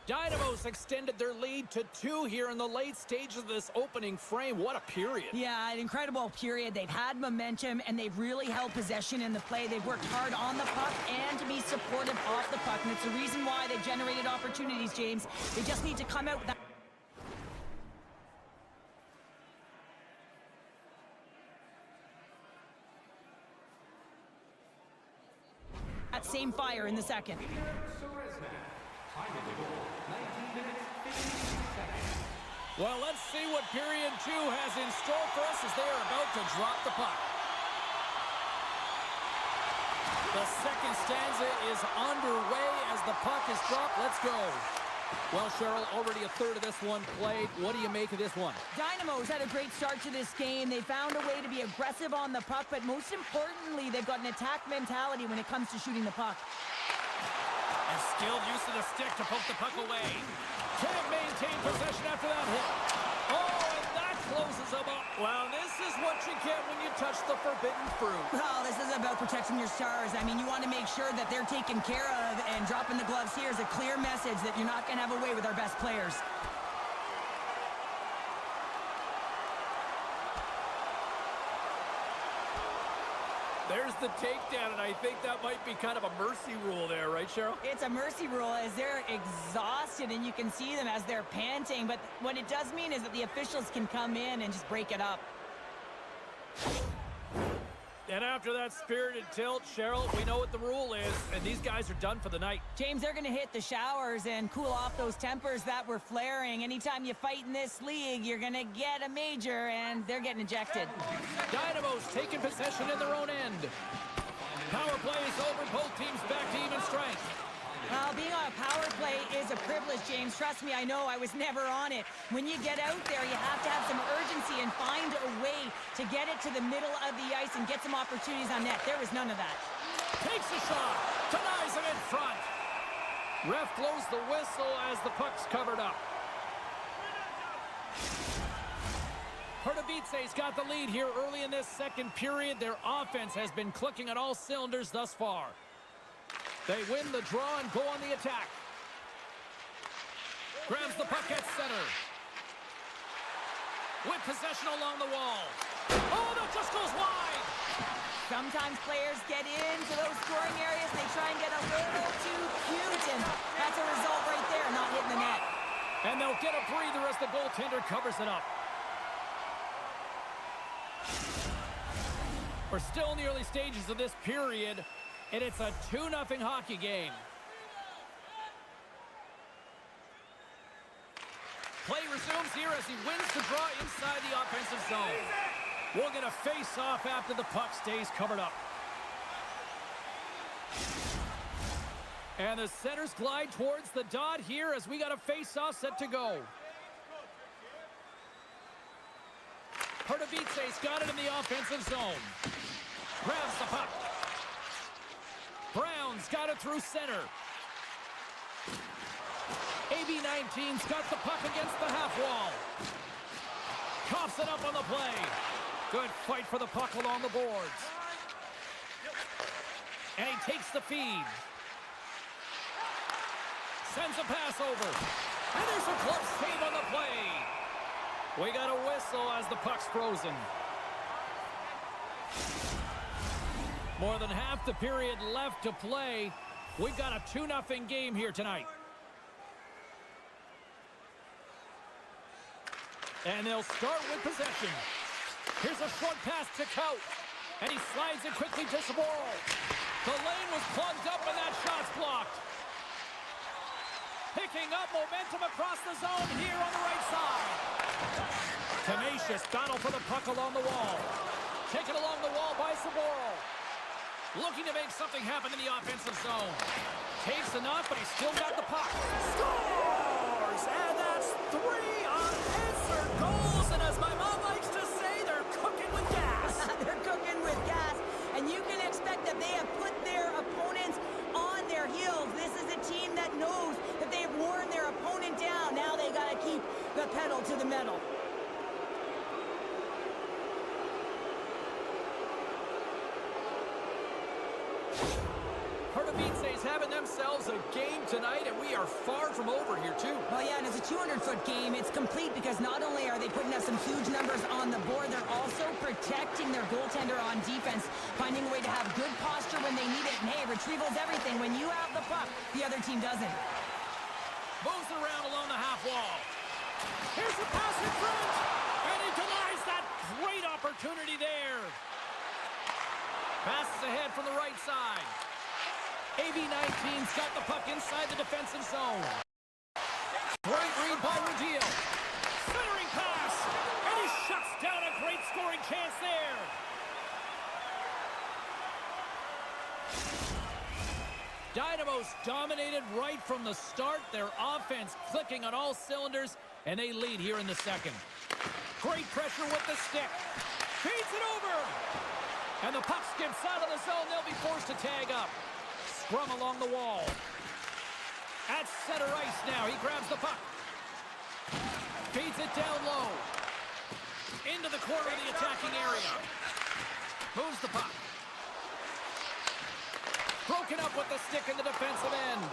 Dynamo's extended their lead to 2 here in the late stages of this opening frame. What a period. Yeah, an incredible period. They've had momentum, and they've really held possession in the play. They've worked hard on the puck and to be supportive off the puck, and it's the reason why they've generated opportunities, James. They just need to come out with that same fire in the second. Well, let's see what period 2 has in store for us as they are about to drop the puck. The second stanza is underway as the puck is dropped. Let's go. Well, Cheryl, already a third of this one played. What do you make of this one? Dynamo's had a great start to this game. They found a way to be aggressive on the puck, but most importantly, they've got an attack mentality when it comes to shooting the puck. A skilled use of the stick to poke the puck away. Can't maintain possession after that hit. Oh, and that closes them up. Well, this is what you get when you touch the forbidden fruit. Well, this is about protecting your stars. I mean, you want to make sure that they're taken care of, and dropping the gloves here is a clear message that you're not going to have a way with our best players. There's the takedown, and I think that might be kind of a mercy rule there, right, Cheryl? It's a mercy rule as they're exhausted, and you can see them as they're panting. But what it does mean is that the officials can come in and just break it up. And after that spirited tilt, Cheryl, we know what the rule is, and these guys are done for the night. James, they're going to hit the showers and cool off those tempers that were flaring. Anytime you fight in this league, you're going to get a major, and they're getting ejected. Dynamo's taking possession in their own end. Power play is over. Both teams back to even strength. is a privilege, James. Trust me, I know. I was never on it. When you get out there, you have to have some urgency and find a way to get it to the middle of the ice and get some opportunities on net. There was none of that. Takes a shot. Denies him in front. Ref blows the whistle as the puck's covered up. Pardubice's got the lead here early in this second period. Their offense has been clicking on all cylinders thus far. They win the draw and go on the attack. Grabs the puck at center. With possession along the wall. Oh, that just goes wide. Sometimes players get into those scoring areas. They try and get a little too cute, and that's a result right there, not hitting the net. And they'll get a breather as the goaltender covers it up. We're still in the early stages of this period, and it's a 2-0 hockey game. Play resumes here as he wins the draw inside the offensive zone. We'll get a face-off after the puck stays covered up. And the centers glide towards the dot here as we got a face-off set to go. Pardubice's got it in the offensive zone. Grabs the puck. Brown's got it through center. AB19's got the puck against the half wall. Coughs it up on the play. Good fight for the puck along the boards. And he takes the feed. Sends a pass over. And there's a close save on the play. We got a whistle as the puck's frozen. More than half the period left to play. We've got a 2-0 game here tonight. And they'll start with possession. Here's a short pass to Kaut. And he slides it quickly to Saboro. The lane was plugged up and that shot's blocked. Picking up momentum across the zone here on the right side. Tenacious battle for the puck along the wall. Taken along the wall by Saboro. Looking to make something happen in the offensive zone. Takes enough, but he's still got the puck. Scores! And that's 3 unanswered goals. And as my mom likes to say, they're cooking with gas. They're cooking with gas. And you can expect that they have put their opponents on their heels. This is a team that knows that they've worn their opponent down. Now they got to keep the pedal to the metal. Pardubice's having themselves a game tonight, and we are far from over here, too. Well, yeah, and it's a 200-foot game. It's complete because not only are they putting up some huge numbers on the board, they're also protecting their goaltender on defense, finding a way to have good posture when they need it. And, hey, retrieval's everything. When you have the puck, the other team doesn't. Moves around along the half wall. Here's the pass in front, and he denies that great opportunity there. Passes ahead from the right side. AB19's got the puck inside the defensive zone. Great read by Ruggiero. Centering pass, and he shuts down a great scoring chance there. Dynamo's dominated right from the start. Their offense clicking on all cylinders, and they lead here in the second. Great pressure with the stick. Feeds it over. And the puck skips out of the zone. They'll be forced to tag up. Scrum along the wall. At center ice now. He grabs the puck. Feeds it down low. Into the corner of the attacking area. Moves the puck. Broken up with the stick in the defensive end.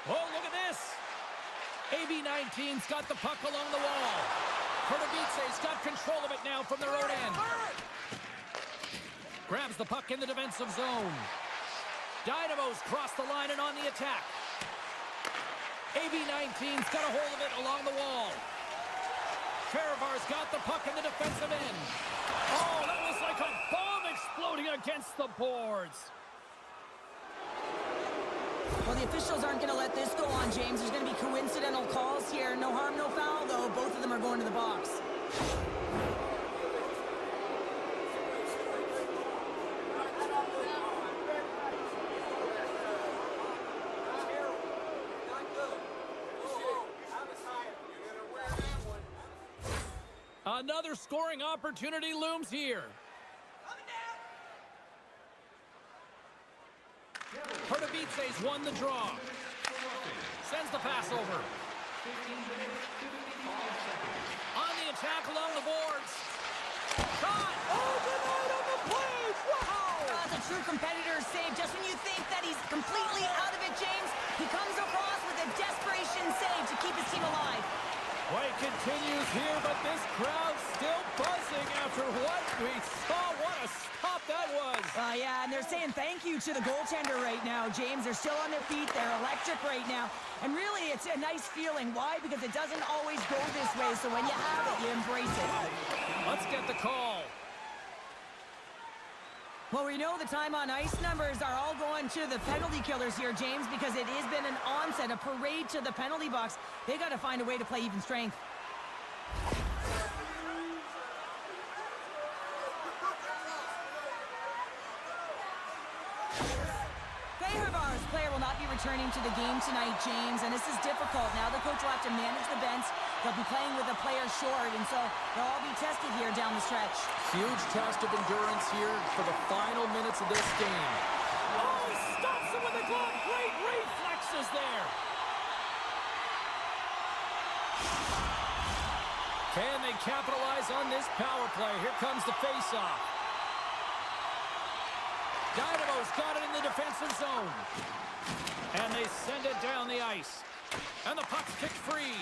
Oh, look at this. AB19's got the puck along the wall. Pardubice's got control of it now from their own end. Grabs the puck in the defensive zone. Dynamo's crossed the line and on the attack. AB19's got a hold of it along the wall. Fehervar's got the puck in the defensive end. Oh, that was like a bomb exploding against the boards. Well, the officials aren't going to let this go on, James. There's going to be coincidental calls here. No harm, no foul, though. Both of them are going to the box. Another scoring opportunity looms here. Pardubice's won the draw. Sends the pass over. On the attack along the boards. Shot! Oh, denied on the play! Wow! That's a true competitor save. Just when you think that he's completely out of it, James, he comes across with a desperation save to keep his team alive. Play continues here, but this crowd's still buzzing after what we saw. What a stop that was. Yeah, and they're saying thank you to the goaltender right now, James. They're still on their feet. They're electric right now. And really, it's a nice feeling. Why? Because it doesn't always go this way, so when you have it, you embrace it. Let's get the call. Well, we know the time on ice numbers are all going to the penalty killers here, James, because it has been an onset, a parade to the penalty box. They got to find a way to play even strength. Fehervar's player will not be returning to the game tonight, James, and this is difficult. Now the coach will have to manage the bench. They'll be playing with a player short, and so they'll all be tested here down the stretch. Huge test of endurance here for the final minutes of this game. Oh, he stops it with the glove. Great reflexes there. Can they capitalize on this power play? Here comes the face-off. Dynamo's got it in the defensive zone. And they send it down the ice. And the puck's kicked free.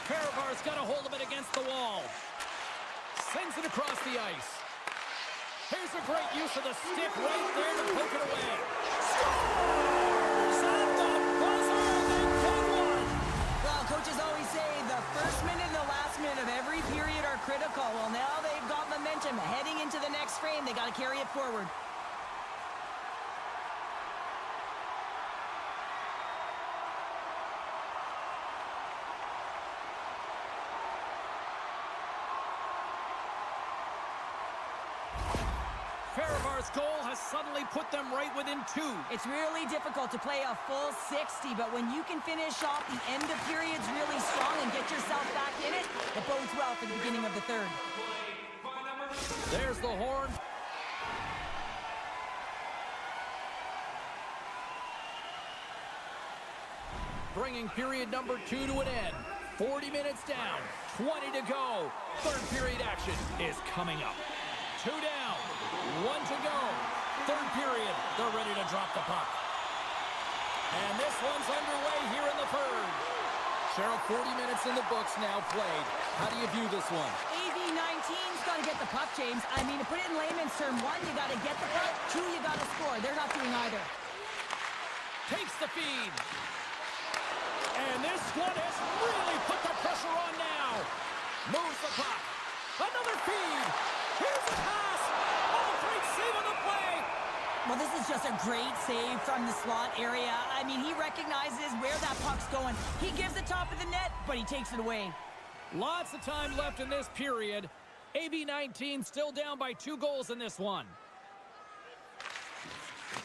Fehervar's got a hold of it against the wall. Sends it across the ice. Here's a great use of the stick right there to poke it away. Scores! At the buzzer, they get one! Well, coaches always say the first minute and the last minute of every period are critical. Well, now they've got momentum heading into the next frame. They got to carry it forward. Fehervar's goal has suddenly put them right within 2. It's really difficult to play a full 60, but when you can finish off the end of periods really strong and get yourself back in it, it bodes well for the beginning of the third. There's the horn. Bringing period number 2 to an end. 40 minutes down, 20 to go. Third period action is coming up. 2 down, 1 to go. Third period, they're ready to drop the puck. And this one's underway here in the third. Cheryl, 40 minutes in the books now played. How do you view this one? AV19's got to get the puck, James. I mean, to put it in layman's term, 1, you got to get the puck. 2, you got to score. They're not doing either. Takes the feed. And this one has really put the pressure on now. Moves the puck. Another feed. Here's a pass. Oh, great save on the play. Well, this is just a great save from the slot area. I mean, he recognizes where that puck's going. He gives the top of the net, but he takes it away. Lots of time left in this period. AB19 still down by 2 goals in this one.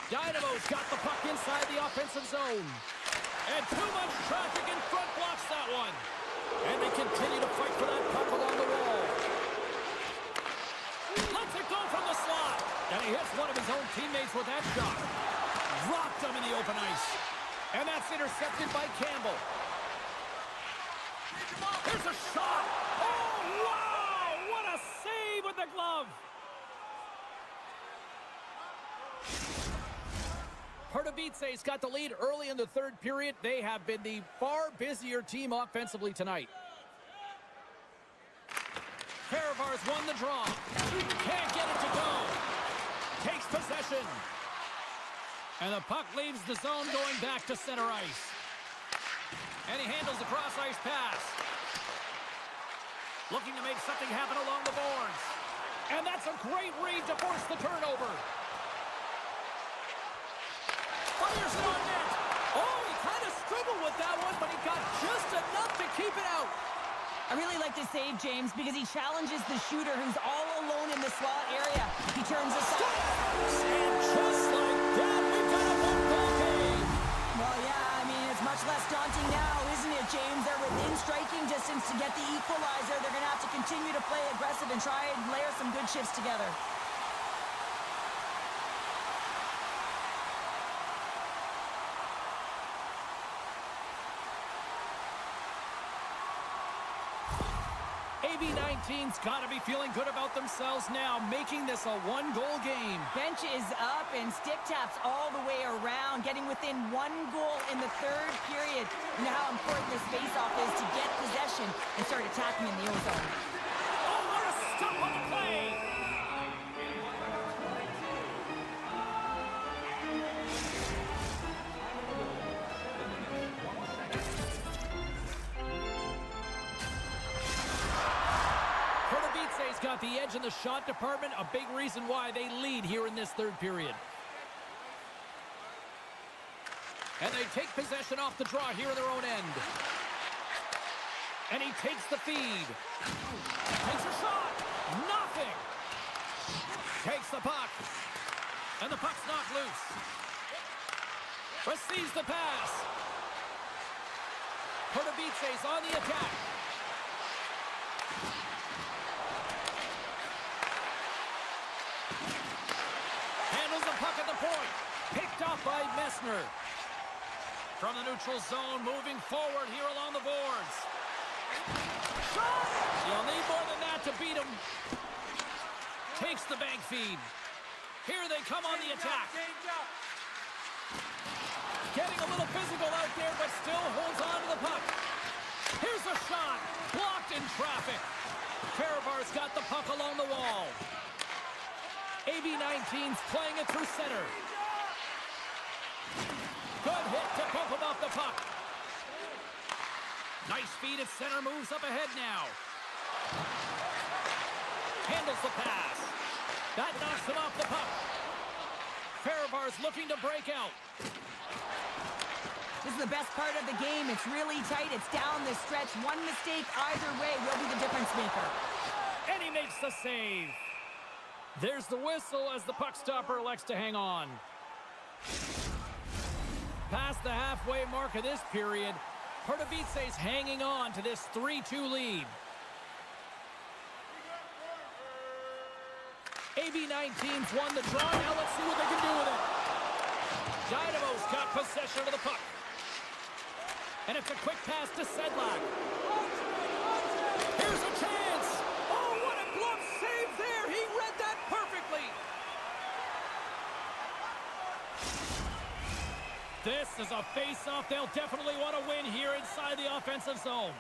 Dynamo's got the puck inside the offensive zone. And too much traffic in front blocks that one. And they continue to fight for that puck along the wall. Lets it go from the slot. And he hits one of his own teammates with that shot. Dropped him in the open ice. And that's intercepted by Campbell. Here's a shot. Oh, wow! What a save with the glove. Pardubice's got the lead early in the third period. They have been the far busier team offensively tonight. Fehervar's won the draw. Can't get it to go. Takes possession. And the puck leaves the zone going back to center ice. And he handles the cross-ice pass. Looking to make something happen along the boards. And that's a great read to force the turnover. Fires it on net. Oh, he kind of struggled with that one, but he got just enough to keep it out. I really like this save, James, because he challenges the shooter who's all alone in the slot area. He turns aside. And just like that, we've got a one-goal game. Well, yeah, I mean, it's much less daunting now, isn't it, James? They're within within striking distance to get the equalizer. They're going to have to continue to play aggressive and try and layer some good shifts together. AB19's got to be feeling good about themselves now, making this a one-goal game. Bench is up and stick taps all the way around, getting within 1 goal in the third period. You know how important this face-off is to get possession and start attacking in the O-zone. Oh, what a stop on the play! Pardubice's got the edge in the shot department, a big reason why they lead here in this third period. And they take possession off the draw here in their own end. And he takes the feed. Takes a shot. Nothing. Takes the puck. And the puck's knocked loose. Receives the pass. Pardubice's on the attack. Handles the puck at the point. Picked off by Messner. From the neutral zone, moving forward here along the boards. Shot! You'll need more than that to beat him. Takes the bank feed. Here they come on the attack. Getting a little physical out there, but still holds on to the puck. Here's a shot. Blocked in traffic. Fehervar's got the puck along the wall. AB19's playing it through center. Good hit to bump him off the puck. Nice feed at center, moves up ahead now. Handles the pass. That knocks him off the puck. Fehervar's looking to break out. This is the best part of the game. It's really tight. It's down the stretch. One mistake either way will be the difference maker. And he makes the save. There's the whistle as the puck stopper elects to hang on. Past the halfway mark of this period, Pardubice's hanging on to this 3-2 lead. AB19's won the draw. Now let's see what they can do with it. Dynamo's got possession of the puck. And it's a quick pass to Sedlak. Here's a chance. Oh, what a glove save there. He read that perfectly. This is a face-off they'll definitely want to win here inside the offensive zone.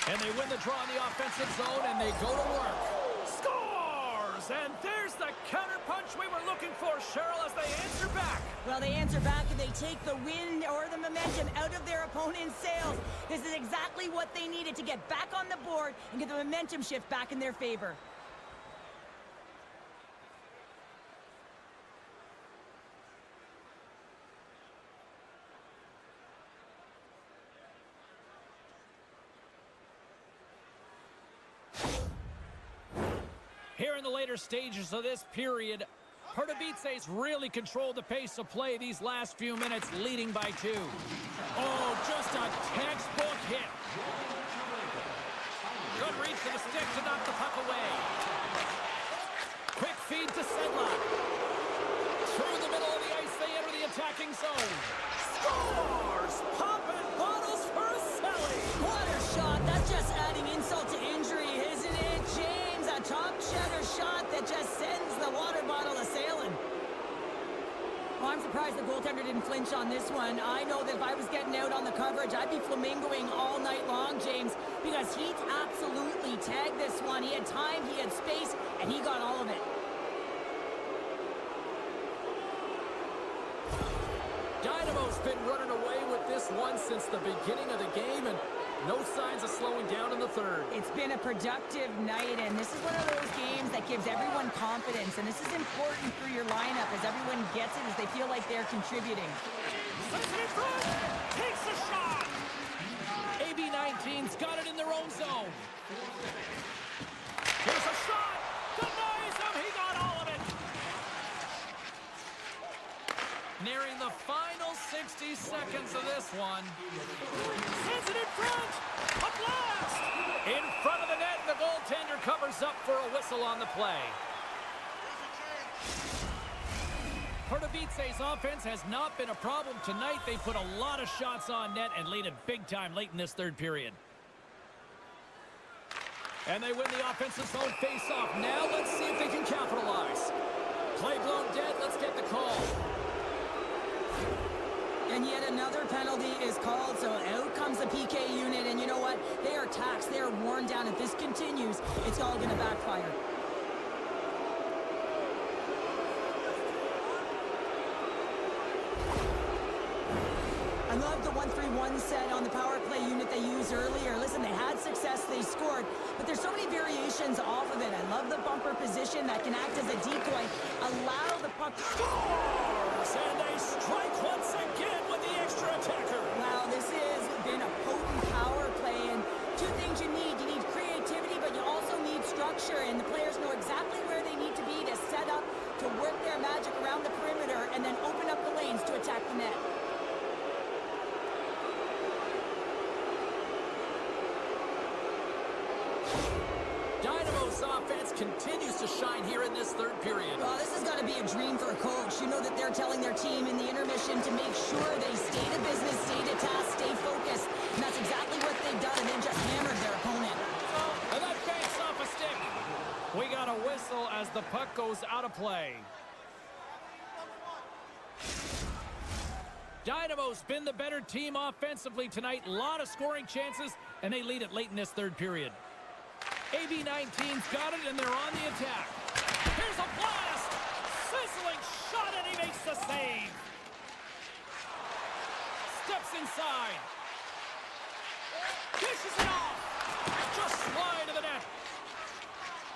And they win the draw in the offensive zone, and they go to work. Scores! And there's the counterpunch we were looking for, Cheryl, as they answer back. Well, they answer back and they take the wind or the momentum out of their opponent's sails. This is exactly what they needed to get back on the board and get the momentum shift back in their favor. Here in the later stages of this period, Pardubice's really controlled the pace of play these last few minutes, leading by 2. Oh, just a textbook hit. Good reach to the stick to knock the puck away. Quick feed to Sedlak. Through the middle of the ice, they enter the attacking zone. Scores! Popping bottles for Selly. What a shot. That's just adding insult to injury, isn't it, James? A top cheddar shot that just sends the water bottle a-sailing. Well, I'm surprised the goaltender didn't flinch on this one. I know that if I was getting out on the coverage, I'd be flamingoing all night long, James, because he absolutely tagged this one. He had time, he had space, and he got all of it. Dynamo's been running away with this one since the beginning of the game, and no signs of slowing down in the third. It's been a productive night, and this is one of those games that gives everyone confidence, and this is important for your lineup as everyone gets it, as they feel like they're contributing. Sends it in front! Takes a shot! AB19's got it in their own zone. Here's a shot! Denies him! He got all of it! Nearing the final 60 seconds of this one. Sends it in front. A blast! In front of the net, the goaltender covers up for a whistle on the play. Pardubice's offense has not been a problem tonight. They put a lot of shots on net and lead it big time late in this third period. And they win the offensive zone face-off. Now let's see if they can capitalize. Play blown dead. Let's get the call. And yet another penalty is called, so out comes the PK unit. And you know what? They are taxed. They are worn down. If this continues, it's all going to backfire. I love the 1-3-1 set on the power play unit they used earlier. Listen, they had success, they scored, but there's so many variations off of it. I love the bumper position that can act as a decoy, allow the puck to Scores! And they strike once again with the extra attacker. Wow, this has been a potent power play, and two things you need. You need creativity, but you also need structure, and the players know exactly where they need to be to set up, to work their magic around the perimeter, and then open up the lanes to attack the net. Dynamo's offense continues to shine here in this third period. Well, this has got to be a dream for a coach. You know that they're telling their team in the intermission to make sure they stay to business, stay to task, stay focused. And that's exactly what they've done, and they've just hammered their opponent. And that banks off a stick. We got a whistle as the puck goes out of play. Dynamo's been the better team offensively tonight. A lot of scoring chances, and they lead it late in this third period. AB19's got it, and they're on the attack. Here's a blast! Sizzling shot, and he makes the save. Steps inside. Dishes it off. Just wide of the net.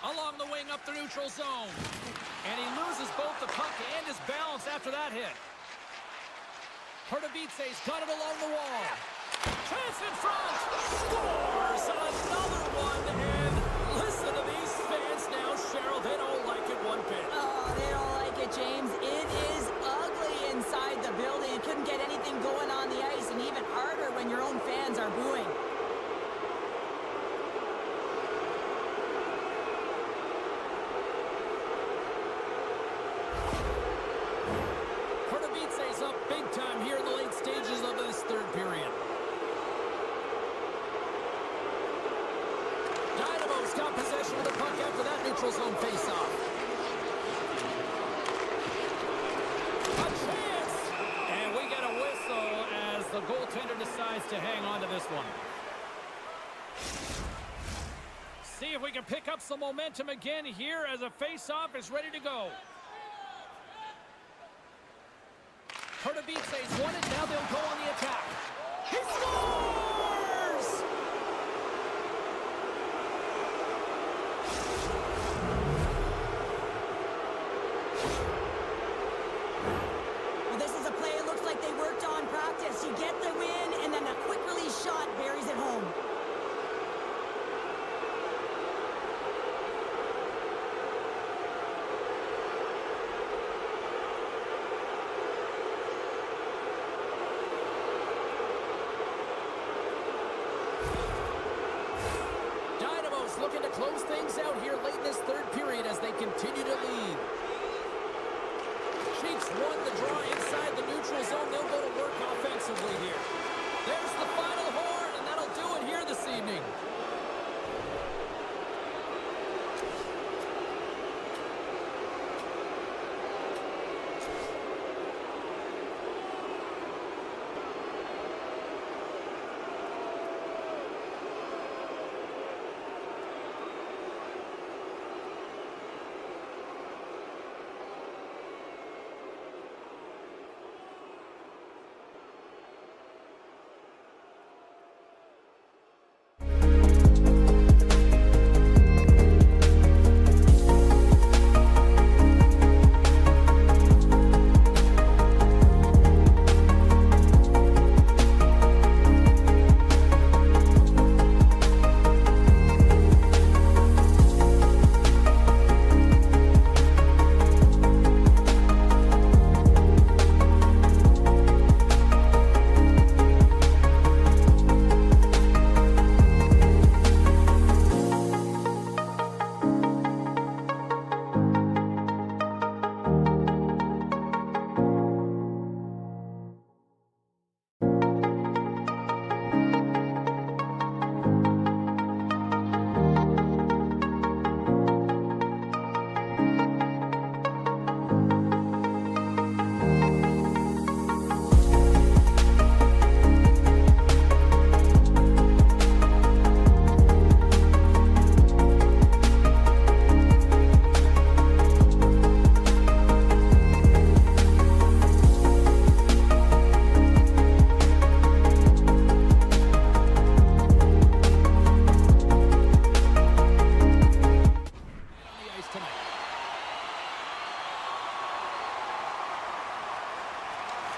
Along the wing up the neutral zone. And he loses both the puck and his balance after that hit. Pardubice's got it along the wall. Chance in front. Scores another one. And listen to these fans now, Cheryl. They don't like it one bit. Oh, they don't like it, James. It is ugly inside the building. You couldn't get anything going on the ice, and even harder when your own fans are booing. Pardubice's up big time here in the late stages of this third period. Dynamo's got possession of the puck after that neutral zone face-off. A chance! And we get a whistle as the goaltender decides to hang on to this one. See if we can pick up some momentum again here as a face-off is ready to go. Pardubice's won it, now they'll go on the attack. He scores! Well, this is a play it looks like they worked on practice. You get the win, and then a quick release shot buries it home. Dynamo's looking to close things out here late in this third period as they continue to lead. Chiefs won the draw inside the neutral zone. They'll go to work offensively here. There's the final horn, and that'll do it here this evening.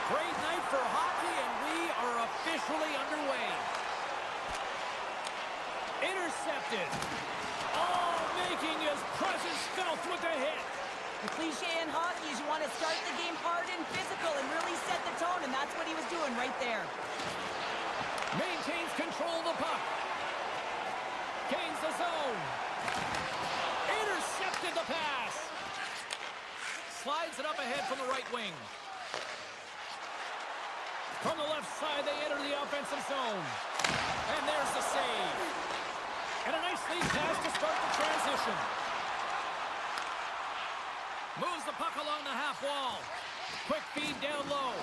Great night for hockey, and we are officially underway. Intercepted. Oh, making his presence felt with a hit. The cliche in hockey is you want to start the game hard and physical and really set the tone, and that's what he was doing right there. Maintains control of the puck. Gains the zone. Intercepted the pass. Slides it up ahead from the right wing. From the left side, they enter the offensive zone. And there's the save. And a nice lead pass to start the transition. Moves the puck along the half wall. Quick feed down low.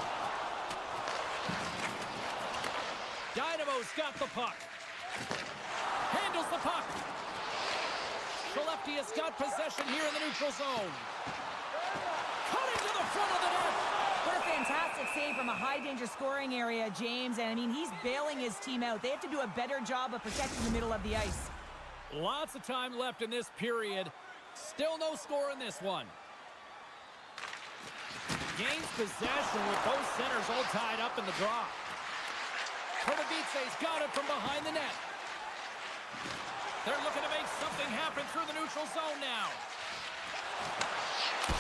Dynamo's got the puck. Handles the puck. Skelleftea's got possession here in the neutral zone. Cutting to the front of the net. What a fantastic save from a high-danger scoring area, James. And, I mean, he's bailing his team out. They have to do a better job of protecting the middle of the ice. Lots of time left in this period. Still no score in this one. Gains possession with both centers all tied up in the draw. Pardubice's got it from behind the net. They're looking to make something happen through the neutral zone now.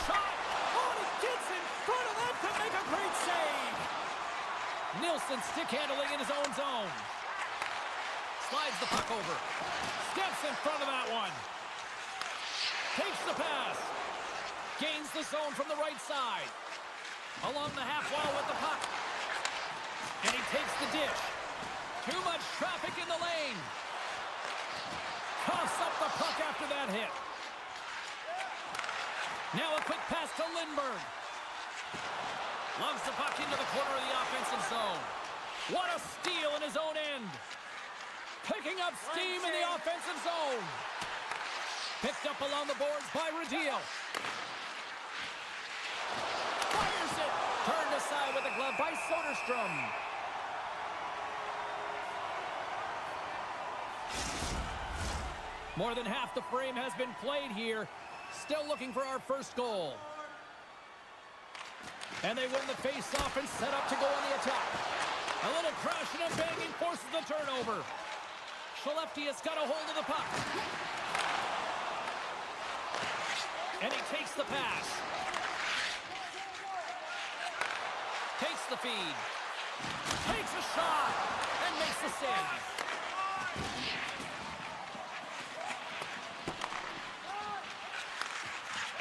Shot! Oh, he gets in front of that to make a great save. Nilsson stick handling in his own zone. Slides the puck over. Steps in front of that one. Takes the pass. Gains the zone from the right side. Along the half wall with the puck. And he takes the dish. Too much traffic in the lane. Coughs up the puck after that hit. Now a quick pass to Lindbergh. Loves the puck into the corner of the offensive zone. What a steal in his own end. Picking up steam in the offensive zone. Picked up along the boards by Radil. Fires it. Turned aside with a glove by Soderstrom. More than half the frame has been played here. Still looking for our first goal. And they win the face-off and set up to go on the attack. A little crashing and banging forces the turnover. Skelleftea's got a hold of the puck. And he takes the pass. Takes the feed. Takes a shot. And makes the save.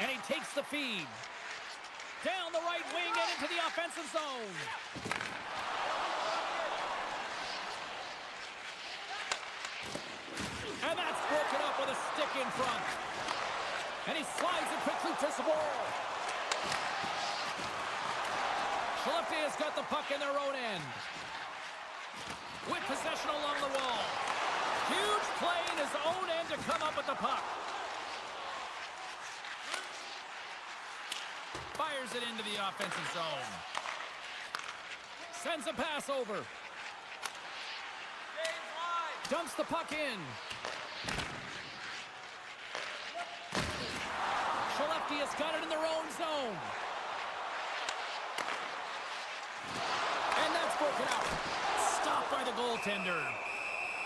And he takes the feed. Down the right wing and into the offensive zone. And that's broken up with a stick in front. And he slides it quickly to Sabor. Skelleftea's got the puck in their own end. With possession along the wall. Huge play in his own end to come up with the puck. Fires it into the offensive zone. Sends a pass over. Dumps the puck in. Skelleftea's got it in their own zone. And that's broken out. Stopped by the goaltender.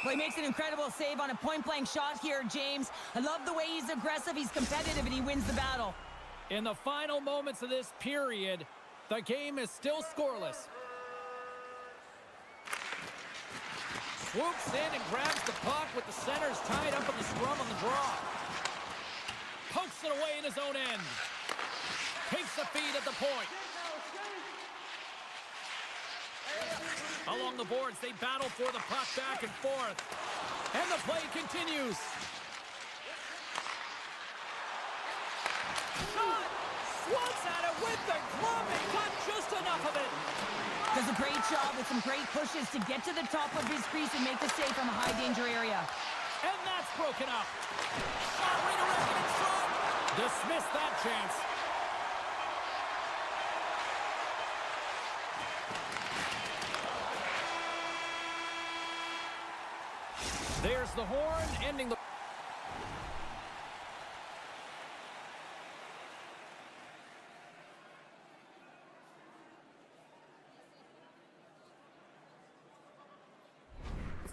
Well, he makes an incredible save on a point-blank shot here, James. I love the way he's aggressive, he's competitive, and he wins the battle. In the final moments of this period, the game is still scoreless. Swoops in and grabs the puck with the centers tied up in the scrum on the draw. Pokes it away in his own end. Takes the feed at the point. Along the boards, they battle for the puck back and forth. And the play continues. Shot! Swats at it with the glove and got just enough of it. Does a great job with some great pushes to get to the top of his crease and make the save from a high-danger area. And that's broken up. Shot redirected in front. Dismissed that chance. There's the horn, ending the...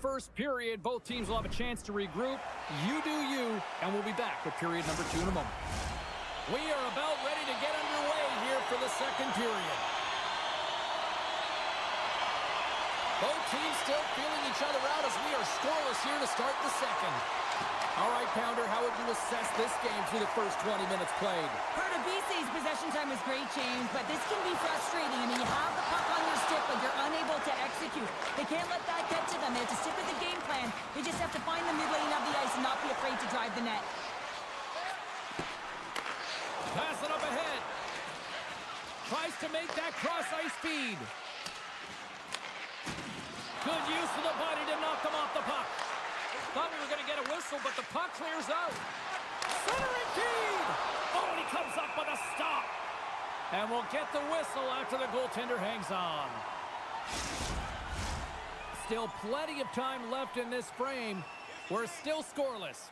first period. Both teams will have a chance to regroup. You do you, and we'll be back with period number 2 in a moment. We are about ready to get underway here for the second period. Both teams still feeling each other out as we are scoreless here to start the second. All right, Pounder, how would you assess this game through the first 20 minutes played? Pardubice's possession time was great, James, but this can be frustrating. I mean, you have the puck on your stick, but you're unable to execute. They can't let that get to them. They have to stick with the game plan. They just have to find the mid-lane of the ice and not be afraid to drive the net. Pass it up ahead. Tries to make that cross-ice feed. Good use of the body to knock them off the puck. Thought we were going to get a whistle, but the puck clears out. Centering feed! Oh, and he comes up with a stop. And we'll get the whistle after the goaltender hangs on. Still plenty of time left in this frame. We're still scoreless.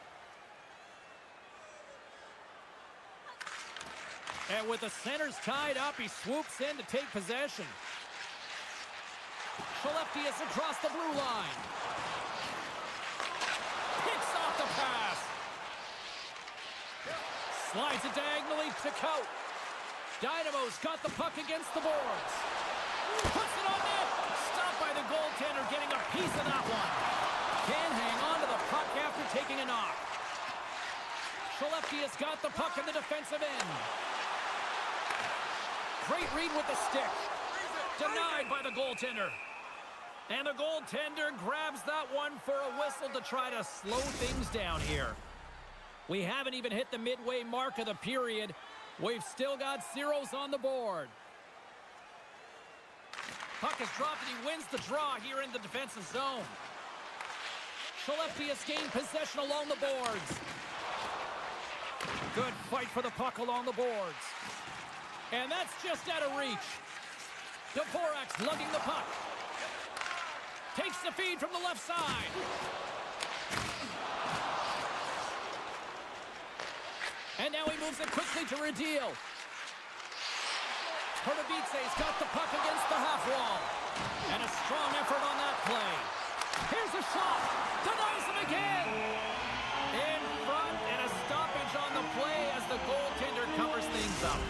And with the centers tied up, he swoops in to take possession. Skelleftea is across the blue line. Picks off the pass. Slides it diagonally to Coat. Dynamo's got the puck against the boards. Puts it on net. Stopped by the goaltender, getting a piece of that one. Can hang on to the puck after taking a knock. Skelleftea's got the puck in the defensive end. Great read with the stick. Denied by the goaltender. And the goaltender grabs that one for a whistle to try to slow things down here. We haven't even hit the midway mark of the period. We've still got zeros on the board. Puck is dropped and he wins the draw here in the defensive zone. Skelleftea's gained possession along the boards. Good fight for the puck along the boards. And that's just out of reach. Dvorak's lugging the puck. Takes the feed from the left side. And now he moves it quickly to Radil. Pardubice's got the puck against the half wall. And a strong effort on that play. Here's a shot. Denies him again. In front, and a stoppage on the play as the goaltender covers things up.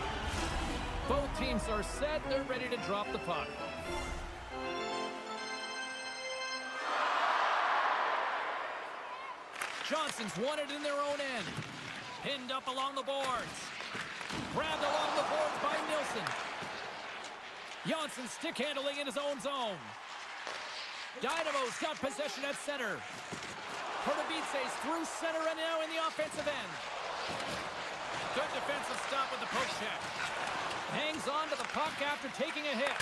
Both teams are set. They're ready to drop the puck. Johnson's won it in their own end. Pinned up along the boards. Grabbed along the boards by Nilsson. Johnsson stick handling in his own zone. Dynamo's got possession at center. Pardubice's through center and now in the offensive end. Good defensive stop with the poke check. Hangs on to the puck after taking a hit.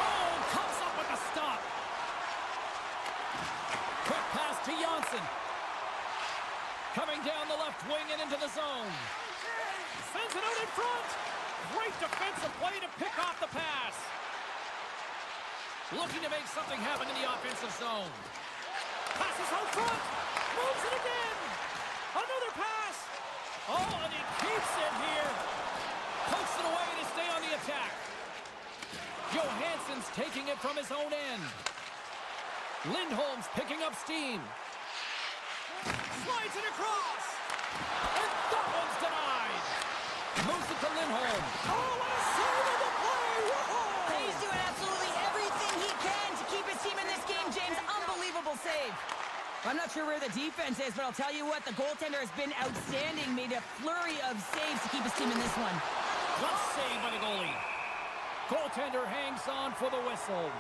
Oh, comes up with a stop. Quick pass to Johnsson. Coming down the left wing and into the zone. Sends it out in front. Great defensive play to pick off the pass. Looking to make something happen in the offensive zone. Passes out front. Moves it again. Another pass. Oh, and he keeps it here. Pokes it away to stay on the attack. Johansson's taking it from his own end. Lindholm's picking up steam. Slides it across. And that one's denied. Moves it to Lindholm. Oh, what a save of the play. Whoa. He's doing absolutely everything he can to keep his team in this game, James. Unbelievable save. I'm not sure where the defense is, but I'll tell you what, the goaltender has been outstanding. Made a flurry of saves to keep his team in this one. Well saved by the goalie. Goaltender hangs on for the whistle.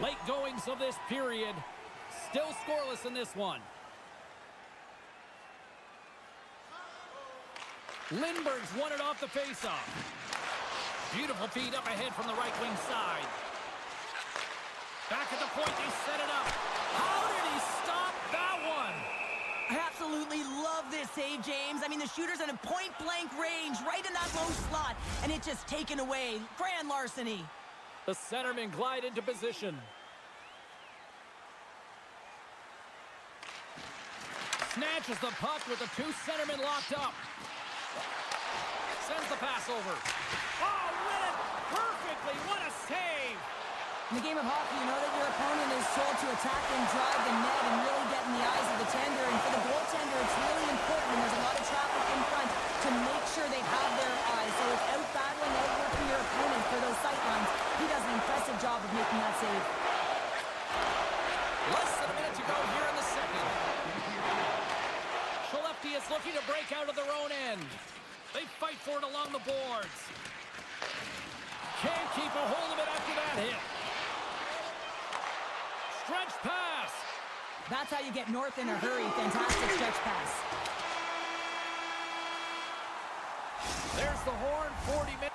Late goings of this period. Still scoreless in this one. Lindbergh's won it off the faceoff. Beautiful feed up ahead from the right wing side. Back at the point, they set it up. How did he stop that one? I absolutely love this save, James. I mean, the shooter's in a point-blank range, right in that low slot, and it's just taken away. Grand larceny. The centerman glide into position. Snatches the puck with the two centermen locked up. Sends the pass over. Oh, read it perfectly. What a save. In the game of hockey, you know that your opponent is told to attack and drive the net and really get in the eyes of the tender. And for the goaltender, it's really important when there's a lot of traffic in front to make sure they have their eyes. So it's out-battling, outworking your opponent for those sight lines. He does an impressive job of making that save. Less than a minute to go here in the second. Skelleftea is looking to break out of their own end. They fight for it along the boards. Can't keep a hold of it after that hit. Stretch pass. That's how you get north in a hurry. Fantastic stretch pass. There's the horn, 40 minutes.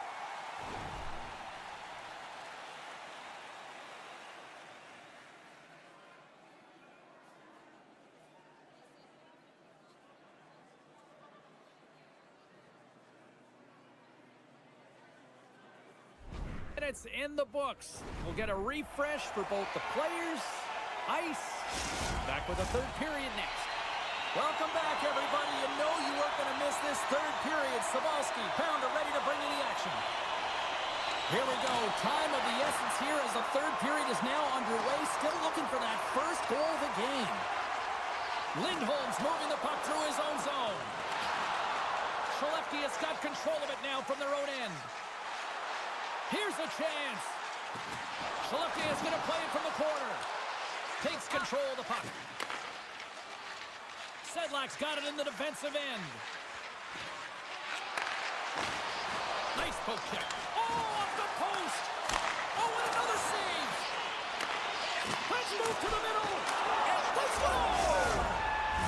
Minutes in the books. We'll get a refresh for both the players, ice. Back with the third period next. Welcome back, everybody. You know you weren't going to miss this third period. Sabalski, Pounder ready to bring in the action. Here we go. Time of the essence here as the third period is now underway. Still looking for that first goal of the game. Lindholm's moving the puck through his own zone. Skelleftea's got control of it now from their own end. Here's a chance. Skelleftea is going to play it from the corner. Takes control of the puck. Sedlak's got it in the defensive end. Nice poke check. Oh, off the post. Oh, and another save. Let's move to the middle. And they score!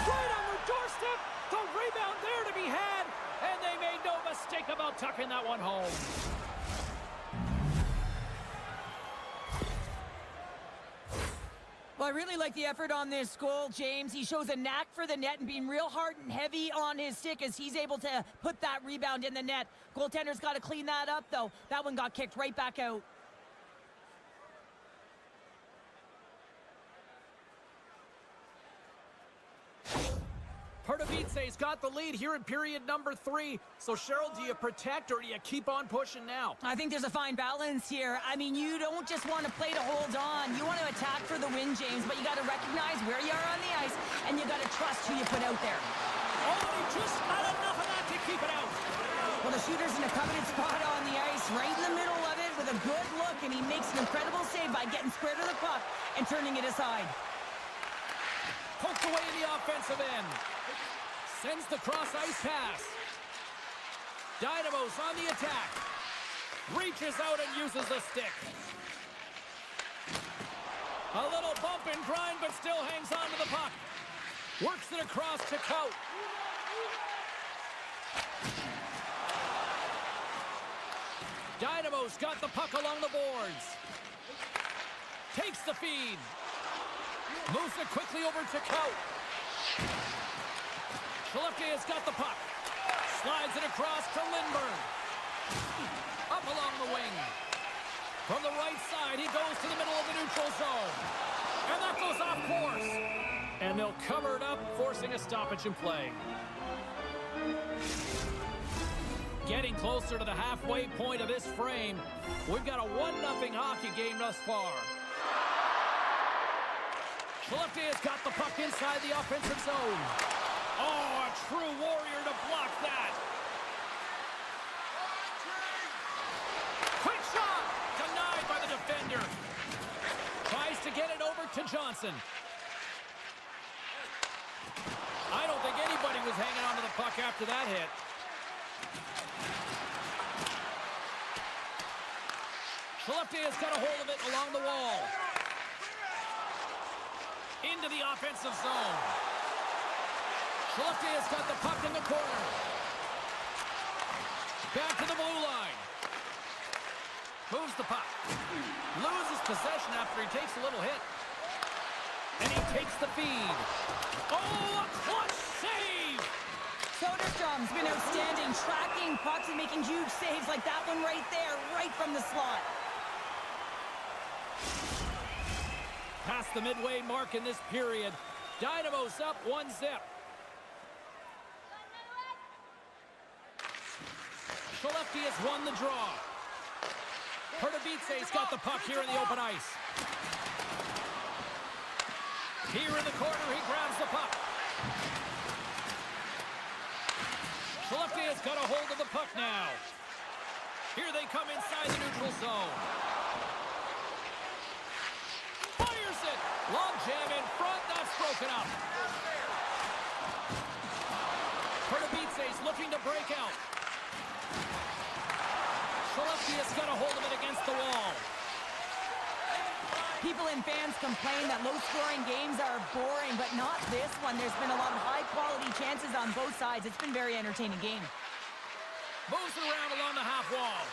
Right on their doorstep. The rebound there to be had. And they made no mistake about tucking that one home. Well, I really like the effort on this goal, James. He shows a knack for the net and being real hard and heavy on his stick as he's able to put that rebound in the net. Goaltender's got to clean that up, though. That one got kicked right back out. Pardubice's got the lead here in period number 3. So, Cheryl, do you protect or do you keep on pushing now? I think there's a fine balance here. I mean, you don't just want to play to hold on. You want to attack for the win, James, but you got to recognize where you are on the ice, and you got to trust who you put out there. Oh, he just got enough of that to keep it out. Well, the shooter's in a coveted spot on the ice, right in the middle of it with a good look, and he makes an incredible save by getting square to the puck and turning it aside. Poked away in the offensive end. Sends the cross-ice pass. Dynamo's on the attack. Reaches out and uses the stick. A little bump and grind, but still hangs on to the puck. Works it across to Coat. Dynamo's got the puck along the boards. Takes the feed. Moves it quickly over to Coat. Skelleftea's got the puck. Slides it across to Lindbergh. Up along the wing. From the right side, he goes to the middle of the neutral zone. And that goes off course. And they'll cover it up, forcing a stoppage in play. Getting closer to the halfway point of this frame. We've got a 1-0 hockey game thus far. Skelleftea's got the puck inside the offensive zone. Oh, a true warrior to block that. Quick shot! Denied by the defender. Tries to get it over to Johnson. I don't think anybody was hanging on to the puck after that hit. Skelleftea's got a hold of it along the wall. Into the offensive zone. Skelleftea's got the puck in the corner. Back to the blue line. Moves the puck. Loses possession after he takes a little hit. And he takes the feed. Oh, a clutch save! Soderstrom's been outstanding, tracking pucks and making huge saves like that one right there, right from the slot. Past the midway mark in this period. Dynamo's up 1-0. Skelleftea has won the draw. Pardubice's got the puck here in the open ice. Here in the corner, he grabs the puck. Skelleftea's got a hold of the puck now. Here they come inside the neutral zone. Fires it. Long jam in front. That's broken up. Pardubice's looking to break out. Skelleftea's got a hold of it against the wall. People and fans complain that low-scoring games are boring, but not this one. There's been a lot of high-quality chances on both sides. It's been a very entertaining game. Moves it around along the half wall.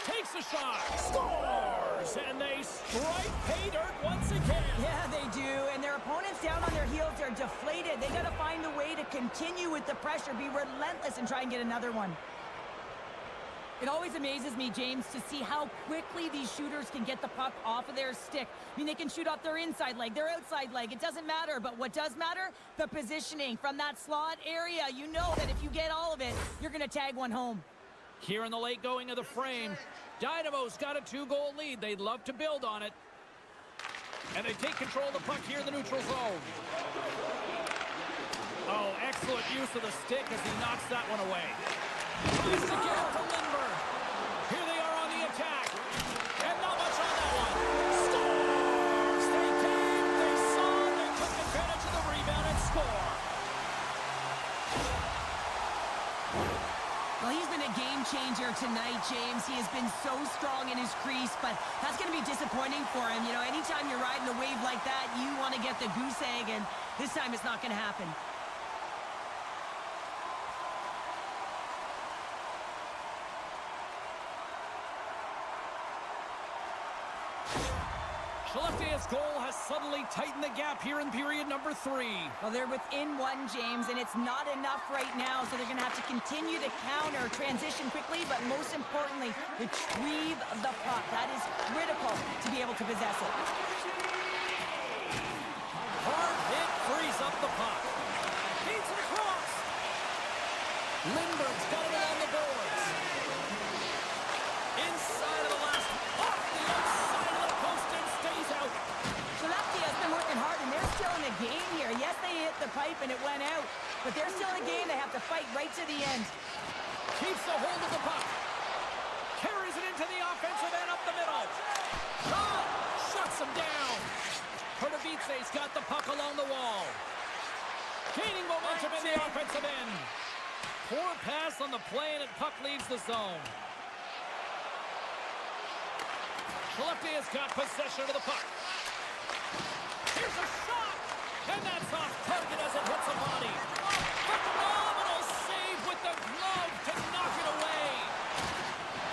Takes a shot. Scores! And they strike pay dirt once again. Yeah, they do. And their opponents down on their heels are deflated. They got to find a way to continue with the pressure, be relentless, and try and get another one. It always amazes me, James, to see how quickly these shooters can get the puck off of their stick. I mean, they can shoot off their inside leg, their outside leg. It doesn't matter. But what does matter? The positioning from that slot area. You know that if you get all of it, you're going to tag one home. Here in the late going of the frame, Dynamo's got a 2-goal lead. They'd love to build on it. And they take control of the puck here in the neutral zone. Oh, excellent use of the stick as he knocks that one away. Tries to get it to Lindbergh. Here they are on the attack. And not much on that one. Scores! They came, they saw, they took advantage of the rebound and score. Well, he's been a game changer tonight, James. He has been so strong in his crease, but that's going to be disappointing for him. You know, anytime you're riding a wave like that, you want to get the goose egg, and this time it's not going to happen. Skelleftea's goal has suddenly tightened the gap here in period number 3. Well, they're within one, James, and it's not enough right now, so they're going to have to continue to counter, transition quickly, but most importantly, retrieve the puck. That is critical to be able to possess it. Hard hit frees up the puck. Feeds it across. Lindbergh's got it along the boards. Inside of the last, off the outside of the post and stays out. Skelleftea's been working hard, and they're still in the game here. Yes, they hit the pipe and it went out, but they're still in the game. They have to fight right to the end. Keeps a hold of the puck. Carries it into the offensive end up the middle. Shot! Shuts him down. Pardubice's got the puck along the wall. Gaining momentum in the offensive end. Poor pass on the play, and puck leaves the zone. Skelleftea's got possession of the puck. Here's a shot! And that's off target as it hits a body. Phenomenal save with the glove to knock it away.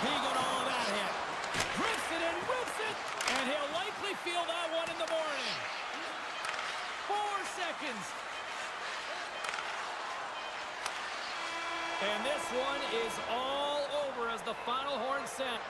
He got all of that hit. Rips it and rips it, and he'll likely feel that one in the morning. 4 seconds. And this one is all over as the final horn sent.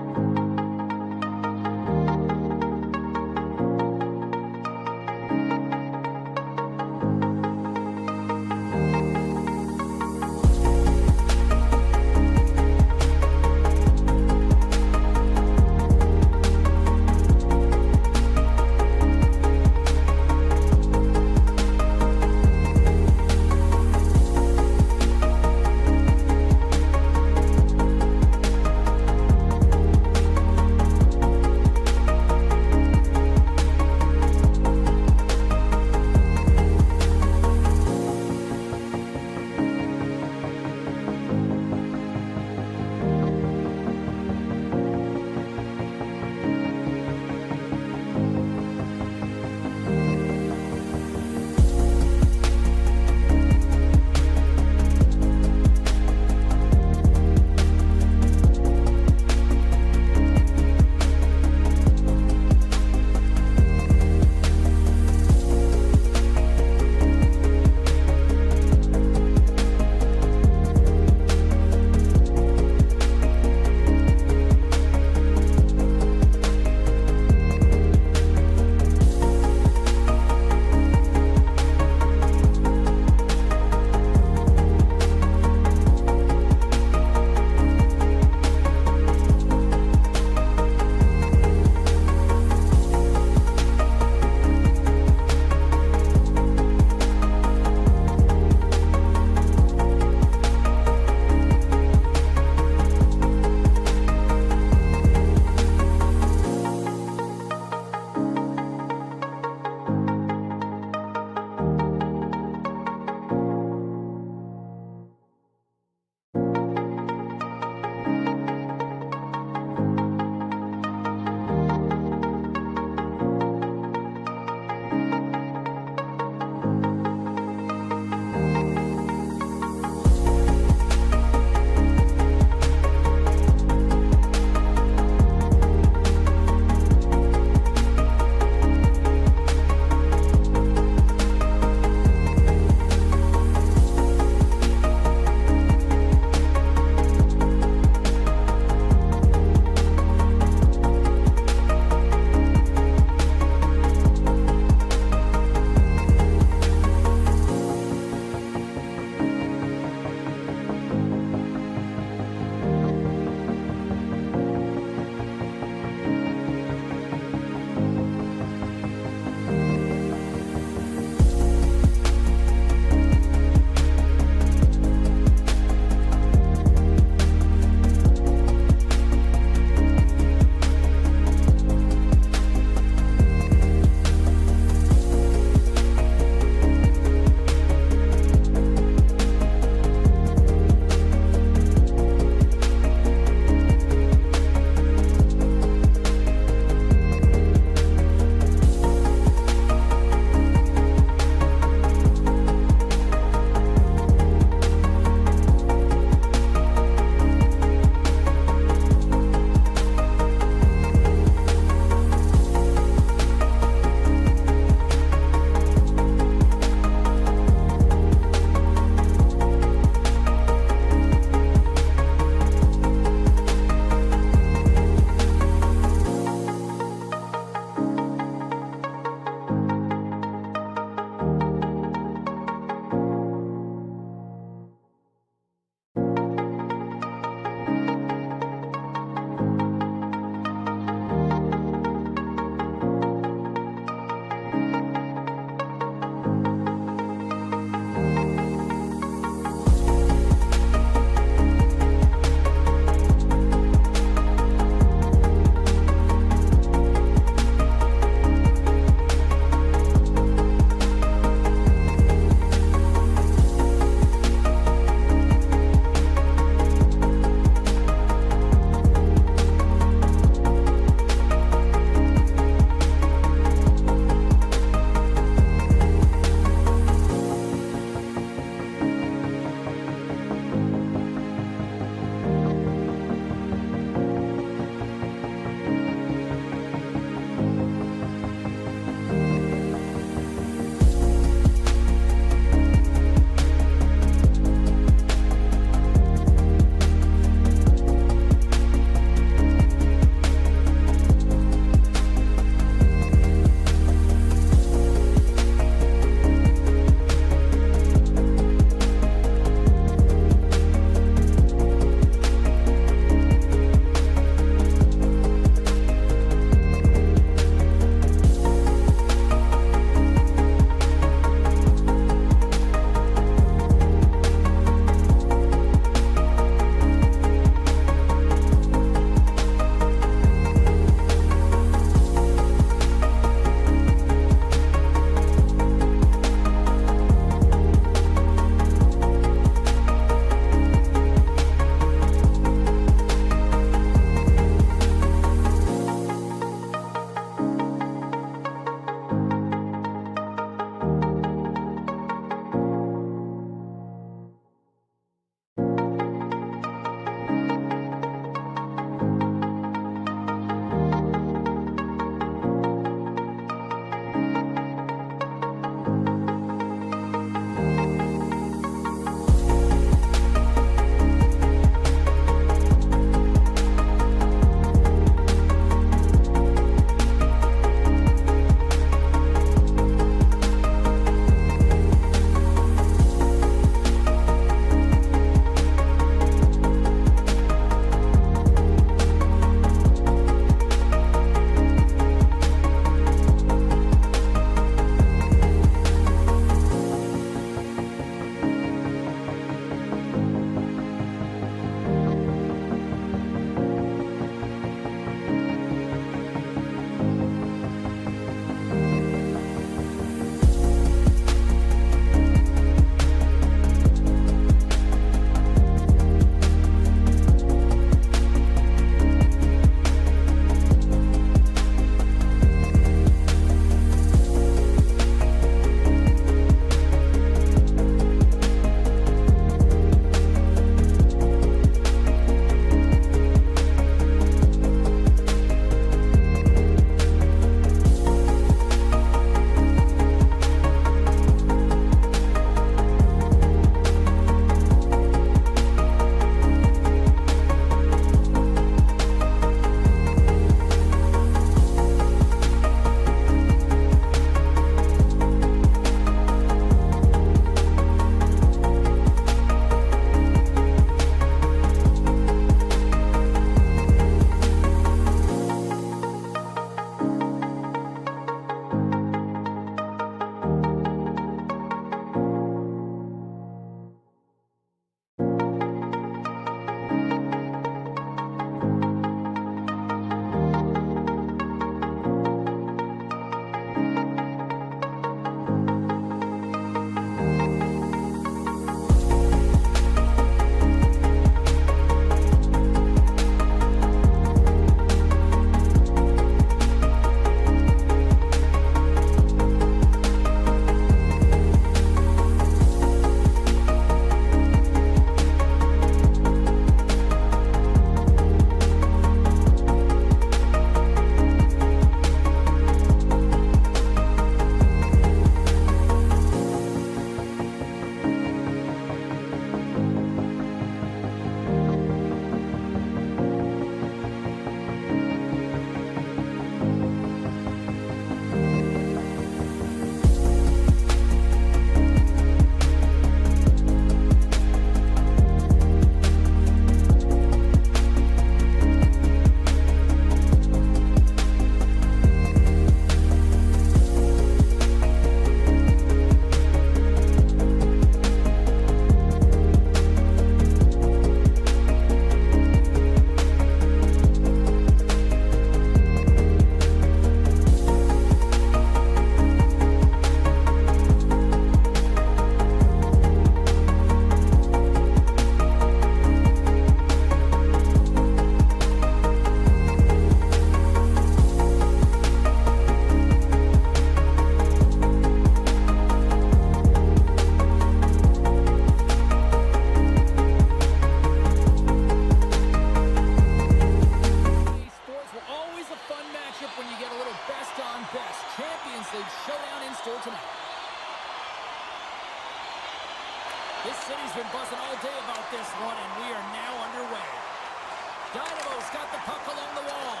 Dynamo's got the puck along the wall.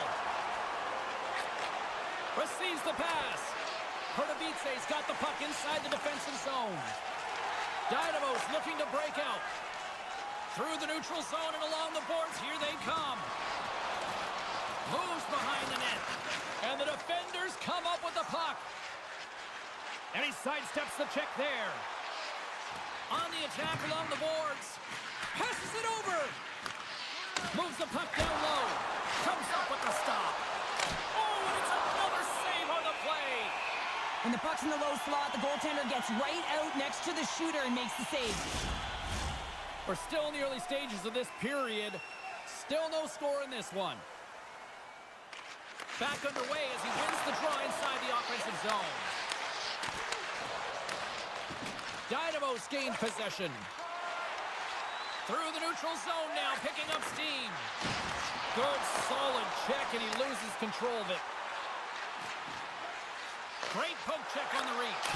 Receives the pass. Pardubice's got the puck inside the defensive zone. Dynamo's looking to break out. Through the neutral zone and along the boards, here they come. Moves behind the net. And the defenders come up with the puck. And he sidesteps the check there. On the attack along the boards. Passes it over. Moves the puck down low. Comes up with the stop. Oh, and it's another save on the play. When the puck's in the low slot, the goaltender gets right out next to the shooter and makes the save. We're still in the early stages of this period. Still no score in this one. Back underway as he wins the draw inside the offensive zone. Dynamo's gained possession. Through the neutral zone now, picking up steam. Good, solid check, and he loses control of it. Great poke check on the reach.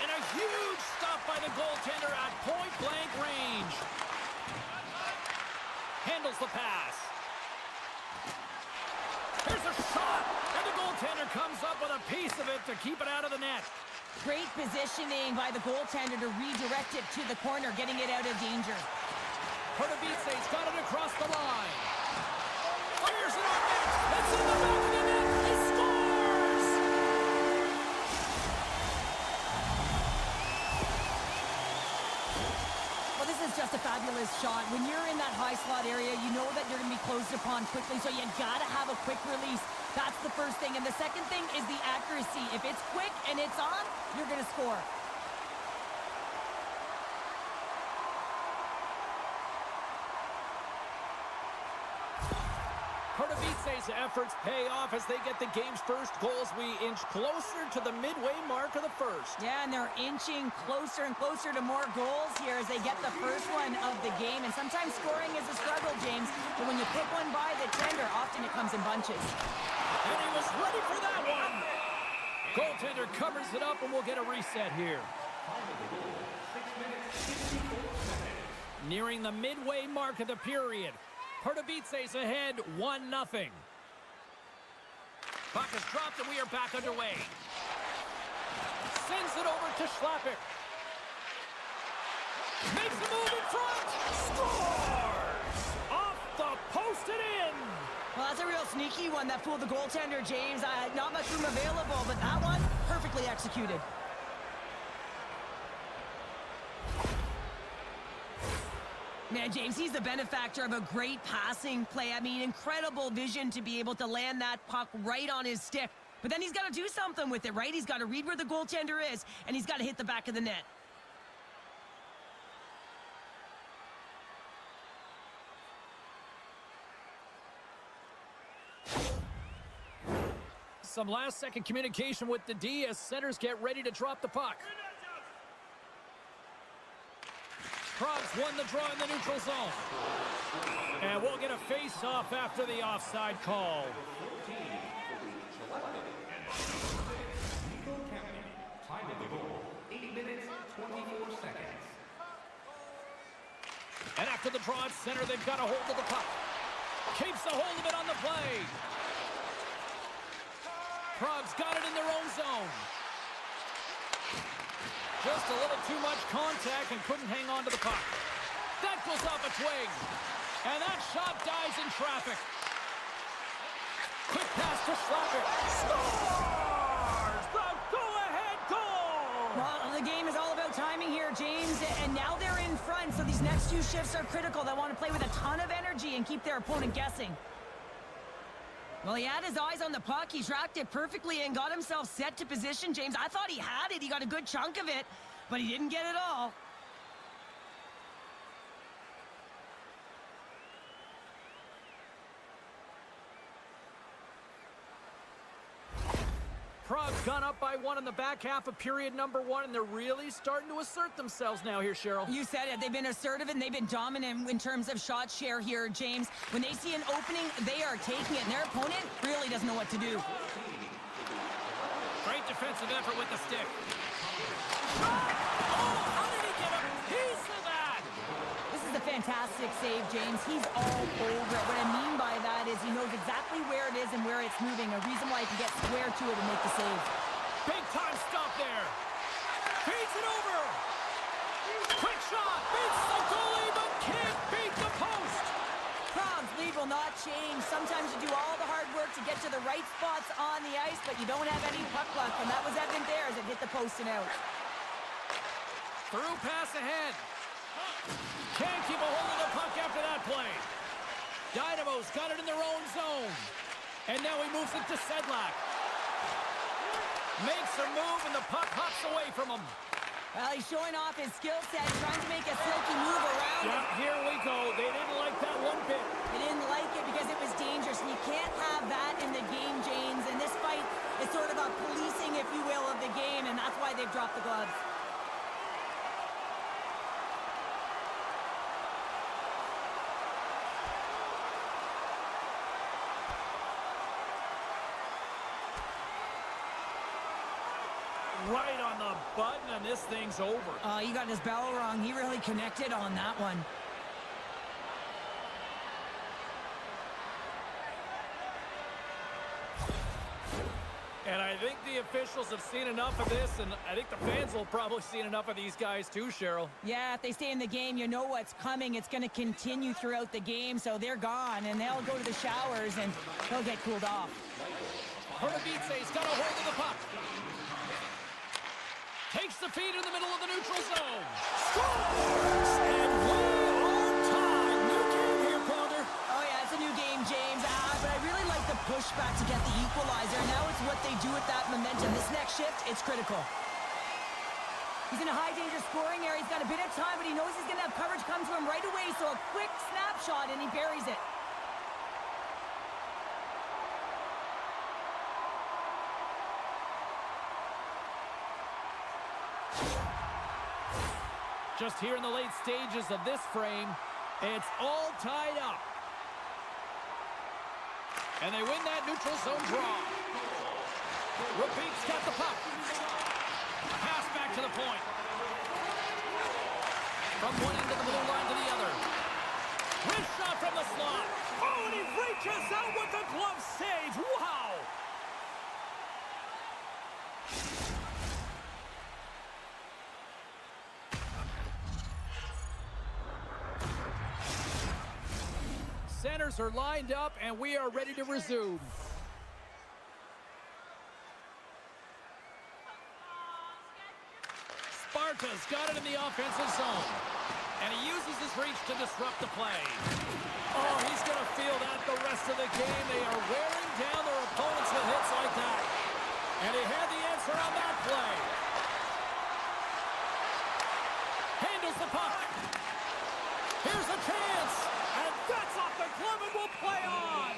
And a huge stop by the goaltender at point-blank range. Handles the pass. Here's a shot, and the goaltender comes up with a piece of it to keep it out of the net. Great positioning by the goaltender to redirect it to the corner, getting it out of danger. Pardubice's got it across the line. Fires it on net. It's in the back of the net. He scores! Well, this is just a fabulous shot. When you're in that high slot area, you know that you're going to be closed upon quickly, so you got to have a quick release. That's the first thing. And the second thing is the accuracy. If it's quick and it's on, you're going to score. Pardubice's efforts pay off as they get the game's first goals. We inch closer to the midway mark of the first. Yeah, and they're inching closer and closer to more goals here as they get the first one of the game. And sometimes scoring is a struggle, James. But when you pick one by the tender, often it comes in bunches. And he was ready for that one. Goaltender covers it up, and we'll get a reset here. Nearing the midway mark of the period. Pardubice's ahead 1-0. Puck is dropped, and we are back underway. Sends it over to Schlapper. Makes a move in front. Scores! Off the post and in. Well, that's a real sneaky one that fooled the goaltender, James. Not much room available, but that one, perfectly executed. Man, James, he's the benefactor of a great passing play. I mean, incredible vision to be able to land that puck right on his stick. But then he's got to do something with it, right? He's got to read where the goaltender is, and he's got to hit the back of the net. Some last-second communication with the D as centers get ready to drop the puck. Prague's won the draw in the neutral zone. And we'll get a face-off after the offside call. Time of the goal, 8 minutes, 24 seconds. And after the draw at center, they've got a hold of the puck. Keeps a hold of it on the play. Prague's got it in their own zone. Just a little too much contact and couldn't hang on to the puck. That goes off a twig. And that shot dies in traffic. Quick pass to Schlapper. Scores! The go-ahead goal! Well, the game is all about timing here, James. And now they're in front, so these next two shifts are critical. They want to play with a ton of energy and keep their opponent guessing. Well, he had his eyes on the puck. He tracked it perfectly and got himself set to position, James. I thought he had it. He got a good chunk of it, but he didn't get it all. Prague's gone up by one in the back half of period number one, and they're really starting to assert themselves now here, Cheryl. You said it. They've been assertive and they've been dominant in terms of shot share here, James. When they see an opening, they are taking it, and their opponent really doesn't know what to do. Great defensive effort with the stick. Oh, how did he get a piece of that? This is a fantastic save, James. He's all over it. What I mean by that is he knows exactly where it is and where it's moving. A reason why he can get square to it and make the save. Big time stop there. Feeds it over. Quick shot. Beats the goalie, but can't beat the post. Praha's lead will not change. Sometimes you do all the hard work to get to the right spots on the ice, but you don't have any puck luck, and that was evident there as it hit the post and out. Through pass ahead. Can't keep a hold of the puck after that play. Dynamo's got it in their own zone. And now he moves it to Sedlak. Makes a move, and the puck hops away from him. Well, he's showing off his skill set, trying to make a silky move around it. Yeah, here we go. They didn't like that one bit. They didn't like it because it was dangerous, and you can't have that in the game, James. And this fight is sort of a policing, if you will, of the game, and that's why they've dropped the gloves. Right on the button, and this thing's over. He got his bell wrong. He really connected on that one. And I think the officials have seen enough of this, and I think the fans will probably seen enough of these guys too, Cheryl. Yeah, if they stay in the game, you know what's coming. It's going to continue throughout the game, so they're gone, and they'll go to the showers, and they'll get cooled off. Pardubice's got a hold of the puck. Takes the feed in the middle of the neutral zone. Scores! And we are tied. New game here, Pounder. Oh, yeah, it's a new game, James. But I really like the pushback to get the equalizer. Now it's what they do with that momentum. This next shift, it's critical. He's in a high-danger scoring area. He's got a bit of time, but he knows he's going to have coverage come to him right away, so a quick snapshot, and he buries it. Just here in the late stages of this frame, it's all tied up. And they win that neutral zone draw. Repeat's got the puck. Pass back to the point. From one end of the blue line to the other. Wrist shot from the slot. Oh, and he reaches out with the glove save. Wow! Centers are lined up, and we are ready to resume. Sparta's got it in the offensive zone, and he uses his reach to disrupt the play. Oh, he's going to feel that the rest of the game. They are wearing down their opponents with hits like that. And he had the answer on that play. Handles the puck. Here's a chance. And that's off the glove and will play on.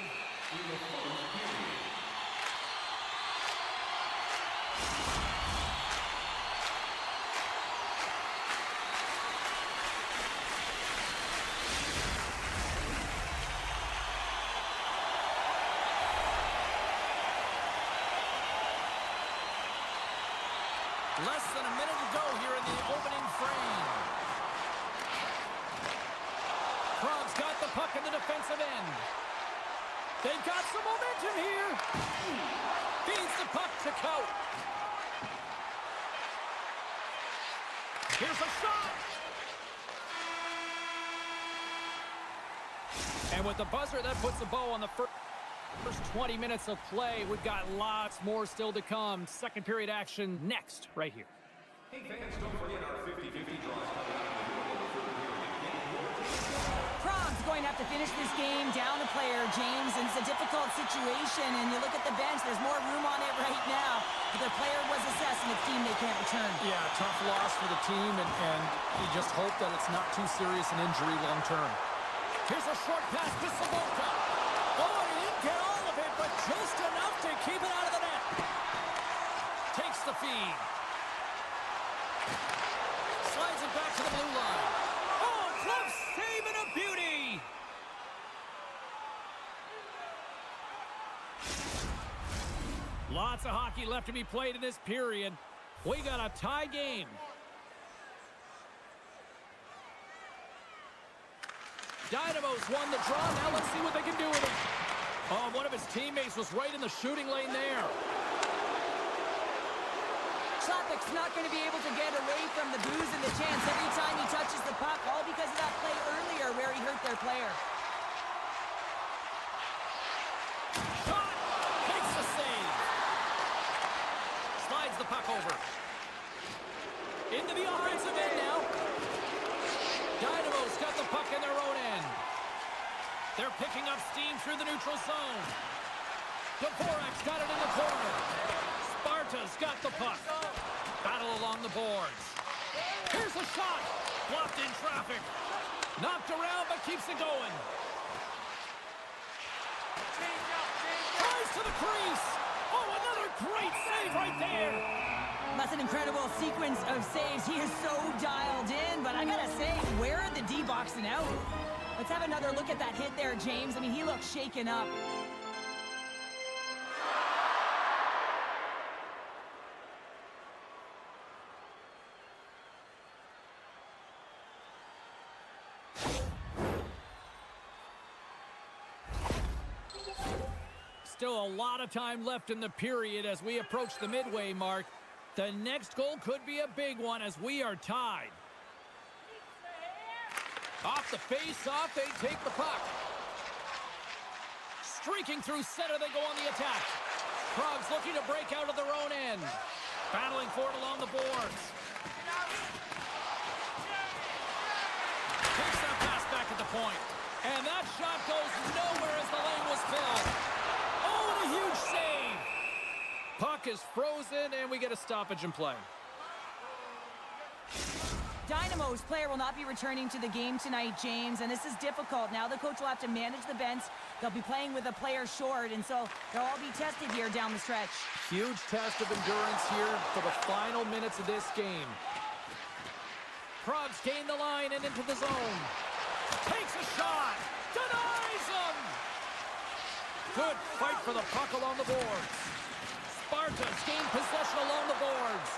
Less than a minute to go here in the opening frame. Praha's got the puck in the defensive end. They've got some momentum here. Feeds the puck to Coat. Here's a shot. And with the buzzer, that puts the bow on the first 20 minutes of play. We've got lots more still to come. Second period action next, right here. Hey fans, don't forget our 50-50 draws coming up in the middle of the third period. Praha's going to have to finish this game down a player, James, and it's a difficult situation. And you look at the bench, there's more room on it right now. But their player was assessed, and it's a team they can't return. Yeah, tough loss for the team, and you just hope that it's not too serious an injury long term. Here's a short pass to Savoca. Oh, he didn't get all of it, but just enough to keep it out of the net. Takes the feed. Slides it back to the blue line. Oh, glove save and a beauty. Lots of hockey left to be played in this period. We got a tie game. Dynamo's won the draw. Now let's see what they can do with it. Oh, one of his teammates was right in the shooting lane there. Šlapik's not going to be able to get away from the boos and the chance every time he touches the puck, all because of that play earlier where he hurt their player. Shot! Makes the save. Slides the puck over. Into the offensive end now. Dynamo's got the puck in their own end. They're picking up steam through the neutral zone. Dvorak's got it in the corner. Sparta's got the puck. Battle along the boards. Here's a shot. Blocked in traffic. Knocked around, but keeps it going. Tries to the crease. Oh, another great save right there. That's an incredible sequence of saves. He is so dialed in, but I gotta say, where are the D-boxing out? Let's have another look at that hit there, James. I mean, he looks shaken up. Still a lot of time left in the period as we approach the midway mark. The next goal could be a big one as we are tied. Off the face-off, they take the puck. Streaking through center, they go on the attack. Prague's looking to break out of their own end. Battling for it along the boards. Takes that pass back at the point. And that shot goes nowhere as the lane was filled. Oh, and a huge save. Puck is frozen, and we get a stoppage in play. Dynamo's player will not be returning to the game tonight, James, and this is difficult. Now the coach will have to manage the bench. They'll be playing with a player short, and so they'll all be tested here down the stretch. Huge test of endurance here for the final minutes of this game. Prague's gained the line and into the zone. Takes a shot. Denies him. Good fight for the puck along the boards. Sparta's gained possession along the boards.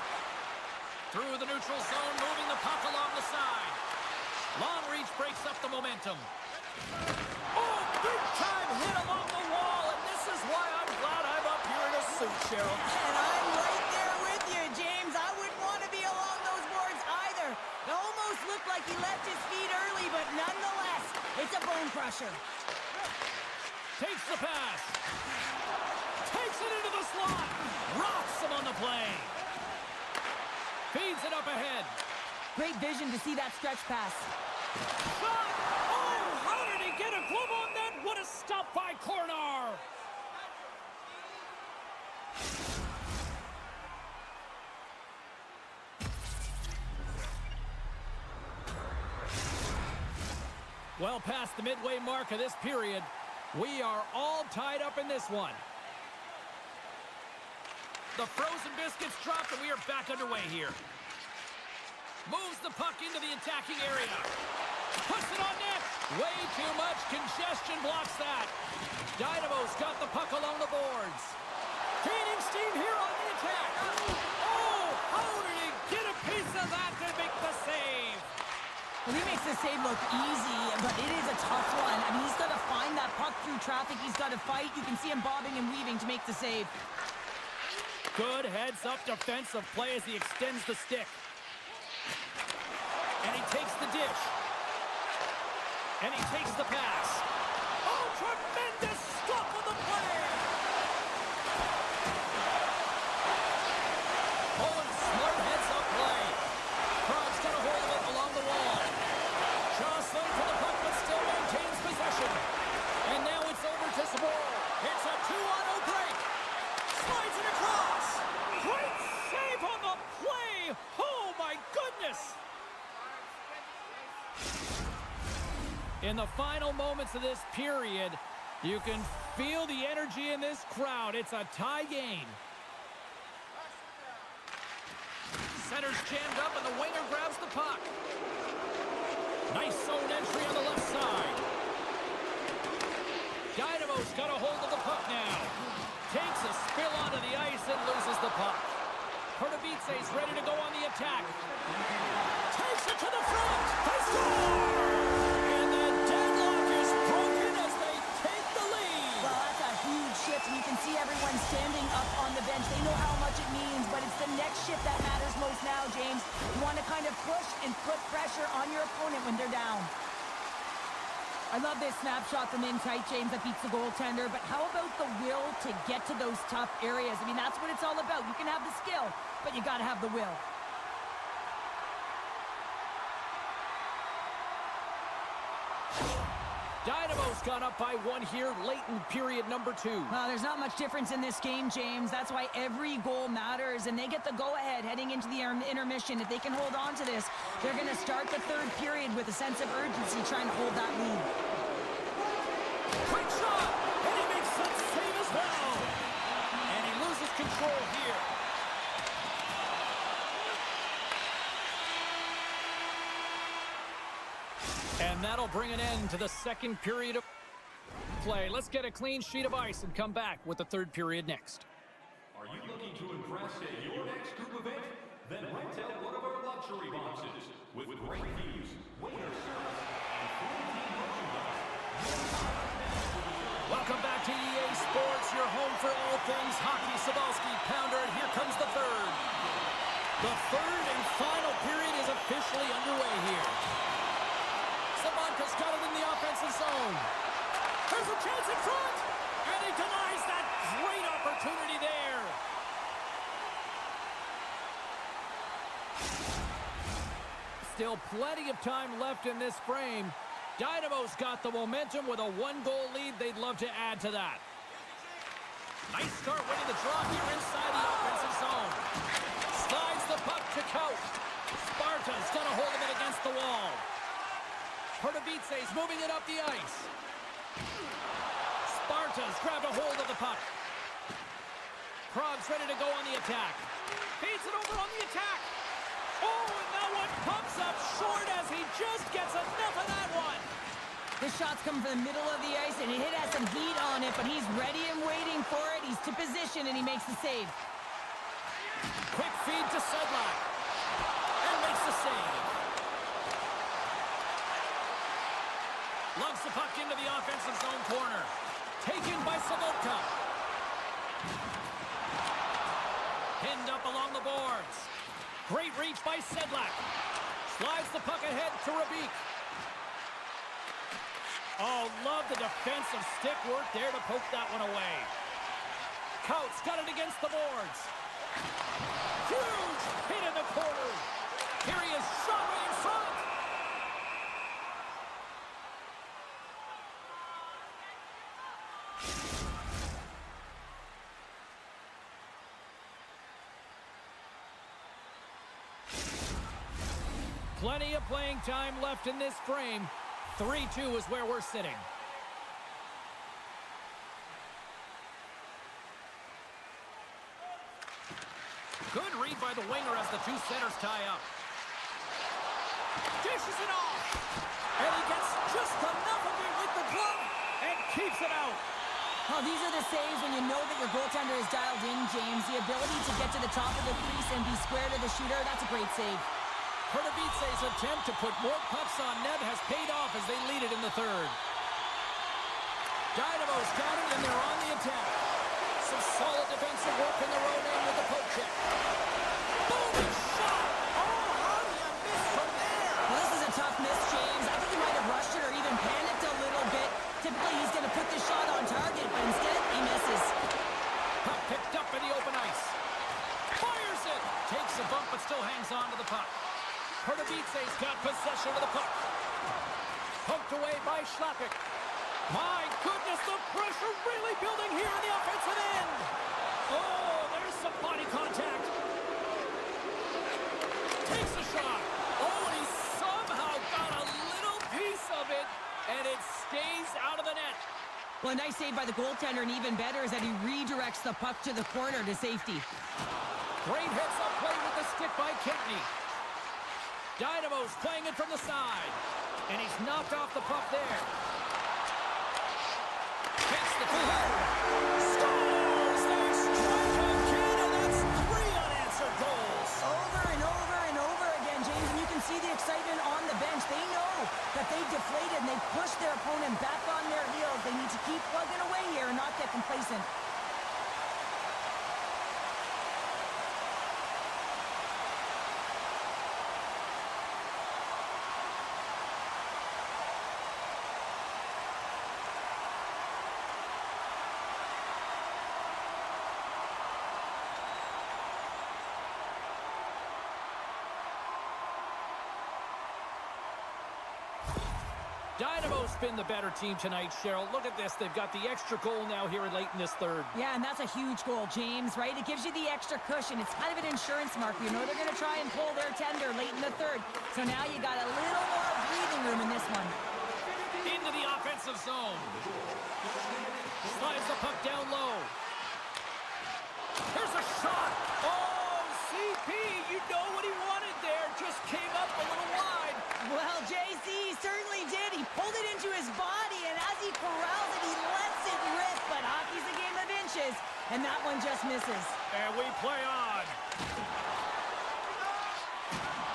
Through the neutral zone, moving the puck along the side. Long reach breaks up the momentum. Oh, big time hit along the wall, and this is why I'm glad I'm up here in a suit, Cheryl. And I'm right there with you, James. I wouldn't want to be along those boards either. It almost looked like he left his feet early, but nonetheless, it's a bone crusher. Takes the pass. Takes it into the slot. Rocks him on the play. Feeds it up ahead. Great vision to see that stretch pass. Shot! Oh, how did he get a glove on that? What a stop by Cornar! Well past the midway mark of this period, we are all tied up in this one. The frozen biscuits dropped, and we are back underway here. Moves the puck into the attacking area. Puts it on net. Way too much congestion blocks that. Dynamo's got the puck along the boards. Gaining steam here on the attack. Oh, how did he get a piece of that to make the save? Well, he makes the save look easy, but it is a tough one. I mean, he's got to find that puck through traffic. He's got to fight. You can see him bobbing and weaving to make the save. Good heads-up defensive play as he extends the stick. And he takes the dish. And he takes the pass. Oh, tremendous stop of the play! Oh, and smart heads-up play. Prague's got a hold of it along the wall. Jostling for the puck, but still maintains possession. And now it's over to Zboril. It's a 2-on-0 break. Slides it across. Great save on the play. Oh, my goodness. In the final moments of this period, you can feel the energy in this crowd. It's a tie game. Center's jammed up, and the winger grabs the puck. Nice zone entry on the left side. Dynamo's got a hold of the puck now. Takes a spill onto the ice and loses the puck. Pardubice's ready to go on the attack. Takes it to the front. They score! And the deadline push and put pressure on your opponent when they're down. I love this snapshot from in tight, James, that beats the goaltender. But how about the will to get to those tough areas? I mean, that's what it's all about. You can have the skill, but you got to have the will. Dynamo's gone up by 1 here late in period number 2. Well, there's not much difference in this game, James. That's why every goal matters, and they get the go-ahead heading into the intermission. If they can hold on to this, they're going to start the third period with a sense of urgency trying to hold that lead. Quick shot! And he makes that save as well! And he loses control here. And that'll bring an end to the second period of play. Let's get a clean sheet of ice and come back with the third period next. Are you looking to impress at your next group event? Then rent out one of our luxury boxes with great views, waiter service, and full team merchandise. Welcome back to EA Sports, your home for all things hockey. Sabalski, Pounder, and here comes the third. The third and final period is officially underway here. Sabanka's got it in the offensive zone. There's a chance in front, and he denies that great opportunity there. Still plenty of time left in this frame. Dynamo's got the momentum with a 1-goal lead. They'd love to add to that. Nice start winning the draw here inside the offensive zone. Slides the puck to Coach. Sparta's got a hold of it against the wall. Pardubice's moving it up the ice. Sparta's grabbed a hold of the puck. Prague's ready to go on the attack. Feeds it over on the attack. Oh, and that one pumps up short as he just gets enough of that one. The shots come from the middle of the ice, and it has some heat on it, but he's ready and waiting for it. He's to position, and he makes the save. Quick feed to Sedlak. And makes the save. Lugs the puck into the offensive zone corner. Taken by Savotka. Pinned up along the boards. Great reach by Sedlak. Slides the puck ahead to Rabik. Oh, love the defensive stick work there to poke that one away. Couts got it against the boards. Huge hit in the corner. Here he is, shot right in front. Plenty of playing time left in this frame. 3-2 is where we're sitting. Good read by the winger as the two centers tie up. Dishes it off. And he gets just enough of it with the glove and keeps it out. Oh, these are the saves when you know that your goaltender is dialed in, James. The ability to get to the top of the crease and be square to the shooter, that's a great save. Pardubice's attempt to put more pucks on net has paid off as they lead it in the third. Dynamo's got it, and they're on the attack. Some solid defensive work in the road end with the poke check. Boom! Shot! Oh, how do you miss from there? Well, this is a tough miss, James. I think he might have rushed it or even panicked a little bit. Typically, he's going to put the shot on target, but instead, he misses. Puck picked up in the open ice. Fires it! Takes a bump, but still hangs on to the puck. Pardubice's got possession of the puck. Poked away by Schlappick. My goodness, the pressure really building here in the offensive end. Oh, there's some body contact. Takes a shot. Oh, and he somehow got a little piece of it, and it stays out of the net. Well, a nice save by the goaltender, and even better is that he redirects the puck to the corner to safety. Great heads-up play with the stick by Kempney. Dynamo's playing it from the side, and he's knocked off the puck there. Gets the goal. Scores! They strike again, and that's 3 unanswered goals. Over and over and over again, James, and you can see the excitement on the bench. They know that they've deflated, and they've pushed their opponent back on their heels. They need to keep plugging away here and not get complacent. Dynamo's been the better team tonight, Cheryl. Look at this. They've got the extra goal now here late in this third. Yeah, and that's a huge goal, James, right? It gives you the extra cushion. It's kind of an insurance marker. You know they're going to try and pull their tender late in the third. So now you got a little more breathing room in this one. Into the offensive zone. Slides the puck down low. Here's a shot. Oh, CP, you know what he wanted there. Just came up a little wide. Well, JC certainly did. He pulled it into his body, and as he corrals it, he lets it rip. But hockey's a game of inches, and that one just misses. And we play on.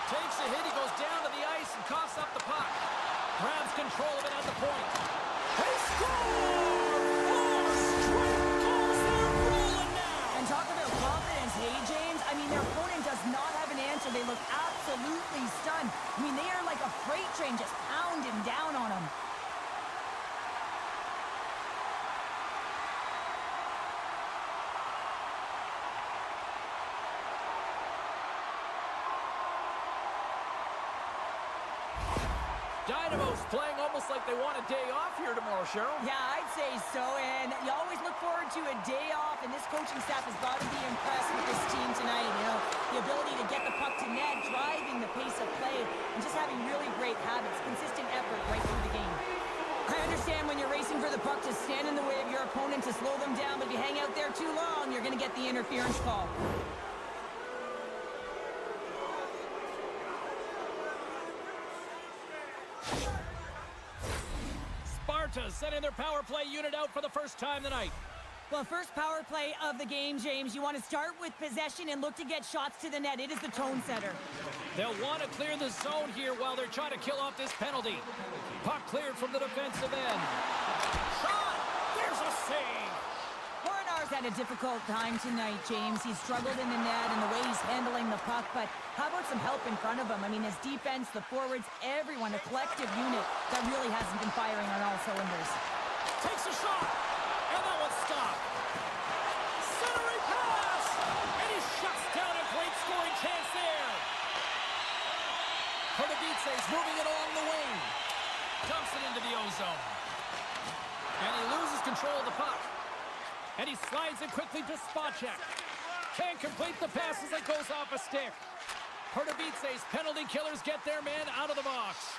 Takes a hit. He goes down to the ice and coughs up the puck. Grabs control of it at the point. They score! 4 straight goals. They're rolling now. And talk about confidence, hey, James? I mean, their opponent does not have an answer. They look absolutely stunned. I mean, they are like a freight train just pounding down on them. Dynamo's playing almost like they want a day off here tomorrow, Cheryl. Yeah, I'd say so, and you always look forward to a day off, and this coaching staff has got to be impressed with this team tonight. You know, the ability to get the puck to net, driving the pace of play, and just having really great habits, consistent effort right through the game. I understand when you're racing for the puck to stand in the way of your opponent to slow them down, but if you hang out there too long, you're going to get the interference call. Sparta sending their power play unit out for the first time tonight. Well, first power play of the game, James. You want to start with possession and look to get shots to the net. It is the tone setter. They'll want to clear the zone here while they're trying to kill off this penalty. Puck cleared from the defensive end. Shot! There's a save! Coronar's had a difficult time tonight, James. He's struggled in the net and the way he's handling the puck, but how about some help in front of him? I mean, his defense, the forwards, everyone, a collective unit that really hasn't been firing on all cylinders. Takes a shot, and that one's stopped. Centering pass, and he shuts down a great scoring chance there. Pardubice's moving it along the wing. Dumps it into the ozone. And he loses control of the puck. And he slides it quickly to Spacek. Can't complete the pass as it goes off a stick. Pardubice's penalty killers get their man out of the box.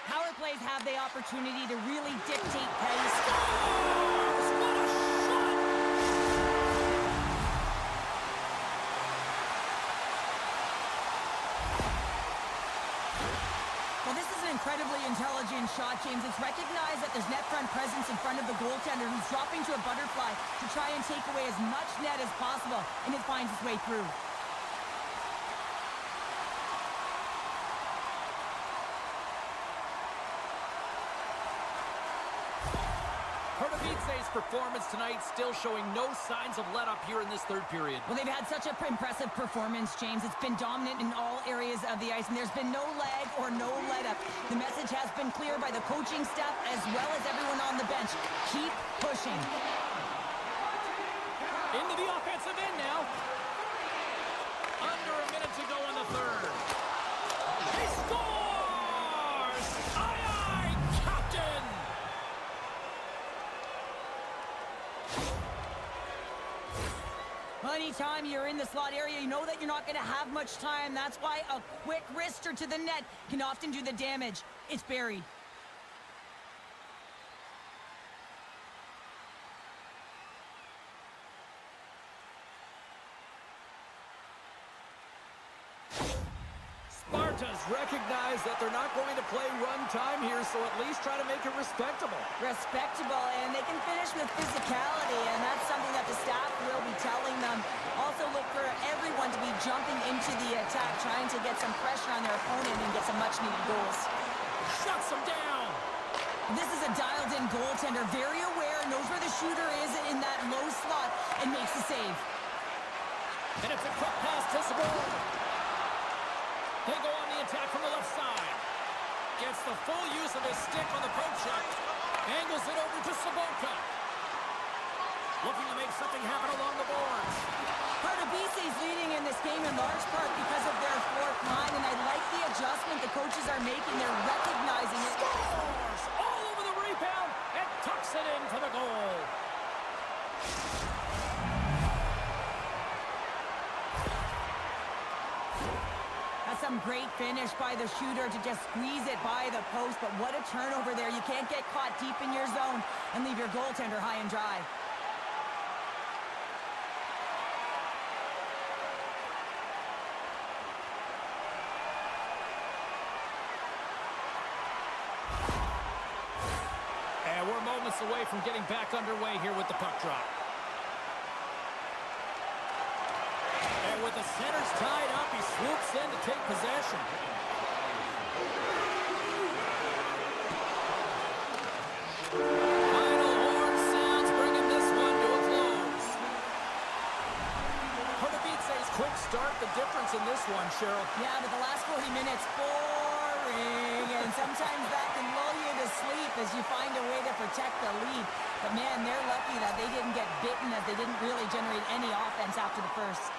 Power plays have the opportunity to really dictate pace. Scores! What a shot! Well, this is an incredibly intelligent shot, James. It's recognized that there's net front presence in front of the goaltender who's dropping to a butterfly to try and take away as much net as possible, and it finds its way through. Pardubice's performance tonight still showing no signs of let-up here in this third period. Well, they've had such an impressive performance, James. It's been dominant in all areas of the ice, and there's been no lag or no let-up. The message has been clear by the coaching staff as well as everyone on the bench. Keep pushing. Into the offensive end now. Under a minute to go in the third. He scores! Aye, aye, Captain! Well, anytime you're in the slot area, you know that you're not going to have much time. That's why a quick wrister to the net can often do the damage. It's buried. Sparta's recognized that they're not going to play run time here, so at least try to make it respectable. Respectable, and they can finish with physicality, and that's something that the staff will be telling them. Also look for everyone to be jumping into the attack, trying to get some pressure on their opponent and get some much-needed goals. Shuts them down. This is a dialed-in goaltender, very aware, knows where the shooter is in that low slot, and makes the save. And it's a quick pass to Sabor. They go on the attack from the left side. Gets the full use of his stick on the poke check. Angles it over to Saboka. Looking to make something happen along the boards. Pardubice is leading in this game in large part because of their fourth line, and I like the adjustment the coaches are making. They're recognizing it. Scores! the goal. That's some great finish by the shooter to just squeeze it by the post, but what a turnover there. You can't get caught deep in your zone and leave your goaltender high and dry. And we're moments away from getting back underway here with the puck drop. And with the centers tied up, he swoops in to take possession. Final horn sounds, bringing this one to a close. Pardubice's quick start, the difference in this one, Cheryl. Yeah, but the last 40 minutes, boring. And sometimes that can lull you to sleep as you find a way to protect the lead. But man, they're lucky that they didn't get bitten, as they didn't really generate any offense after the first.